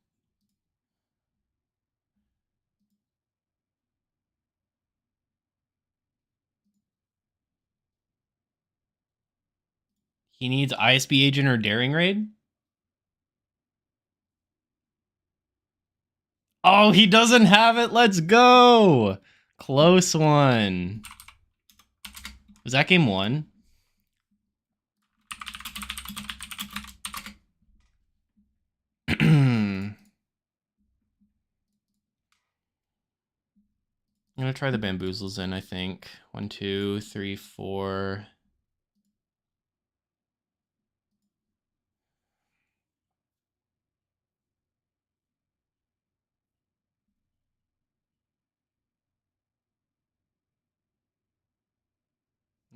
He needs ISB Agent or Daring Raid. Oh, he doesn't have it. Let's go. Close one. Was that game one? I'm going to try the Bamboozles in, I think. 1, 2, 3, 4.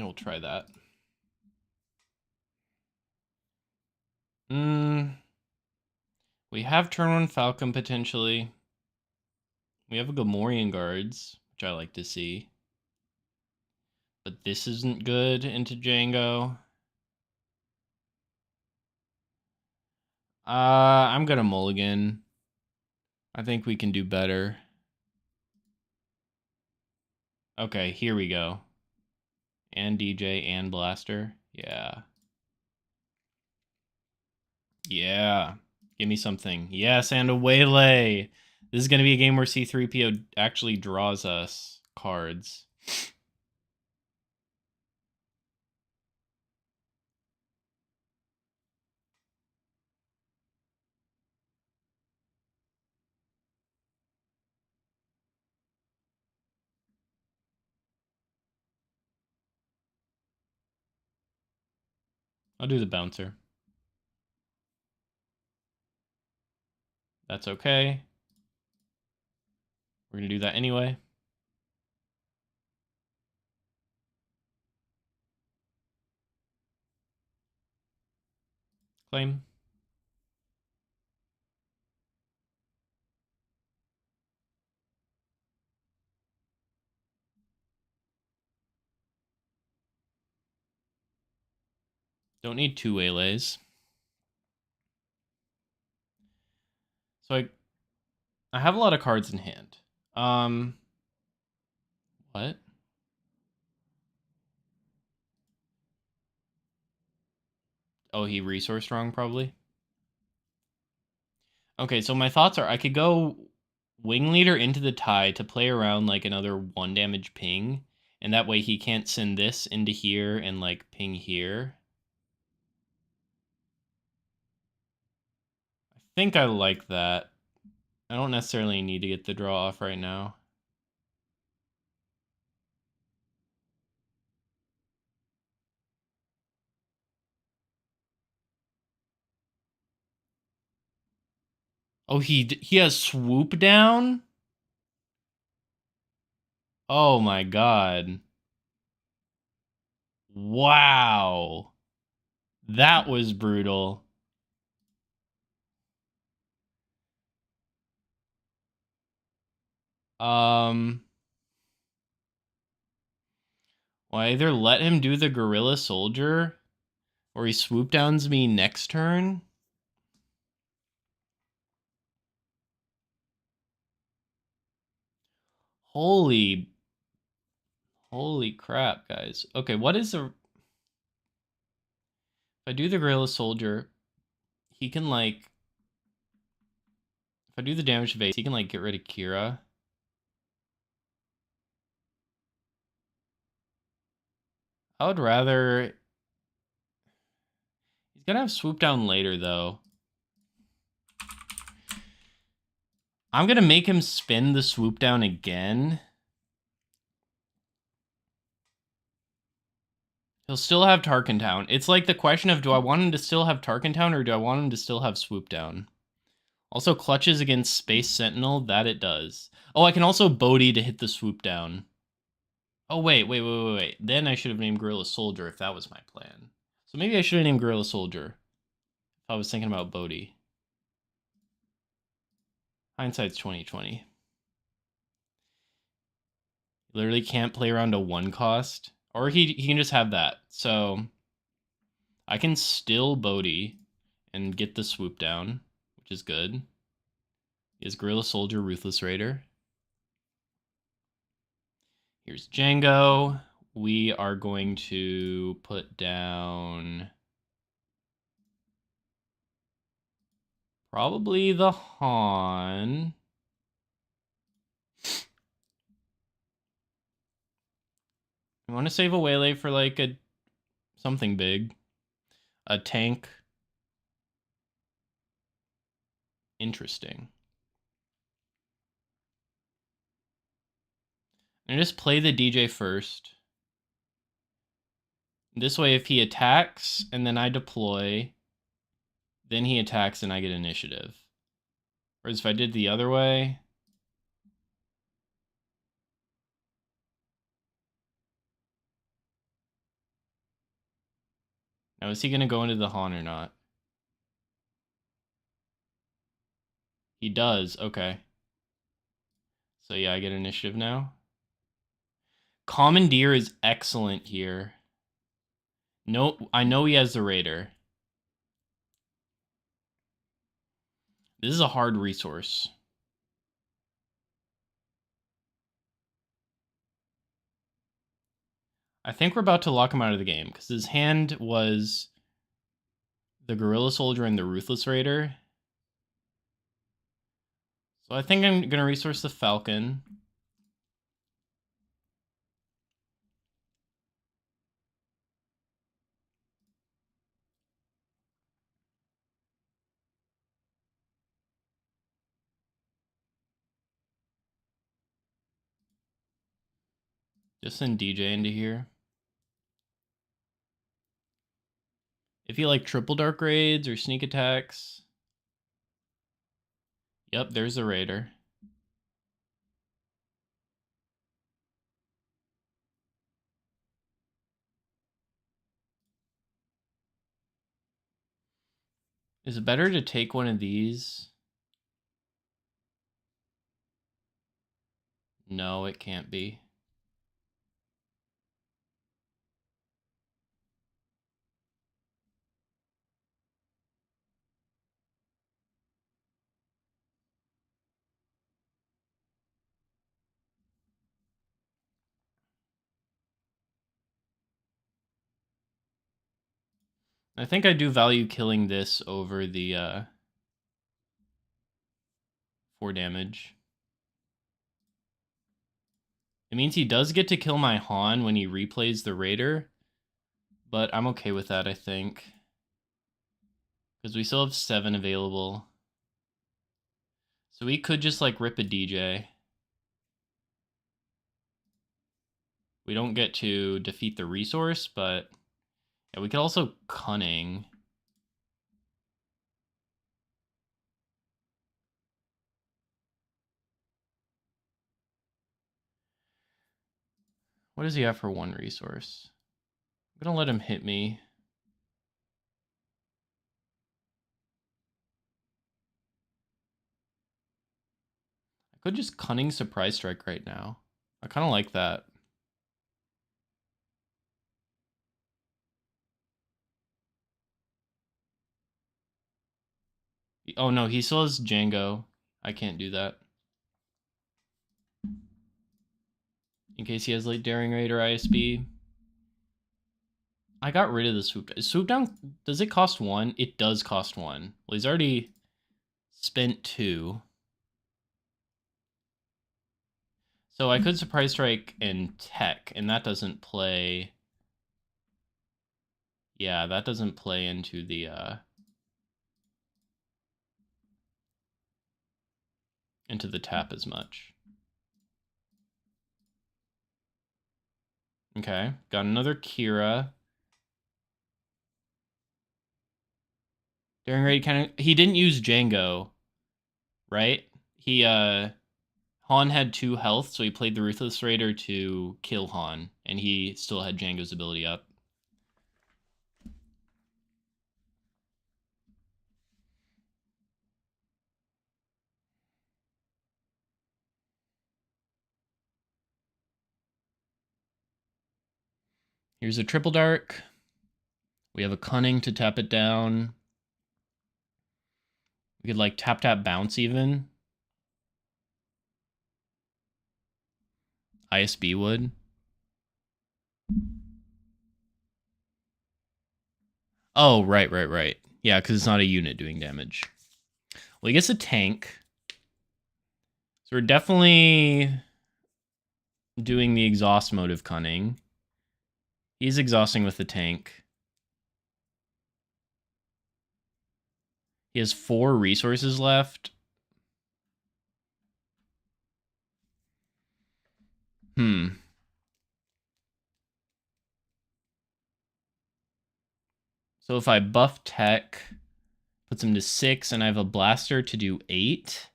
We'll try that. We have turn 1 Falcon potentially. We have a Gamorrean Guards, which I like to see. But this isn't good into Django. I'm gonna mulligan. I think we can do better. Okay, here we go. And DJ and Blaster. Yeah. Yeah. Give me something. Yes, and a Waylay. This is going to be a game where C3PO actually draws us cards. I'll do the bouncer. That's okay. We're going to do that anyway. Claim. Don't need 2 Waylays. So I have a lot of cards in hand. What? Oh, he resourced wrong, probably. Okay, so my thoughts are I could go Wing Leader into the tie to play around like another 1 damage ping, and that way he can't send this into here and like ping here. I think I like that. I don't necessarily need to get the draw off right now. Oh, he has swoop down? Oh my god. Wow. That was brutal. Well, I either let him do the gorilla soldier or he swoop downs me next turn. Holy crap, guys. Okay, what is the... If I do the gorilla soldier, he can like... If I do the damage to base, he can like get rid of Kira. I would rather... He's gonna have swoop down later though. I'm gonna make him spin the swoop down again. He'll still have Tarkin Town. It's like the question of, do I want him to still have Tarkin Town or do I want him to still have swoop down? Also clutches against Space Sentinel, that it does. Oh, I can also Bodhi to hit the swoop down. Oh, wait. Then I should have named Gorilla Soldier if that was my plan. So maybe I should have named Gorilla Soldier if I was thinking about Bodhi. Hindsight's 2020. Literally can't play around a 1 cost. Or he can just have that. So I can still Bodhi and get the swoop down, which is good. He has Gorilla Soldier, Ruthless Raider. Here's Django. We are going to put down probably the Han. I want to save a Waylay for like a something big. A tank. Interesting. And just play the DJ first. This way, if he attacks and then I deploy, then he attacks and I get initiative. Whereas if I did the other way... Now, is he going to go into the Han or not? He does. Okay. So yeah, I get initiative now. Commandeer is excellent here. No, I know he has the Raider. This is a hard resource. I think we're about to lock him out of the game because his hand was the Gorilla Soldier and the Ruthless Raider. So I think I'm going to resource the Falcon. Just send DJ into here. If you like triple dark raids or sneak attacks. Yep, there's the Raider. Is it better to take one of these? No, it can't be. I think I do value killing this over the 4 damage. It means he does get to kill my Han when he replays the Raider, but I'm okay with that, I think. Because we still have 7 available. So we could just like rip a DJ. We don't get to defeat the resource, but yeah, we could also Cunning. What does he have for one resource? I'm gonna let him hit me. I could just Cunning Surprise Strike right now. I kind of like that. Oh no, he still has Django. I can't do that. In case he has like Daring Raid or ISB. I got rid of the swoop. Swoop down, does it cost 1? It does cost 1. Well, he's already spent 2. So I could Surprise Strike and Tech, and that doesn't play. Yeah, that doesn't play into the tap as much. Okay, got another Kira. Daring Raid kind of, he didn't use Django, right? He Han had 2 health, so he played the Ruthless Raider to kill Han, and he still had Django's ability up. Here's a Triple Dark. We have a Cunning to tap it down. We could like tap bounce even. ISB would. Oh, right. Yeah, because it's not a unit doing damage. Well, he gets a tank. So we're definitely doing the exhaust mode of Cunning. He's exhausting with the tank. He has 4 resources left. So if I buff Tech, puts him to 6, and I have a Blaster to do 8,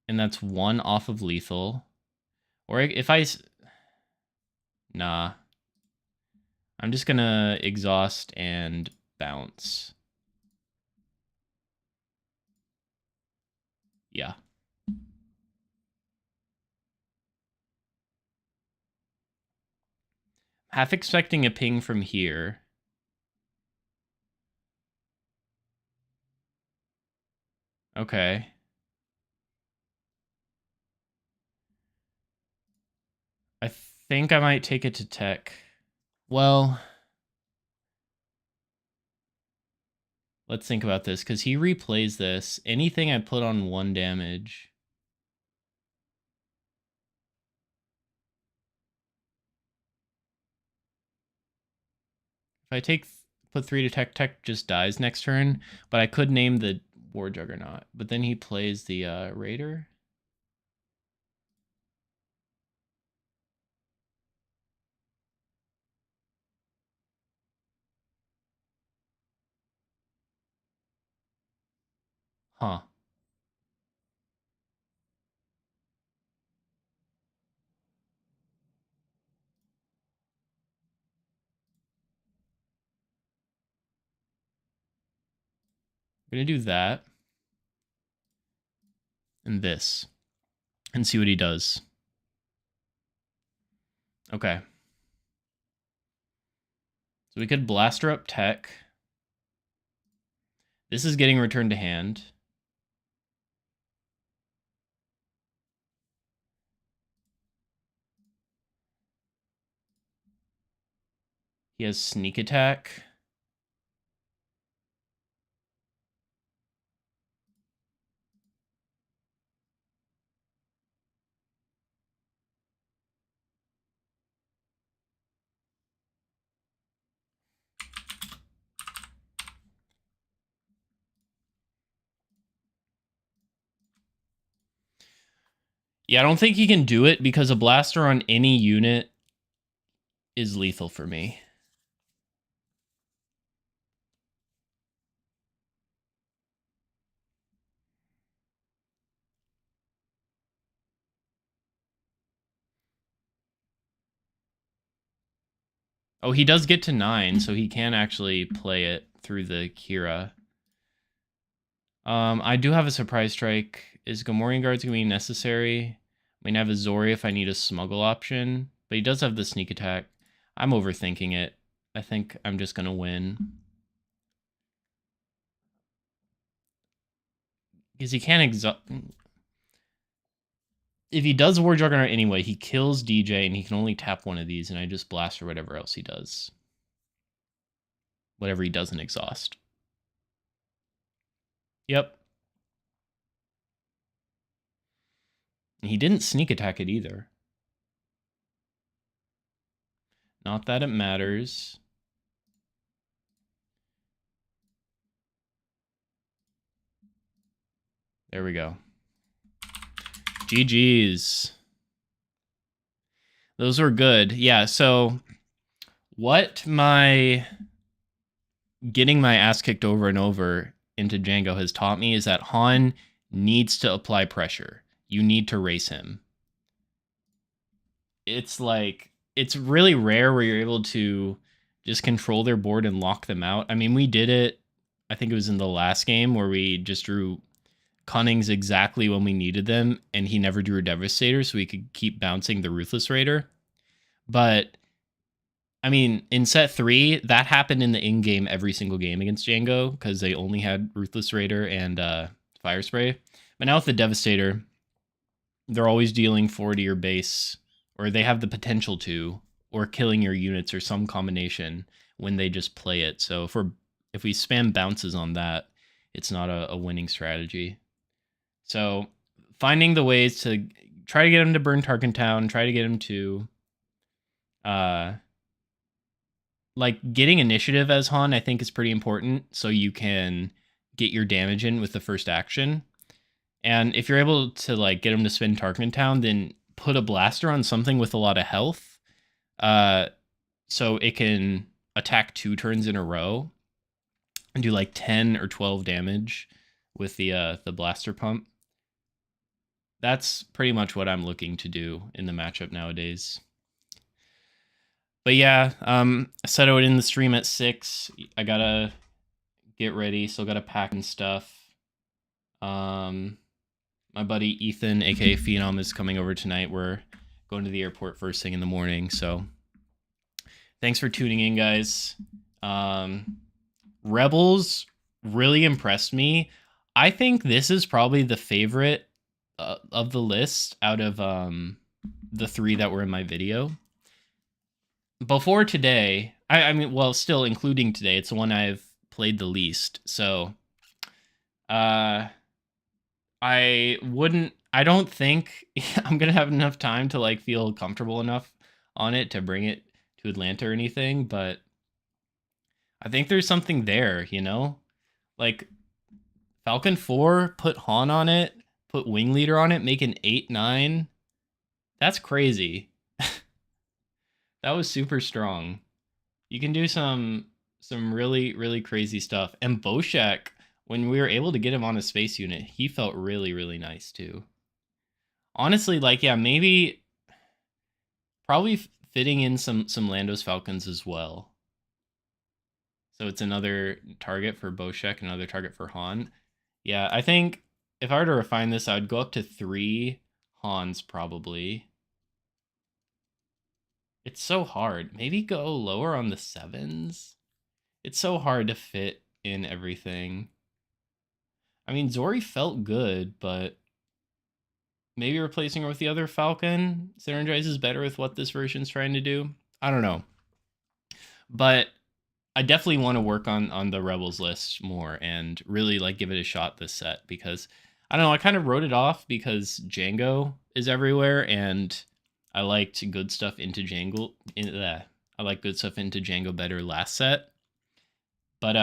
and that's 1 off of lethal. Or if I... Nah. I'm just gonna exhaust and bounce. Yeah. Half expecting a ping from here. Okay. I think I might take it to Tech. Well, let's think about this, because he replays this. Anything I put on 1 damage. If I put 3 to Tech just dies next turn, but I could name the War Juggernaut. But then he plays the Raider. Huh. I'm gonna do that. And this. And see what he does. Okay. So we could Blaster up Tech. This is getting returned to hand. He has Sneak Attack. Yeah, I don't think he can do it because a Blaster on any unit is lethal for me. Oh, he does get to 9, so he can actually play it through the Kira. I do have a surprise strike. Is Gamorrean Guards going to be necessary? I mean, I have a Zori if I need a smuggle option, but he does have the sneak attack. I'm overthinking it. I think I'm just going to win. Because he can't exhaust... If he does War Juggernaut anyway, he kills DJ and he can only tap one of these, and I just blast or whatever else he does. Whatever he doesn't exhaust. Yep. And he didn't sneak attack it either. Not that it matters. There we go. GG's. Those were good. Yeah, so what my getting my ass kicked over and over into Django has taught me is that Han needs to apply pressure. You need to race him. It's like, it's really rare where you're able to just control their board and lock them out. I mean, we did it, I think it was in the last game where we just drew Cunnings exactly when we needed them, and he never drew a Devastator, so we could keep bouncing the Ruthless Raider. But, I mean, in set 3, that happened in the in-game every single game against Django, because they only had Ruthless Raider and Fire Spray. But now with the Devastator, they're always dealing 4 to your base, or they have the potential to, or killing your units, or some combination when they just play it. So if we spam bounces on that, it's not a winning strategy. So finding the ways to try to get him to burn Tarkin Town, try to get him to like getting initiative as Han, I think is pretty important, so you can get your damage in with the first action. And if you're able to like get him to spin Tarkin Town, then put a blaster on something with a lot of health, so it can attack 2 turns in a row and do like 10 or 12 damage with the blaster pump. That's pretty much what I'm looking to do in the matchup nowadays. But yeah, I said I would end the stream at 6. I gotta get ready, still gotta pack and stuff. My buddy Ethan, aka Phenom, is coming over tonight. We're going to the airport first thing in the morning, so thanks for tuning in, guys. Rebels really impressed me. I think this is probably the favorite of the list out of the 3 that were in my video. Before today, I mean, well, still including today, it's the one I've played the least. So, I don't think I'm gonna have enough time to like feel comfortable enough on it to bring it to Atlanta or anything, but I think there's something there, you know? Like, Falcon 4, put Han on it, put Wing Leader on it, make an 8-9. That's crazy. That was super strong. You can do some really, really crazy stuff. And Boshek, when we were able to get him on a space unit, he felt really, really nice too. Honestly, like, yeah, maybe probably fitting in some Lando's Falcons as well. So it's another target for Boshek, another target for Han. Yeah, I think if I were to refine this, I would go up to 3 Hans probably. It's so hard. Maybe go lower on the 7s. It's so hard to fit in everything. I mean, Zori felt good, but maybe replacing her with the other Falcon synergizes better with what this version's trying to do. I don't know. But I definitely want to work on the Rebels list more and really like give it a shot this set, because I don't know, I kind of wrote it off because Django is everywhere and I liked good stuff into Django. I like good stuff into Django better last set. But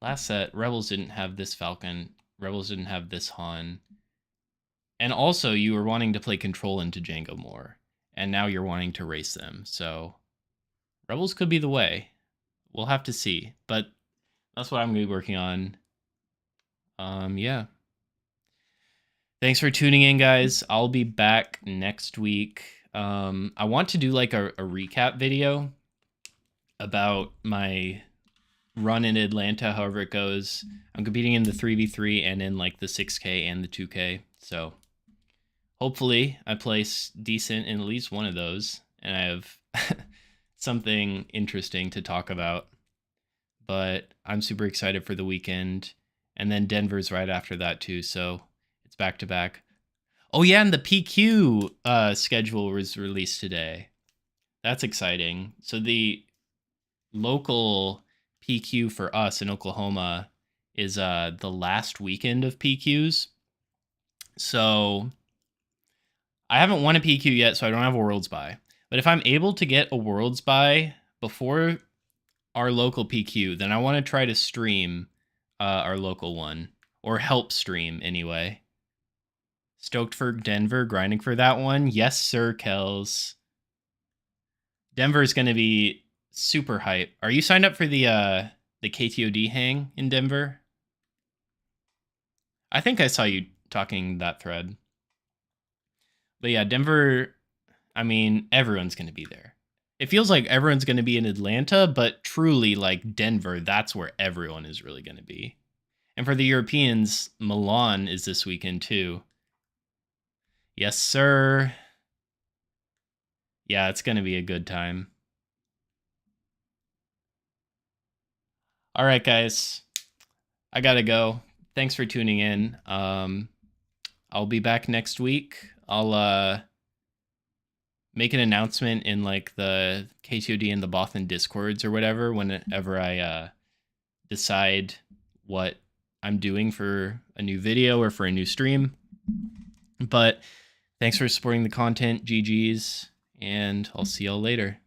last set, Rebels didn't have this Falcon. Rebels didn't have this Han. And also, you were wanting to play Control into Django more. And now you're wanting to race them. So, Rebels could be the way. We'll have to see. But that's what I'm going to be working on. Yeah. Thanks for tuning in, guys. I'll be back next week. I want to do like a recap video about my run in Atlanta, however it goes. I'm competing in the 3v3 and in like the 6K and the 2K. So hopefully I place decent in at least one of those and I have something interesting to talk about. But I'm super excited for the weekend. And then Denver's right after that too. So it's back to back. Oh yeah, and the PQ schedule was released today. That's exciting. So the local PQ for us in Oklahoma is the last weekend of PQs. So I haven't won a PQ yet, so I don't have a Worlds buy. But if I'm able to get a Worlds buy before our local PQ, then I want to try to stream our local one, or help stream anyway. Stoked for Denver, grinding for that one. Yes, sir, Kells. Denver is going to be super hype. Are you signed up for the KTOD hang in Denver? I think I saw you talking that thread. But yeah, Denver, I mean, everyone's going to be there. It feels like everyone's going to be in Atlanta, but truly, like Denver, that's where everyone is really going to be. And for the Europeans, Milan is this weekend too. Yes, sir. Yeah, it's going to be a good time. All right, guys. I got to go. Thanks for tuning in. I'll be back next week. I'll make an announcement in like the KTOD and the Bothan Discords or whatever whenever I decide what I'm doing for a new video or for a new stream. But thanks for supporting the content, GG's, and I'll see y'all later.